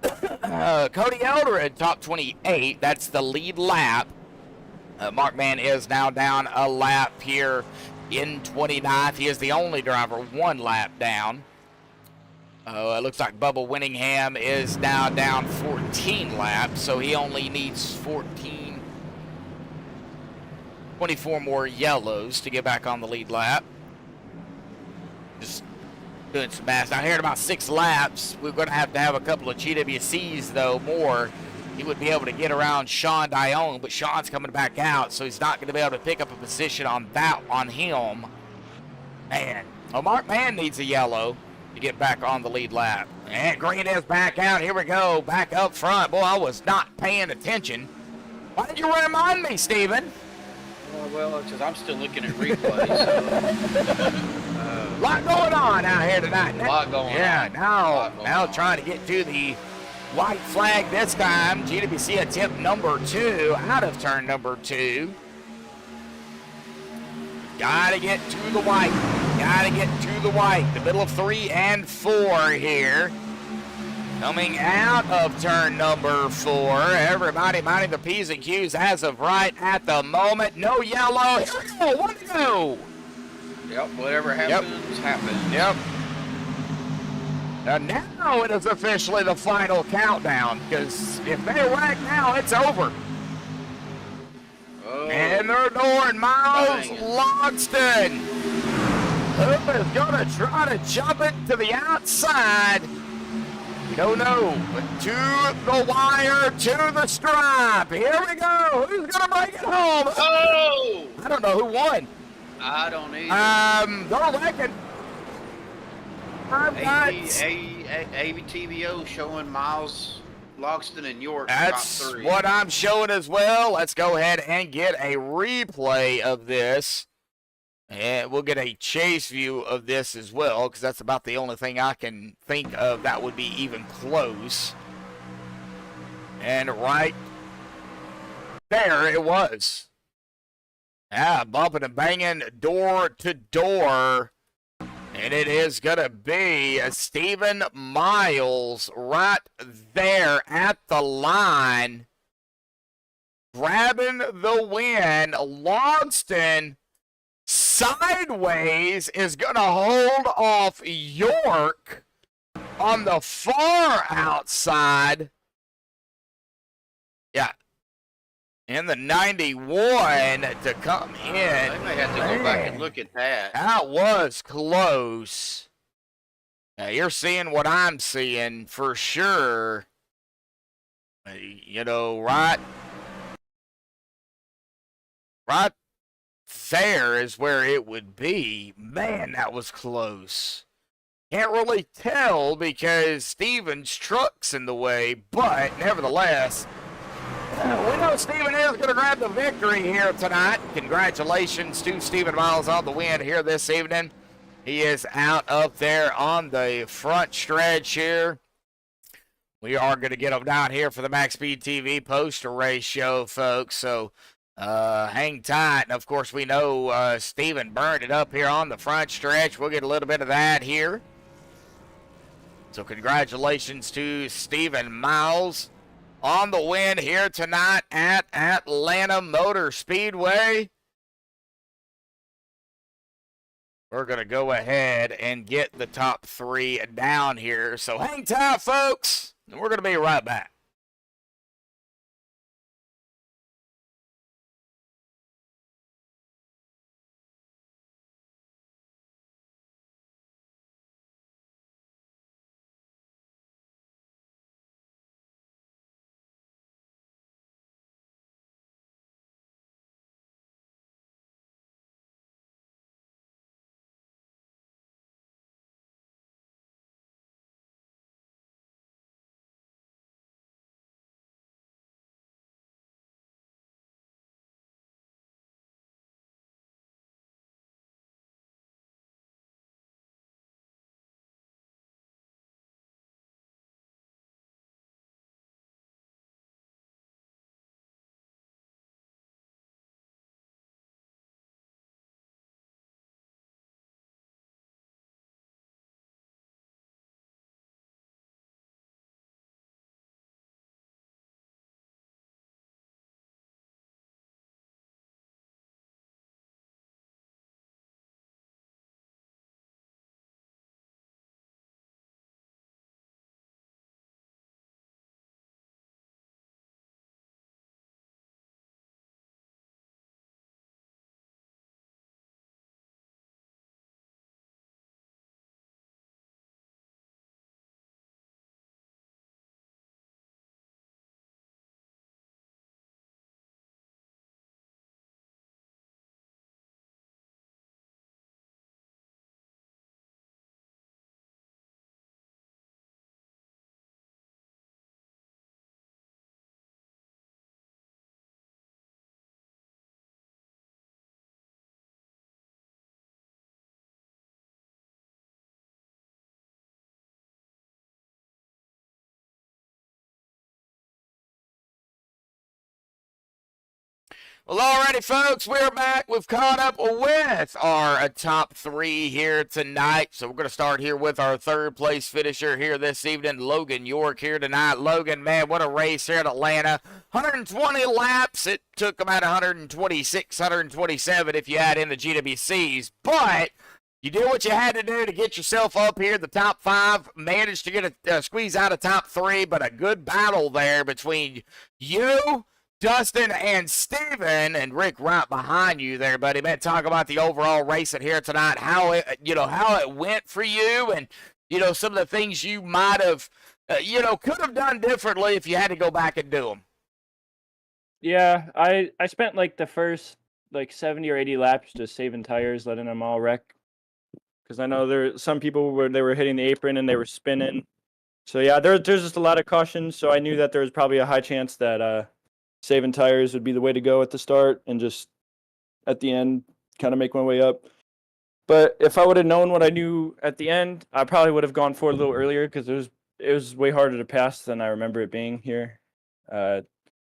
Cody Eldred, top 28. That's the lead lap. Mark Mann is now down a lap here in 29th. He is the only driver 1 lap down. It looks like Bubba Winningham is now down 14 laps, so he only needs 24 more yellows to get back on the lead lap. Just doing some math. Now here in about 6 laps, we're going to have a couple of GWCs, though, more. He would be able to get around Sean Dione, but Sean's coming back out, so he's not going to be able to pick up a position on him. Man. Well, Mark Mann needs a yellow to get back on the lead lap. And Green is back out. Here we go. Back up front. Boy, I was not paying attention. Why did you remind me, Steven?
Well, because I'm still looking at replays. So,
Lot going on out here tonight.
a lot going on.
Yeah, now
on.
trying to get to the white flag this time. GWC attempt number 2 out of turn number 2. Gotta get to the white. Gotta get to the white. The middle of 3 and 4 here. Coming out of turn number 4. Everybody minding the P's and Q's as of right at the moment. No yellow. Here we go. 1 to go.
Yep, whatever happens, happens.
Yep. And now it is officially the final countdown, because if they wreck now, it's over.
Oh.
And they're doing Miles
Dang it.
Logston, who is going to try to jump it to the outside. We don't know, but to the wire, to the stripe. Here we go. Who's going to bring it home?
Oh!
I don't know who won.
I don't either.
Don't reckon. I've got...
ABTVO showing Miles Logston and York
That's
top 3.
what I'm showing as well. Let's go ahead and get a replay of this. And we'll get a chase view of this as well, because that's about the only thing I can think of that would be even close. And right there it was. Bumping and banging door to door. And it is going to be Stephen Miles right there at the line, grabbing the win. Logston sideways is going to hold off York on the far outside. Yeah. In the 91 to come in.
They may have to go back and look at that.
That was close. Now you're seeing what I'm seeing for sure. You know, right there is where it would be. Man, that was close. Can't really tell because Steven's truck's in the way, but nevertheless, we know Steven is going to grab the victory here tonight. Congratulations to Stephen Miles on the win here this evening. He is out up there on the front stretch here. We are going to get him down here for the MaxspeedTV poster race show, folks. So hang tight. And, of course, we know Steven burned it up here on the front stretch. We'll get a little bit of that here. So congratulations to Stephen Miles on the win here tonight at Atlanta Motor Speedway. We're going to go ahead and get the top 3 down here. So hang tight, folks, and we're going to be right back. Well, alrighty, folks, we're back. We've caught up with our top 3 here tonight. So we're going to start here with our third place finisher here this evening, Logan York here tonight. Logan, man, what a race here at Atlanta. 120 laps. It took about 126, 127 if you add in the GWCs. But you did what you had to do to get yourself up here in the top 5. Managed to get a squeeze out of top 3, but a good battle there between you, Dustin, and Steven, and Rick right behind you there, buddy. Man, talk about the overall racing here tonight, how it went for you, and, some of the things you might have, could have done differently if you had to go back and do them.
Yeah, I spent like the first 70 or 80 laps just saving tires, letting them all wreck. Because I know there some people they were hitting the apron and they were spinning. So yeah, there's just a lot of caution. So I knew that there was probably a high chance that saving tires would be the way to go at the start, and just at the end kind of make my way up. But if I would have known what I knew at the end, I probably would have gone forward a little earlier, because it was way harder to pass than I remember it being here.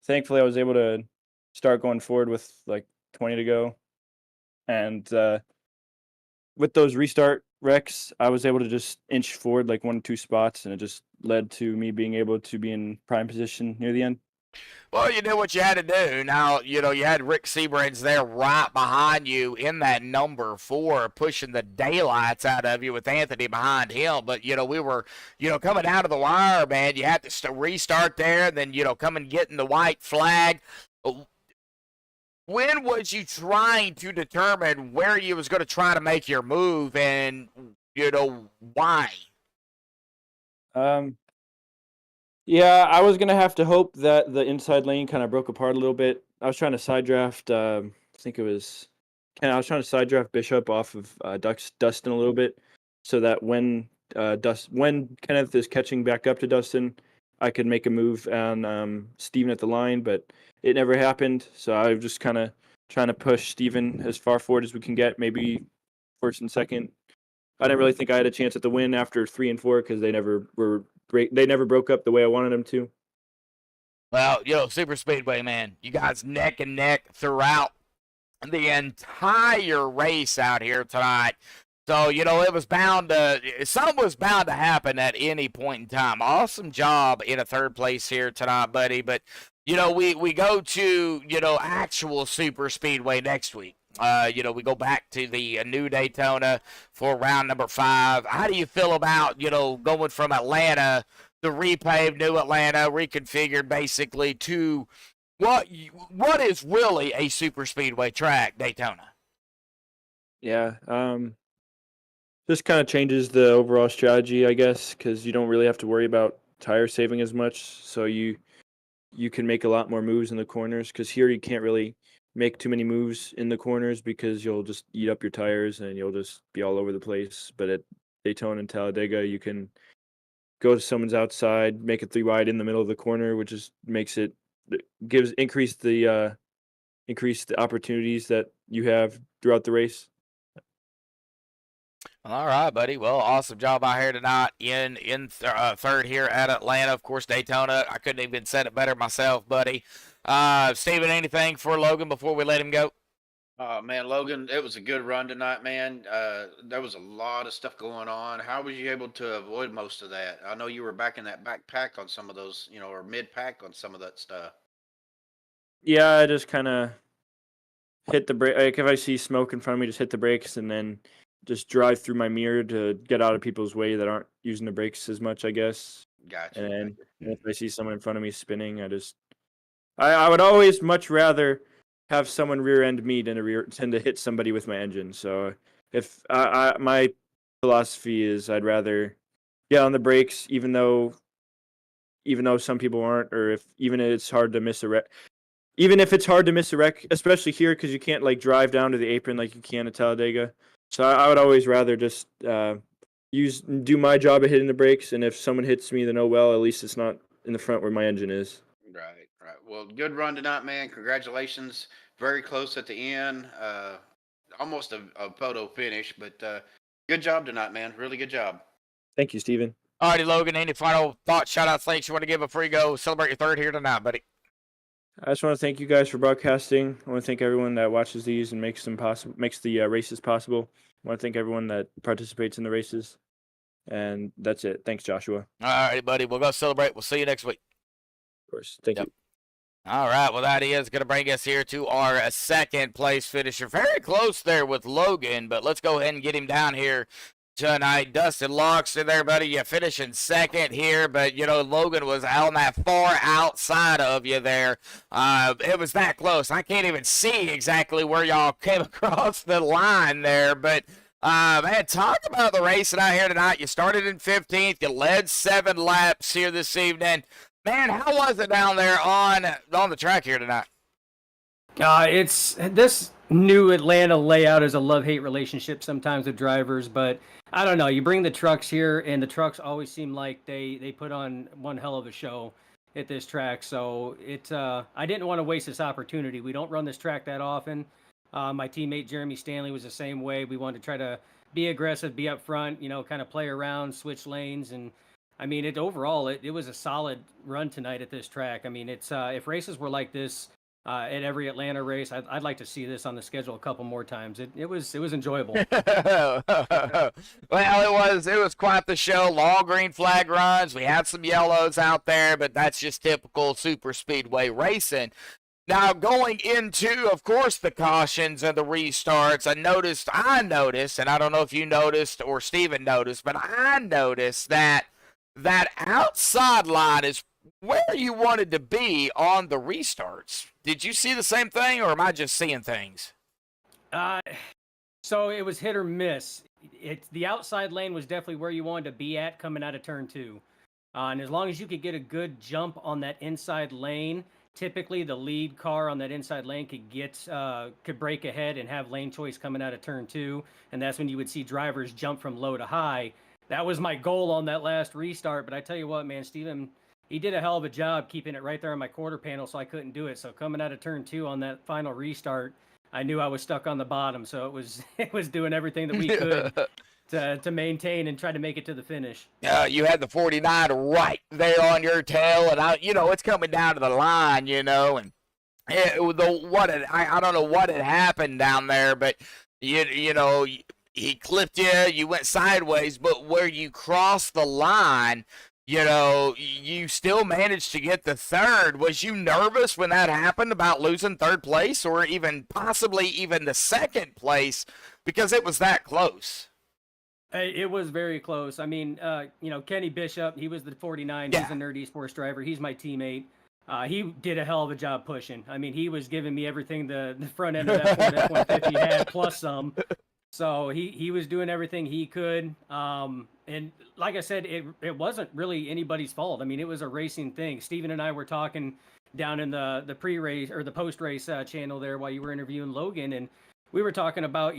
Thankfully, I was able to start going forward with 20 to go, and with those restart wrecks, I was able to just inch forward 1 or 2 spots, and it just led to me being able to be in prime position near the end.
Well, you did what you had to do. Now, you had Rick Seabrand's there right behind you in that number 4, pushing the daylights out of you with Anthony behind him. But, we were, coming out of the wire, man. You had to restart there, and then, come and getting the white flag. When was you trying to determine where you was going to try to make your move, and, why?
Yeah, I was gonna have to hope that the inside lane kind of broke apart a little bit. I was trying to side draft. I think it was. I was trying to side draft Bishop off of Dustin a little bit, so that when Kenneth is catching back up to Dustin, I could make a move on Steven at the line. But it never happened. So I was just kind of trying to push Steven as far forward as we can get, maybe first and second. I didn't really think I had a chance at the win after 3 and 4, because they never broke up the way I wanted them to.
Well, Super Speedway, man, you guys neck and neck throughout the entire race out here tonight. So, it was something was bound to happen at any point in time. Awesome job in a third place here tonight, buddy. But, we go to, actual Super Speedway next week. We go back to the new Daytona for round number 5. How do you feel about, going from Atlanta, the repaved new Atlanta, reconfigured basically, to what is really a super speedway track, Daytona?
Yeah, this kind of changes the overall strategy, I guess, because you don't really have to worry about tire saving as much, so you can make a lot more moves in the corners, because here you can't really make too many moves in the corners because you'll just eat up your tires and you'll just be all over the place. But at Daytona and Talladega, you can go to someone's outside, make it 3 wide in the middle of the corner, which just makes it increase the opportunities that you have throughout the race.
All right, buddy. Well, awesome job out here tonight in third here at Atlanta. Of course, Daytona, I couldn't even said it better myself, buddy. Steven, anything for Logan before we let him go?
Man, Logan, it was a good run tonight, man. There was a lot of stuff going on. How was you able to avoid most of that? I know you were back in that backpack on some of those, or mid-pack on some of that stuff.
Yeah, I just kind of hit the brake. Like, if I see smoke in front of me, just hit the brakes and then just drive through my mirror to get out of people's way that aren't using the brakes as much, I guess.
Gotcha.
And if I see someone in front of me spinning, I would always much rather have someone rear end me than to hit somebody with my engine. So if my philosophy is, I'd rather get on the brakes, even though some people aren't, or even if it's hard to miss a wreck. Even if it's hard to miss a wreck, especially here, because you can't drive down to the apron like you can at Talladega. So I would always rather just do my job of hitting the brakes, and if someone hits me, then oh well, at least it's not in the front where my engine is.
Right. Well, good run tonight, man. Congratulations. Very close at the end. Almost a photo finish, but good job tonight, man. Really good job.
Thank you, Steven.
All righty, Logan, any final thoughts, shout-outs, thanks you want to give before you go celebrate your third here tonight, buddy?
I just want to thank you guys for broadcasting. I want to thank everyone that watches these and makes the races possible. I want to thank everyone that participates in the races. And that's it. Thanks, Joshua.
All right, buddy. We'll go celebrate. We'll see you next week.
Of course. Thank you.
All right. Well, that is going to bring us here to our second place finisher. Very close there with Logan, but let's go ahead and get him down here tonight. Dustin Loxton there, buddy. You finishing second here, but, you know, Logan was on that far outside of you there. It was that close. I can't even see exactly where y'all came across the line there, but man, talk about the racing out here tonight. You started in 15th. You led 7 laps here this evening. Man, how was it down there on the track here tonight?
It's this new Atlanta layout is a love-hate relationship sometimes with drivers, but I don't know. You bring the trucks here, and the trucks always seem like they put on one hell of a show at this track. So I didn't want to waste this opportunity. We don't run this track that often. My teammate Jeremy Stanley was the same way. We wanted to try to be aggressive, be up front, you know, kind of play around, switch lanes, and I mean, overall it was a solid run tonight at this track. I mean, if races were like this at every Atlanta race, I'd like to see this on the schedule a couple more times. It was enjoyable.
Well, it was quite the show. Long green flag runs. We had some yellows out there, but that's just typical super speedway racing. Now, going into, of course, the cautions and the restarts, I noticed, and I don't know if you noticed or Steven noticed, but I noticed that outside line is where you wanted to be on the restarts. Did you see the same thing, or am I just seeing things?
So it was hit or miss. The outside lane was definitely where you wanted to be at coming out of turn 2. And as long as you could get a good jump on that inside lane, typically the lead car on that inside lane could break ahead and have lane choice coming out of turn 2. And that's when you would see drivers jump from low to high. That was my goal on that last restart, but I tell you what, man, Steven, he did a hell of a job keeping it right there on my quarter panel, so I couldn't do it. So coming out of turn 2 on that final restart, I knew I was stuck on the bottom, so it was doing everything that we could to maintain and try to make it to the finish.
You had the 49 right there on your tail, and it's coming down to the line, and I don't know what had happened down there, but he clipped you, you went sideways, but where you crossed the line, you still managed to get the third. Was you nervous when that happened about losing third place or even possibly even the second place because it was that close?
It was very close. I mean, Kenny Bishop, he was the 49. Yeah. He's a Nerd Esports driver. He's my teammate. He did a hell of a job pushing. I mean, he was giving me everything the front end of that Ford F-150 had, plus some. So he was doing everything he could. And like I said, it wasn't really anybody's fault. I mean, it was a racing thing. Steven and I were talking down in the pre-race or the post-race channel there while you were interviewing Logan, and we were talking about,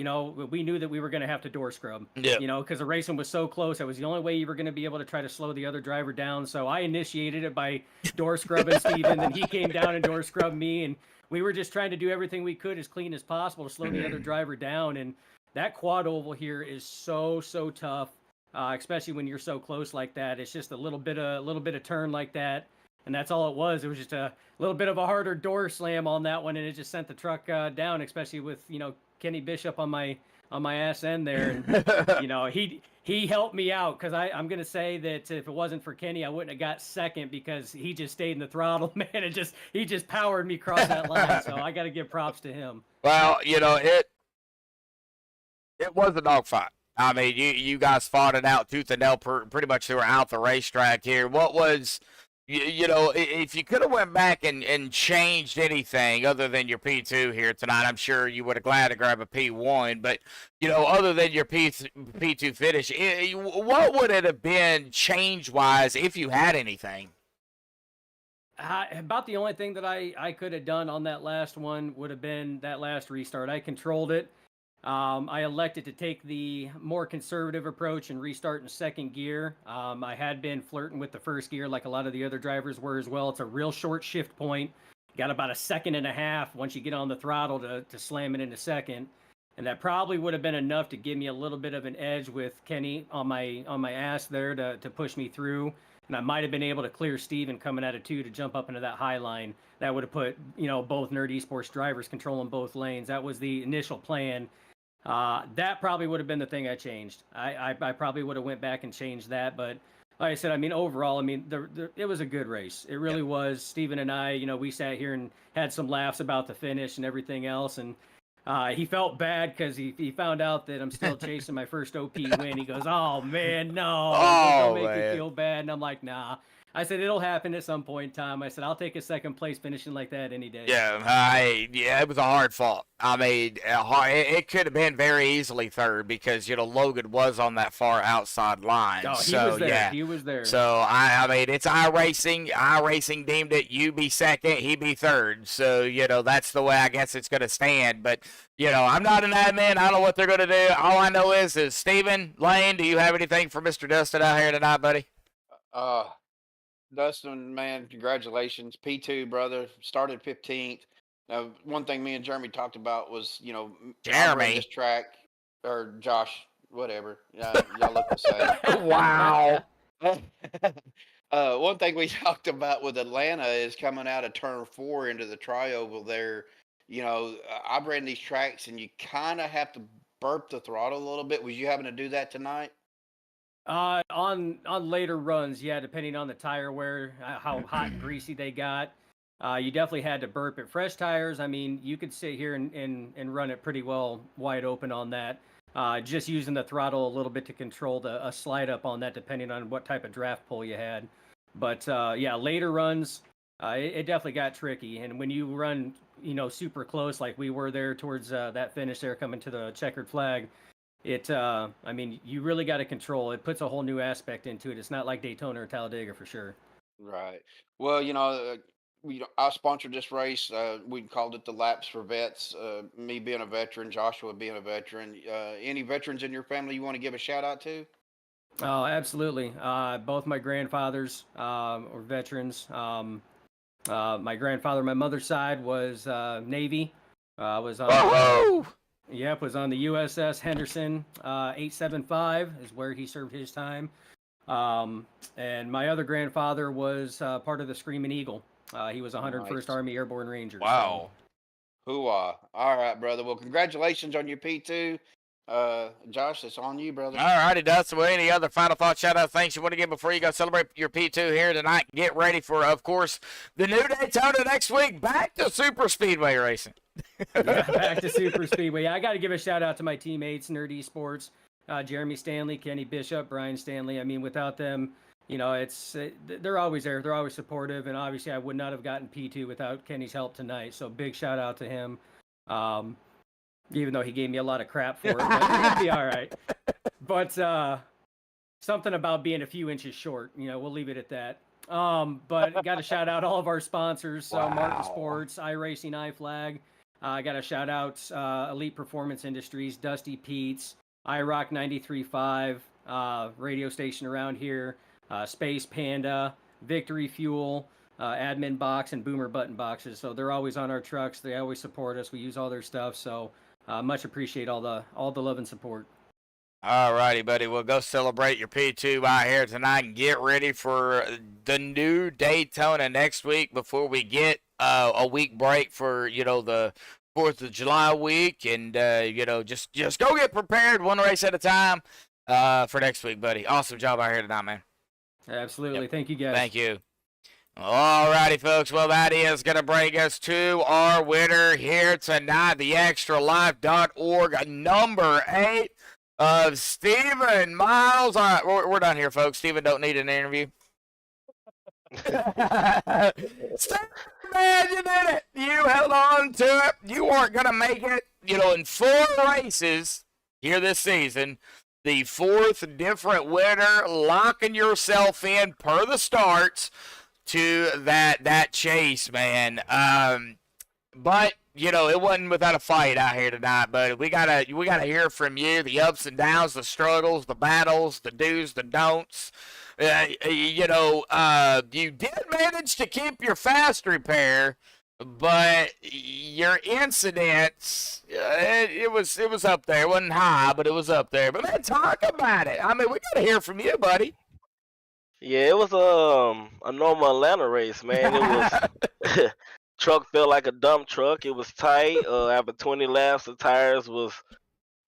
we knew that we were going to have to door scrub, because the racing was so close. That was the only way you were going to be able to try to slow the other driver down. So I initiated it by door scrubbing Steven, and he came down and door scrubbed me, and we were just trying to do everything we could as clean as possible to slow the other driver down. And that quad oval here is so tough, especially when you're so close like that. It's just a little bit of turn like that, and that's all it was. It was just a little bit of a harder door slam on that one, and it just sent the truck down, especially with Kenny Bishop on my ass end there. And he helped me out, because I'm gonna say that if it wasn't for Kenny, I wouldn't have got second, because he just stayed in the throttle, man. He just powered me across that line. So I got to give props to him.
Well, it was a dogfight. I mean, you guys fought it out tooth and nail pretty much throughout the racetrack here. What was, if you could have went back and changed anything other than your P2 here tonight, I'm sure you would have glad to grab a P1. But, other than your P2 finish, what would it have been change-wise if you had anything?
About the only thing that I could have done on that last one would have been that last restart. I controlled it. I elected to take the more conservative approach and restart in second gear. I had been flirting with the first gear like a lot of the other drivers were as well. It's a real short shift point. Got about a second and a half once you get on the throttle to slam it into second. And that probably would have been enough to give me a little bit of an edge with Kenny on my ass there to push me through. and I might have been able to clear Steven coming out of 2 to jump up into that high line. That would have put, both Nerd Esports drivers controlling both lanes. That was the initial plan. That probably would have been the thing I changed. I probably would have went back and changed that, but like I said, overall, it was a good race. It really was. Steven and I, we sat here and had some laughs about the finish and everything else, and he felt bad because he found out that I'm still chasing my first OP win. He goes, "Oh man, no, don't make me feel bad." And I'm like, "Nah." I said, "It'll happen at some point in time." I said, "I'll take a second place finishing like that any day."
Yeah, it was a hard fought. It could have been very easily third because Logan was on that far outside line.
Oh, he was there.
Yeah.
He was there.
So it's iRacing. iRacing deemed it. You be second, he be third. So that's the way I guess it's going to stand. But I'm not an admin. I don't know what they're going to do. All I know is Steven Lane. Do you have anything for Mr. Dustin out here tonight, buddy?
Dustin, man, congratulations. P2, brother, started 15th. Now, one thing me and Jeremy talked about was,
Jeremy,
this track, or Josh, whatever. Y'all look the same.
Wow.
One thing we talked about with Atlanta is coming out of turn 4 into the tri-oval there. I've ran these tracks and you kind of have to burp the throttle a little bit. Was you having to do that tonight?
On later runs, yeah, depending on the tire wear, how hot and greasy they got, you definitely had to burp it. Fresh tires, you could sit here and run it pretty well wide open on that. Just using the throttle a little bit to control a slide up on that, depending on what type of draft pull you had. But yeah, later runs, it definitely got tricky. And when you run, super close like we were there towards that finish there, coming to the checkered flag. You really got to control. It puts a whole new aspect into it. It's not like Daytona or Talladega for sure.
Right. Well, I sponsored this race. We called it the Laps for Vets. Me being a veteran, Joshua being a veteran. Any veterans in your family you want to give a shout out to?
Oh, absolutely. Both my grandfathers were veterans. My grandfather, my mother's side, was Navy. Was on. Yep, was on the USS Henderson 875 is where he served his time. And my other grandfather was part of the Screaming Eagle. He was 101st Army Airborne Ranger.
Wow.
Hoo-ah. All right, brother. Well, congratulations on your P2. Josh, it's on you, brother.
All righty, Dustin. Well, any other final thoughts, shout-out, thanks you want to give before you go celebrate your P2 here tonight? Get ready for, of course, the new Daytona next week. Back to super speedway racing.
Yeah, back to super speedway. I got to give a shout-out to my teammates, Nerd Esports, Jeremy Stanley, Kenny Bishop, Brian Stanley. Without them, they're always there. They're always supportive, and obviously I would not have gotten P2 without Kenny's help tonight. So big shout-out to him. Even though he gave me a lot of crap for it, but it'll be all right. But something about being a few inches short, we'll leave it at that. But got to shout out all of our sponsors, Martin Sports, iRacing, iFlag. I got to shout out Elite Performance Industries, Dusty Pete's, iRock 93.5, radio station around here, Space Panda, Victory Fuel, Admin Box, and Boomer Button Boxes. So they're always on our trucks. They always support us. We use all their stuff. So much appreciate all the love and support.
All righty, buddy. We'll go celebrate your P2 out here tonight and get ready for the new Daytona next week before we get a week break for, the 4th of July week. And, just go get prepared one race at a time for next week, buddy. Awesome job out here tonight, man.
Absolutely.
Yep.
Thank you, guys.
Thank you. All righty, folks. Well, that is going to bring us to our winner here tonight, the extralife.org number 8 of Stephen Miles. All right, we're done here, folks. Stephen don't need an interview. Stephen, man, you did it. You held on to it. You weren't going to make it, in 4 races here this season. The 4th different winner, locking yourself in per the starts to that chase, man. But it wasn't without a fight out here tonight. But we gotta hear from you, the ups and downs, the struggles, the battles, the do's, the don'ts. You did manage to keep your fast repair, but your incidents, it was up there. It wasn't high, but it was up there. But man, talk about it. We gotta hear from you, buddy.
Yeah, it was a normal Atlanta race, man. It was truck felt like a dump truck. It was tight. After 20 laps, the tires was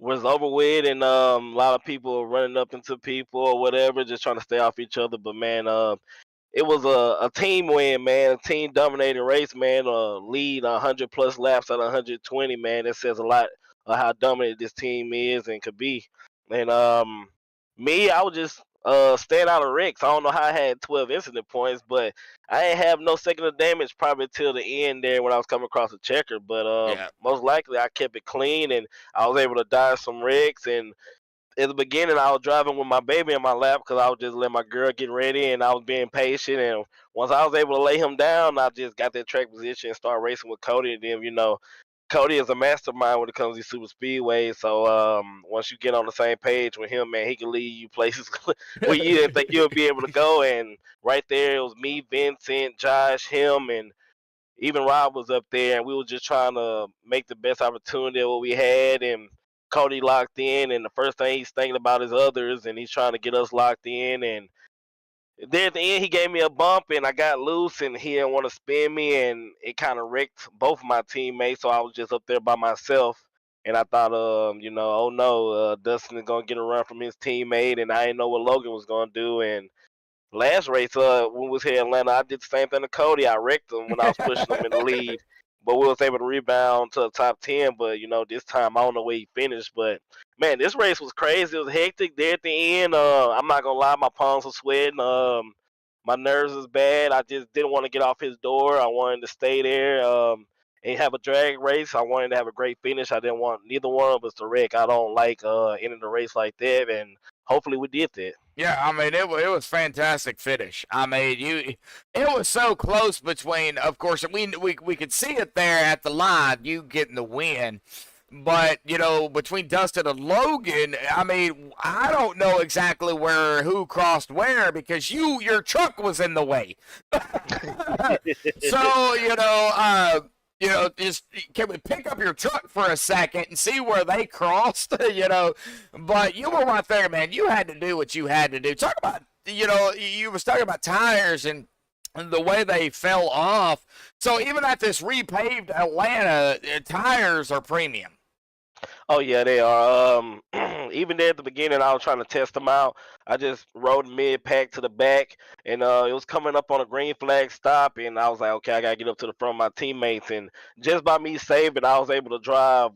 over with, and a lot of people were running up into people or whatever, just trying to stay off each other. But man, it was a team win, man. A team dominating race, man. Lead 100 plus laps at 120, man. That says a lot of how dominant this team is and could be. And me, I was just staying out of wrecks. I don't know how I had 12 incident points, but I ain't have no second of damage probably till the end there when I was coming across the checker. But
Yeah.
most likely I kept it clean and I was able to dodge some wrecks. And at the beginning, I was driving with my baby in my lap because I was just letting my girl get ready and I was being patient. And once I was able to lay him down, I just got that track position and started racing with Cody. And then, Cody is a mastermind when it comes to super speedways. So once you get on the same page with him, man, he can lead you places where you didn't think you'll be able to go. And right there, it was me, Vincent, Josh, him, and even Rob was up there, and we were just trying to make the best opportunity of what we had. And Cody locked in, and the first thing he's thinking about is others, and he's trying to get us locked in. And then at the end, he gave me a bump, and I got loose, and he didn't want to spin me, and it kind of wrecked both of my teammates. So I was just up there by myself, and I thought, oh no, Dustin is gonna get a run from his teammate, and I didn't know what Logan was gonna do. And last race, when we was here in Atlanta, I did the same thing to Cody. I wrecked him when I was pushing him in the lead, but we was able to rebound to the top 10. But this time I don't know where he finished. But man, this race was crazy. It was hectic there at the end. I'm not gonna lie, my palms were sweating. My nerves was bad. I just didn't want to get off his door. I wanted to stay there. And have a drag race. I wanted to have a great finish. I didn't want neither one of us to wreck. I don't like ending the race like that. And hopefully we did that.
Yeah, I mean it was fantastic finish. I mean it was so close between. Of course, we could see it there at the line, you getting the win. But between Dustin and Logan, I mean, I don't know exactly who crossed where because your truck was in the way. So just can we pick up your truck for a second and see where they crossed? But you were right there, man. You had to do what you had to do. Talk about, you was talking about tires and the way they fell off. So even at this repaved Atlanta, tires are premium.
Oh yeah, they are. Even there at the beginning, I was trying to test them out. I just rode mid pack to the back, and it was coming up on a green flag stop, and I was like, okay, I gotta get up to the front of my teammates, and just by me saving, I was able to drive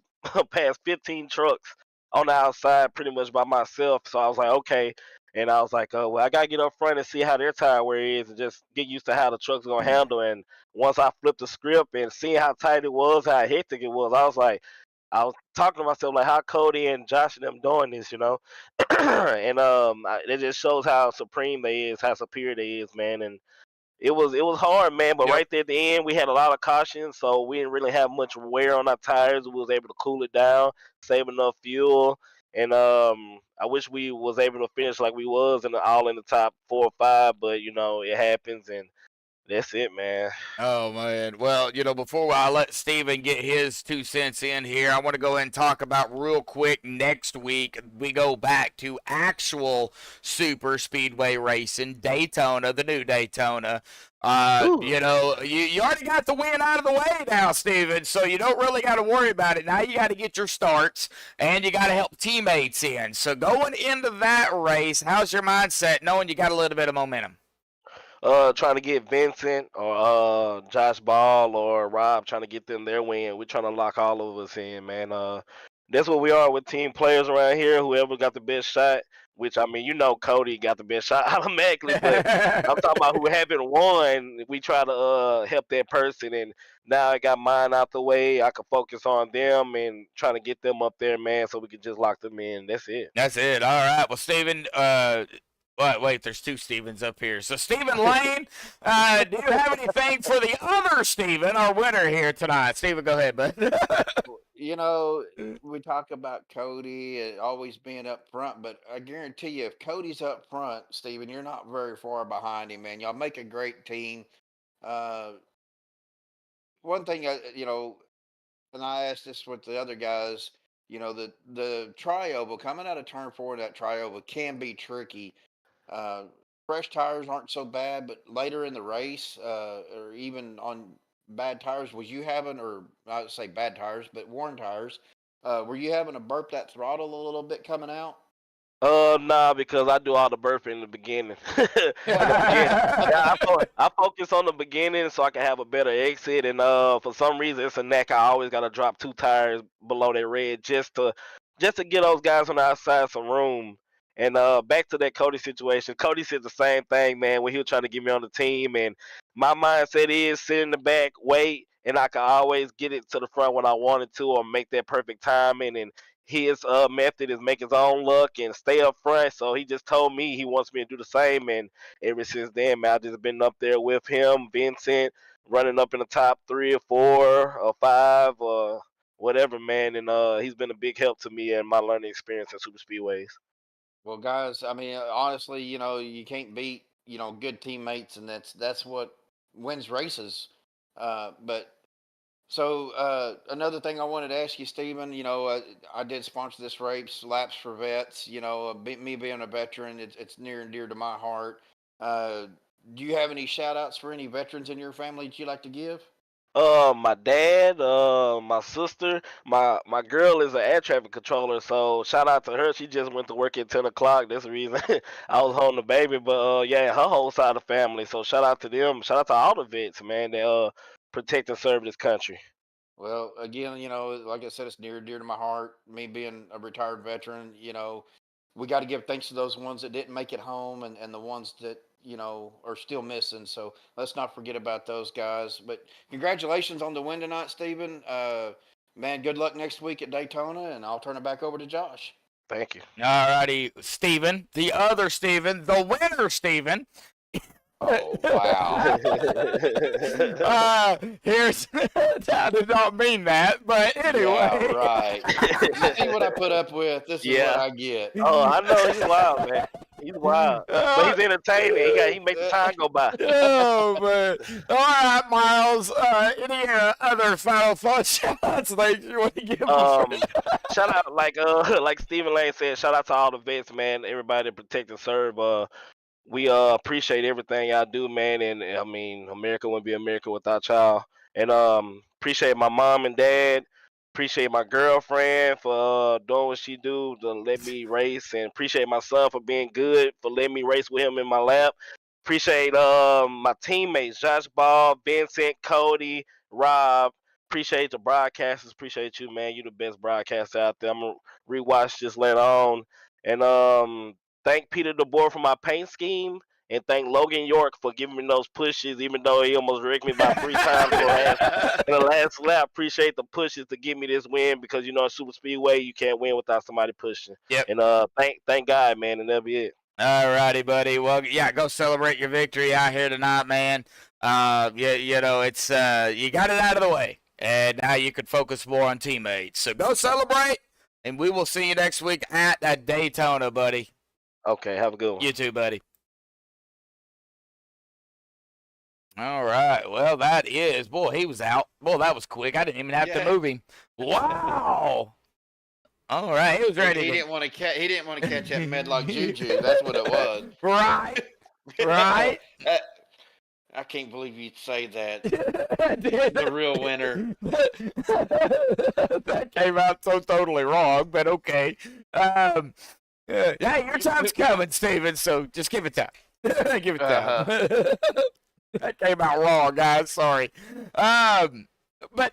past 15 trucks on the outside pretty much by myself. So I was like, okay, and I was like, well, I gotta get up front and see how their tire wear is, and just get used to how the truck's gonna handle. And once I flipped the script and seeing how tight it was, how hectic it was, I was talking to myself like, how Cody and Josh and them doing this, and it just shows how supreme they is, how superior they is, man. And it was hard, man. But
Yep.
right there at the end, we had a lot of caution, so we didn't really have much wear on our tires. We was able to cool it down, save enough fuel, and I wish we was able to finish like we was all in the top 4 or 5, but it happens, and that's it, man.
Oh man. Well, before I let Steven get his 2 cents in here, I want to go ahead and talk about real quick next week. We go back to actual super speedway racing, Daytona, the new Daytona. You already got the win out of the way now, Steven, so you don't really got to worry about it. Now you got to get your starts and you got to help teammates in. So going into that race, how's your mindset knowing you got a little bit of momentum?
Trying to get Vincent or Josh Ball or Rob, trying to get them their win. We're trying to lock all of us in, man. That's what we are with team players around here. Whoever got the best shot, which I mean, Cody got the best shot automatically, but I'm talking about who haven't won. We try to help that person, and now I got mine out the way. I can focus on them and trying to get them up there, man, so we can just lock them in. That's it.
That's it. All right. Well, Steven, wait, there's two Stevens up here. So, Stephen Lane, do you have anything for the other Stephen, our winner here tonight? Stephen, go ahead, bud.
We talk about Cody always being up front, but I guarantee you, if Cody's up front, Steven, you're not very far behind him, man. Y'all make a great team. Uh, One thing, and I asked this with the other guys, the trioval coming out of turn 4, that trioval can be tricky. Uh, fresh tires aren't so bad, but later in the race, or even on bad tires, was you having, or I would say bad tires, but worn tires, were you having to burp that throttle a little bit coming out?
Nah, because I do all the burping in the beginning. In the beginning, yeah, I focus on the beginning so I can have a better exit. And for some reason, it's a neck. I always gotta drop 2 tires below that red just to get those guys on the outside some room. And back to that Cody situation. Cody said the same thing, man, when he was trying to get me on the team. And my mindset is sit in the back, wait, and I can always get it to the front when I wanted to, or make that perfect timing. And his method is make his own luck and stay up front. So he just told me he wants me to do the same, and ever since then, man, I just been up there with him, Vincent, running up in the top 3 or 4 or 5 or whatever, man. And he's been a big help to me and my learning experience in super speedways.
Well, guys, I mean, honestly, you can't beat, good teammates, and that's what wins races. But so another thing I wanted to ask you, Stephen, I did sponsor this race, Laps for Vets. Me being a veteran, it's near and dear to my heart. Uh, do you have any shout outs for any veterans in your family that you like to give?
My dad, my sister, my girl is an air traffic controller, so shout out to her. She just went to work at 10 o'clock. That's the reason I was holding the baby. But yeah, her whole side of the family. So shout out to them. Shout out to all the vets, man. That protect and serve this country.
Well, again, like I said, it's near and dear to my heart. Me being a retired veteran, we got to give thanks to those ones that didn't make it home, and the ones that, are still missing. So let's not forget about those guys. But congratulations on the win tonight, Stephen. Man, good luck next week at Daytona, and I'll turn it back over to Josh.
Thank you.
All righty, Steven, the other Steven, the winner, Steven.
Oh, wow.
Here's I did not mean that, but anyway.
Yeah, right. You see what I put up with? This is what I get.
Oh, I know he's wild, man. He's wild, but he's entertaining. He makes the time go by.
Oh man! All right, Miles. Any other final thoughts? Shout-outs like you want to give?
Shout out, like Stephen Lane said. Shout out to all the vets, man. Everybody that protect and serve. We appreciate everything y'all do, man. And I mean, America wouldn't be America without y'all. And appreciate my mom and dad. Appreciate my girlfriend for doing what she do to let me race, and appreciate my son for being good, for letting me race with him in my lap. Appreciate my teammates, Josh Ball, Vincent, Cody, Rob. Appreciate the broadcasters. Appreciate you, man. You the best broadcaster out there. I'm gonna rewatch this later on. And thank Peter DeBoer for my paint scheme. And thank Logan York for giving me those pushes, even though he almost wrecked me about 3 times in the last lap. Appreciate the pushes to give me this win, because Super Speedway, you can't win without somebody pushing.
Yep.
And thank God, man, and that'll be it.
All righty, buddy. Well, yeah, go celebrate your victory out here tonight, man. It's you got it out of the way, and now you can focus more on teammates. So go celebrate, and we will see you next week at Daytona, buddy.
Okay, have a good one.
You too, buddy. All right. Well, that is. Boy, he was out. Boy, that was quick. I didn't even have to move him. Wow. All right. He was ready.
He didn't want to catch. He didn't want to catch that Medlock Juju. That's what it was.
Right. Right.
I can't believe you'd say that. The real winner.
That came out so totally wrong, but okay. Hey, your time's coming, Steven, so just give it time. Give it time. That came out wrong, guys. Sorry. But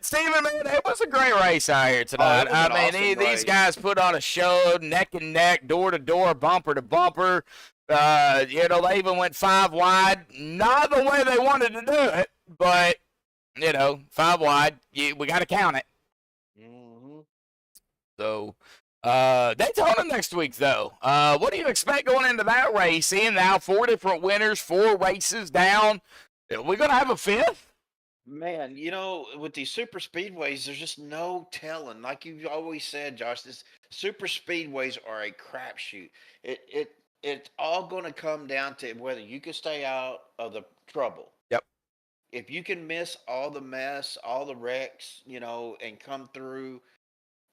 Steven, man, it was a great race out here tonight. These guys put on a show, neck and neck, door to door, bumper to bumper. They even went 5 wide. Not the way they wanted to do it, but 5 wide. We got to count it.
Mm-hmm.
So. Daytona next week, though. What do you expect going into that race? Seeing now 4 different winners, 4 races down. Are we going to have a 5th?
Man, with these super speedways, there's just no telling. Like you've always said, Josh, this super speedways are a crapshoot. It's all going to come down to whether you can stay out of the trouble.
Yep.
If you can miss all the mess, all the wrecks, and come through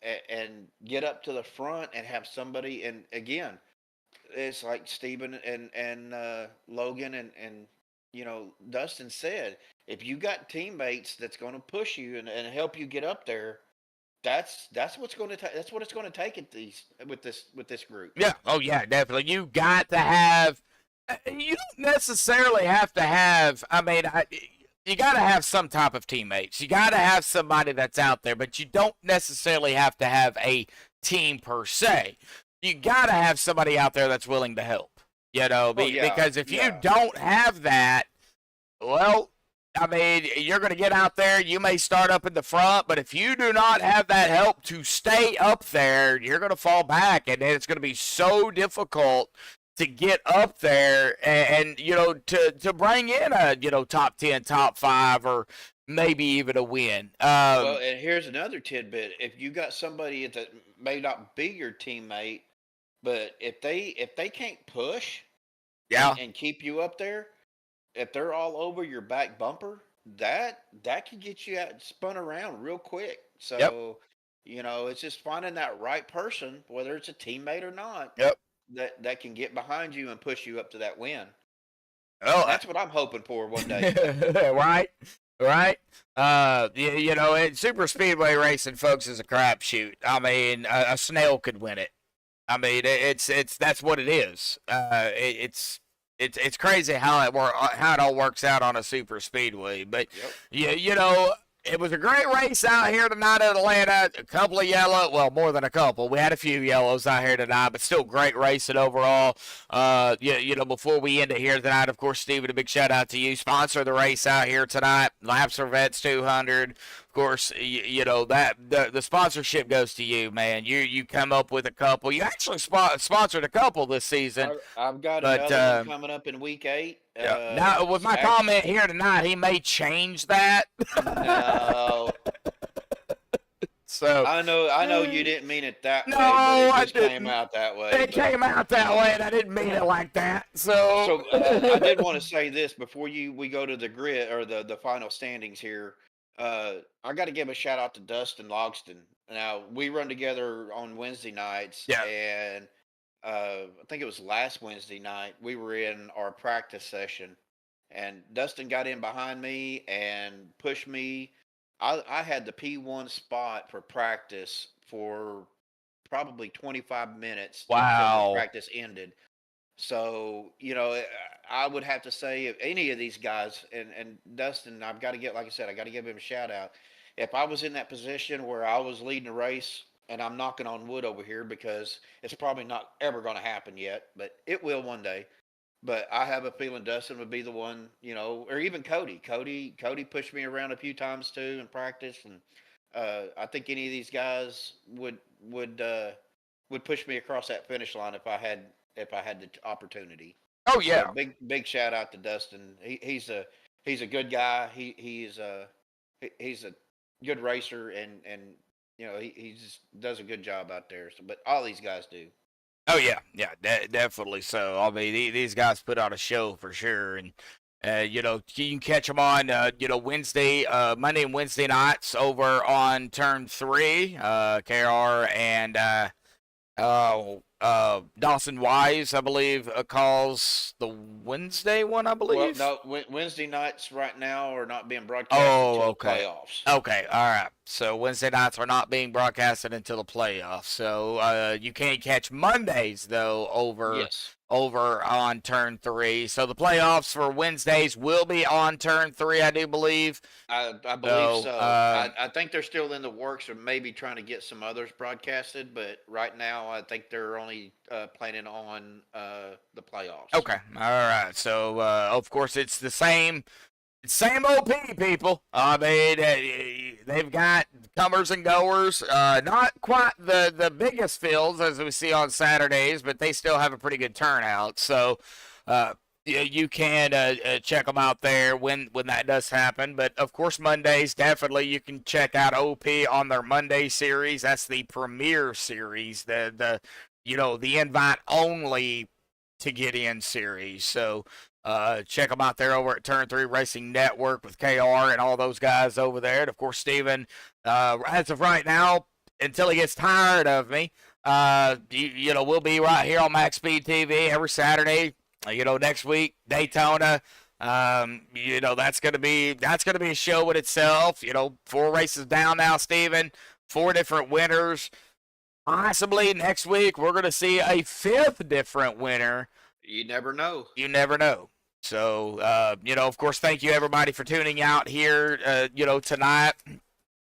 and get up to the front and have somebody, and again, it's like Steven and Logan and Dustin said, if you got teammates that's going to push you and help you get up there, that's what's going to take. That's what it's going to take at these with this group.
Yeah. Oh yeah, definitely. You got to have. You don't necessarily have to have. I mean, you got to have some type of teammates. You got to have somebody that's out there, but you don't necessarily have to have a team per se. You got to have somebody out there that's willing to help. Because if you don't have that, well, I mean, you're going to get out there. You may start up in the front, but if you do not have that help to stay up there, you're going to fall back, and it's going to be so difficult to get up there and to bring in a top 10, top 5, or maybe even a win.
Well, and here's another tidbit: if you got somebody that may not be your teammate, but if they can't push, and keep you up there, if they're all over your back bumper, that could get you spun around real quick. So, it's just finding that right person, whether it's a teammate or not.
Yep.
That can get behind you and push you up to that win.
Oh,
that's what I'm hoping for one day.
Right. Super speedway racing, folks, is a crapshoot. I mean, a snail could win it. I mean, it's that's what it is. It's crazy how it all works out on a super speedway. But it was a great race out here tonight in Atlanta. A couple of yellow, well, more than a couple. We had a few yellows out here tonight, but still great racing overall. Before we end it here tonight, of course, Steven, a big shout out to you. Sponsor the race out here tonight. Laps for Vets 200. Of course, that the sponsorship goes to you, man. You come up with a couple. You actually sponsored a couple this season.
I've got another one coming up in week 8.
Now, with my comment here tonight, he may change that.
No.
So
I know you didn't mean it that way.
But
it just came out that way.
It came out that way, and I didn't mean it like that. So
I did want to say this before we go to the grid or the final standings here. I got to give a shout out to Dustin Logston. Now, we run together on Wednesday nights, and I think it was last Wednesday night, we were in our practice session, and Dustin got in behind me and pushed me. I had the P1 spot for practice for probably 25 minutes until the practice ended. So, I would have to say if any of these guys, and Dustin, I've got to get, like I said, I got to give him a shout out. If I was in that position where I was leading a race, and I'm knocking on wood over here because it's probably not ever going to happen yet, but it will one day. But I have a feeling Dustin would be the one, or even Cody. Cody pushed me around a few times too in practice, and I think any of these guys would push me across that finish line if I had the opportunity.
Oh yeah,
so big shout out to Dustin. He's a good guy. He's a good racer, and he just does a good job out there. So, but all these guys do.
Oh yeah, definitely. So I mean, these guys put on a show for sure, and you can catch them on Monday and Wednesday nights over on Turn 3. KR and Dawson Wise, I believe, calls the Wednesday one, I believe.
Well, no, Wednesday nights right now are not being broadcast until the playoffs.
Okay, all right. So Wednesday nights are not being broadcasted until the playoffs. So you can't catch Mondays, though, over on Turn 3. So the playoffs for Wednesdays will be on Turn 3, I do believe.
I believe so. I think they're still in the works of maybe trying to get some others broadcasted, but right now I think they're only planning on the playoffs.
Okay, all right. So, of course, it's the same OP, people. I mean, they've got comers and goers. Not quite the biggest fields as we see on Saturdays, but they still have a pretty good turnout. So, you can check them out there when that does happen. But, of course, Mondays, definitely you can check out OP on their Monday series. That's the premier series, the invite only to get in series. So, check them out there over at Turn 3 Racing Network with KR and all those guys over there. And, of course, Steven, as of right now, until he gets tired of me, We'll be right here on MaxspeedTV every Saturday. Next week, Daytona. That's gonna be a show in itself. 4 races down now, Steven. 4 different winners. Possibly next week we're gonna see a 5th different winner.
You never know.
You never know. So, of course, thank you everybody for tuning out here. Tonight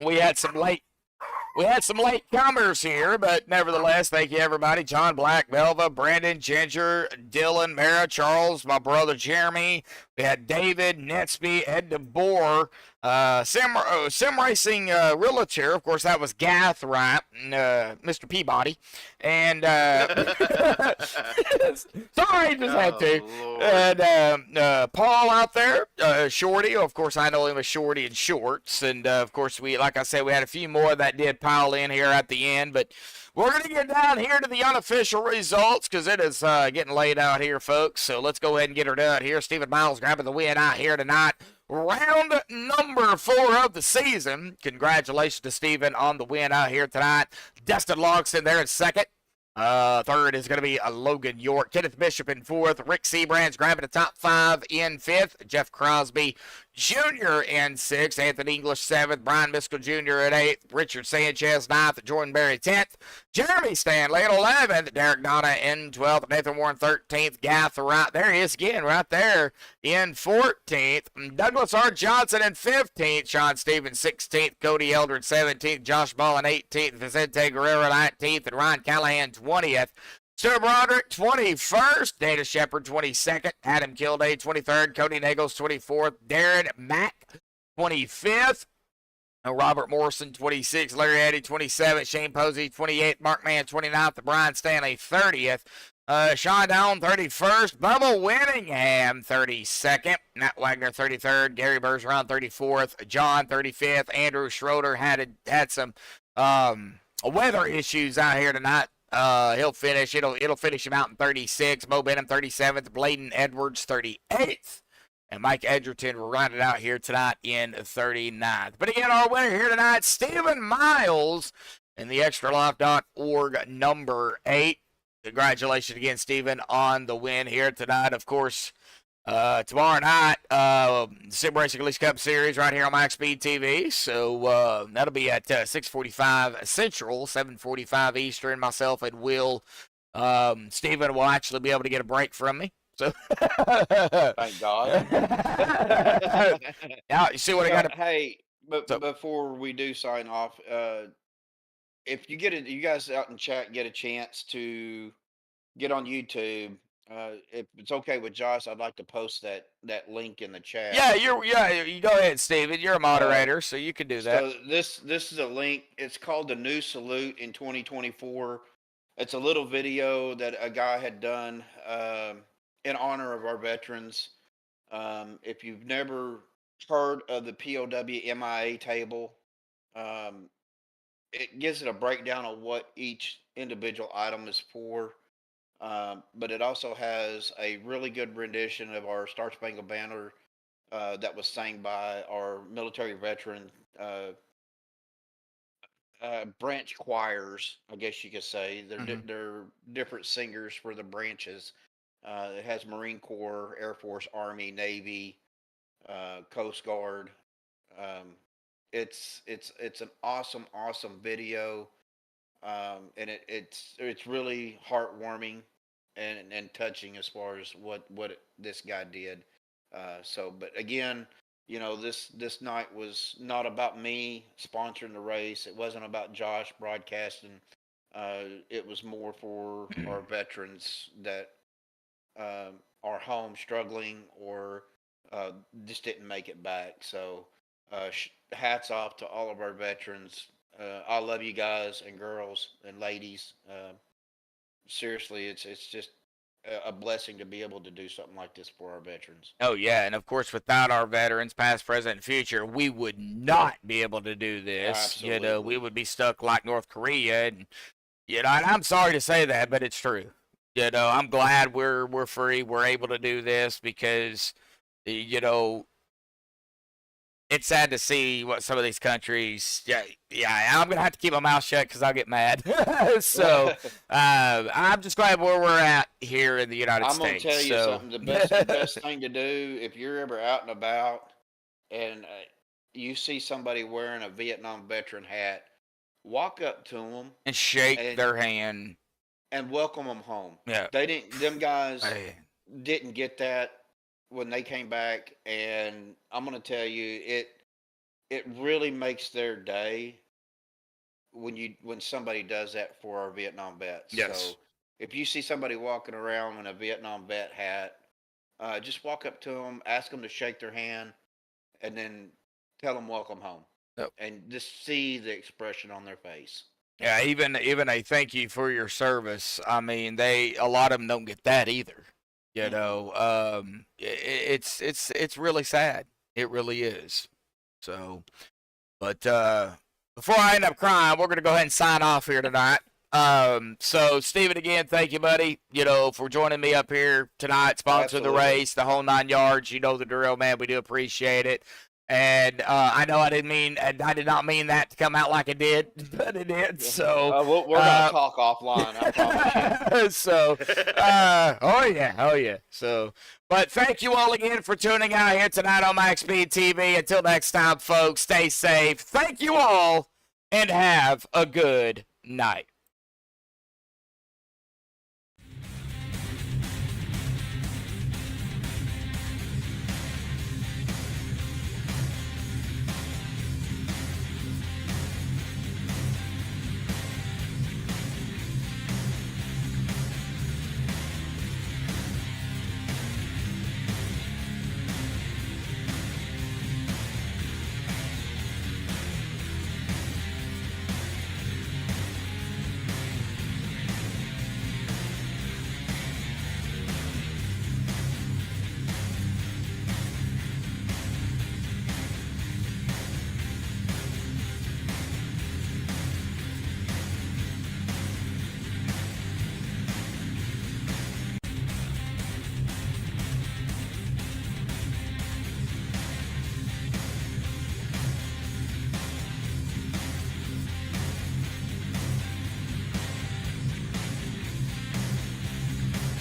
we had some late comers here, but nevertheless, thank you everybody. John Black, Belva, Brandon, Ginger, Dylan, Mara, Charles, my brother Jeremy. We had David, Netsby, Ed DeBoer, Sim Racing Realtor. Of course, that was Gath, right? Mr. Peabody. And sorry, just had to.
Lord.
And Paul out there, Shorty. Of course, I know him as Shorty in shorts. And of course, like I said, we had a few more that did pile in here at the end, but we're going to get down here to the unofficial results because it is getting late out here, folks. So let's go ahead and get her done here. Stephen Miles grabbing the win out here tonight. Round number 4 of the season. Congratulations to Stephen on the win out here tonight. Dustin Logston there in second. Third is going to be Logan York. Kenneth Bishop in 4th. Rick Seabrands grabbing the top 5 in 5th. Jeff Crosby Jr. in 6th. Anthony English 7th. Brian Miskell Jr. at 8th. Richard Sanchez 9th. Jordan Berry 10th. Jeremy Stanley at 11th. Derek Donna in 12th. Nathan Warren 13th. Gath right there he is again right there in 14th. Douglas R. Johnson in 15th. Sean Stevens 16th. Cody Eldred 17th. Josh Ball in 18th. Vicente Guerrero 19th. And Ryan Callahan 20th. Stuart Broderick 21st. Dana Shepard 22nd. Adam Kilday 23rd. Cody Nagels 24th. Darren Mack 25th. Robert Morrison 26th. Larry Eddy 27th. Shane Posey 28th. Mark Mann 29th. Brian Stanley 30th. Sean Down 31st. Bubba Winningham 32nd. Matt Wagner 33rd. Gary Bergeron 34th. John 35th. Andrew Schroeder had some weather issues out here tonight. He'll finish. It'll finish him out in 36. Mo Benham 37th. Bladen Edwards 38th. And Mike Edgerton will round it out here tonight in 39th. But again, our winner here tonight, Stephen Miles in the extralife.org number 8. Congratulations again, Stephen, on the win here tonight. Of course, tomorrow night, Sim Racing League Cup Series right here on MaxspeedTV. So that'll be at 6:45 Central, 7:45 Eastern. Myself and Will, Stephen will actually be able to get a break from me. So
Thank God.
now you see what I got.
Hey, but before we do sign off, if you you guys out in chat get a chance to get on YouTube. If it's okay with Josh, I'd like to post that link in the chat.
Yeah, you go ahead, Steven. You're a moderator, so you can do that.
So this is a link. It's called the New Salute in 2024. It's a little video that a guy had done in honor of our veterans. If you've never heard of the POW MIA table, it gives it a breakdown of what each individual item is for. But it also has a really good rendition of our Star Spangled Banner that was sang by our military veteran branch choirs, I guess you could say. They're different singers for the branches. It has Marine Corps, Air Force, Army, Navy, Coast Guard. It's an awesome video, and it's really heartwarming and touching as far as what this guy did. But again, this night was not about me sponsoring the race. It wasn't about Josh broadcasting. It was more for our veterans that are home struggling or just didn't make it back. So hats off to all of our veterans. I love you guys and girls and ladies. Seriously, it's just a blessing to be able to do something like this for our veterans.
Oh yeah, and of course, without our veterans, past, present, and future, we would not be able to do this.
Absolutely.
We would be stuck like North Korea, and and I'm sorry to say that, but it's true. I'm glad we're free. We're able to do this because, it's sad to see what some of these countries. Yeah, I'm gonna have to keep my mouth shut because I'll get mad. So I'm just glad where we're at here in the United
I'm
States.
gonna tell you
so.
something. The best thing to do if you're ever out and about and you see somebody wearing a Vietnam veteran hat, walk up to them
and shake their hand
and welcome them home.
Yeah,
They didn't. Them guys
Hey.
didn't get that when they came back, and I'm gonna tell you, it really makes their day when somebody does that for our Vietnam vets.
Yes.
So if you see somebody walking around in a Vietnam vet hat, just walk up to them, ask them to shake their hand, and then tell them welcome home.
Yep.
And just see the expression on their face.
Yeah, even a thank you for your service. I mean, a lot of them don't get that either. You know, it's really sad. It really is. So, but before I end up crying, we're gonna go ahead and sign off here tonight. So Steven, again, thank you, buddy. You know, for joining me up here tonight, sponsor the race, the whole 9 yards. You know the drill, man. We do appreciate it. And I know I did not mean that to come out like it did, but it did. So
we're gonna talk offline. I promise you.
So, oh yeah. So, but thank you all again for tuning out here tonight on MaxspeedTV. Until next time, folks, stay safe. Thank you all, and have a good night.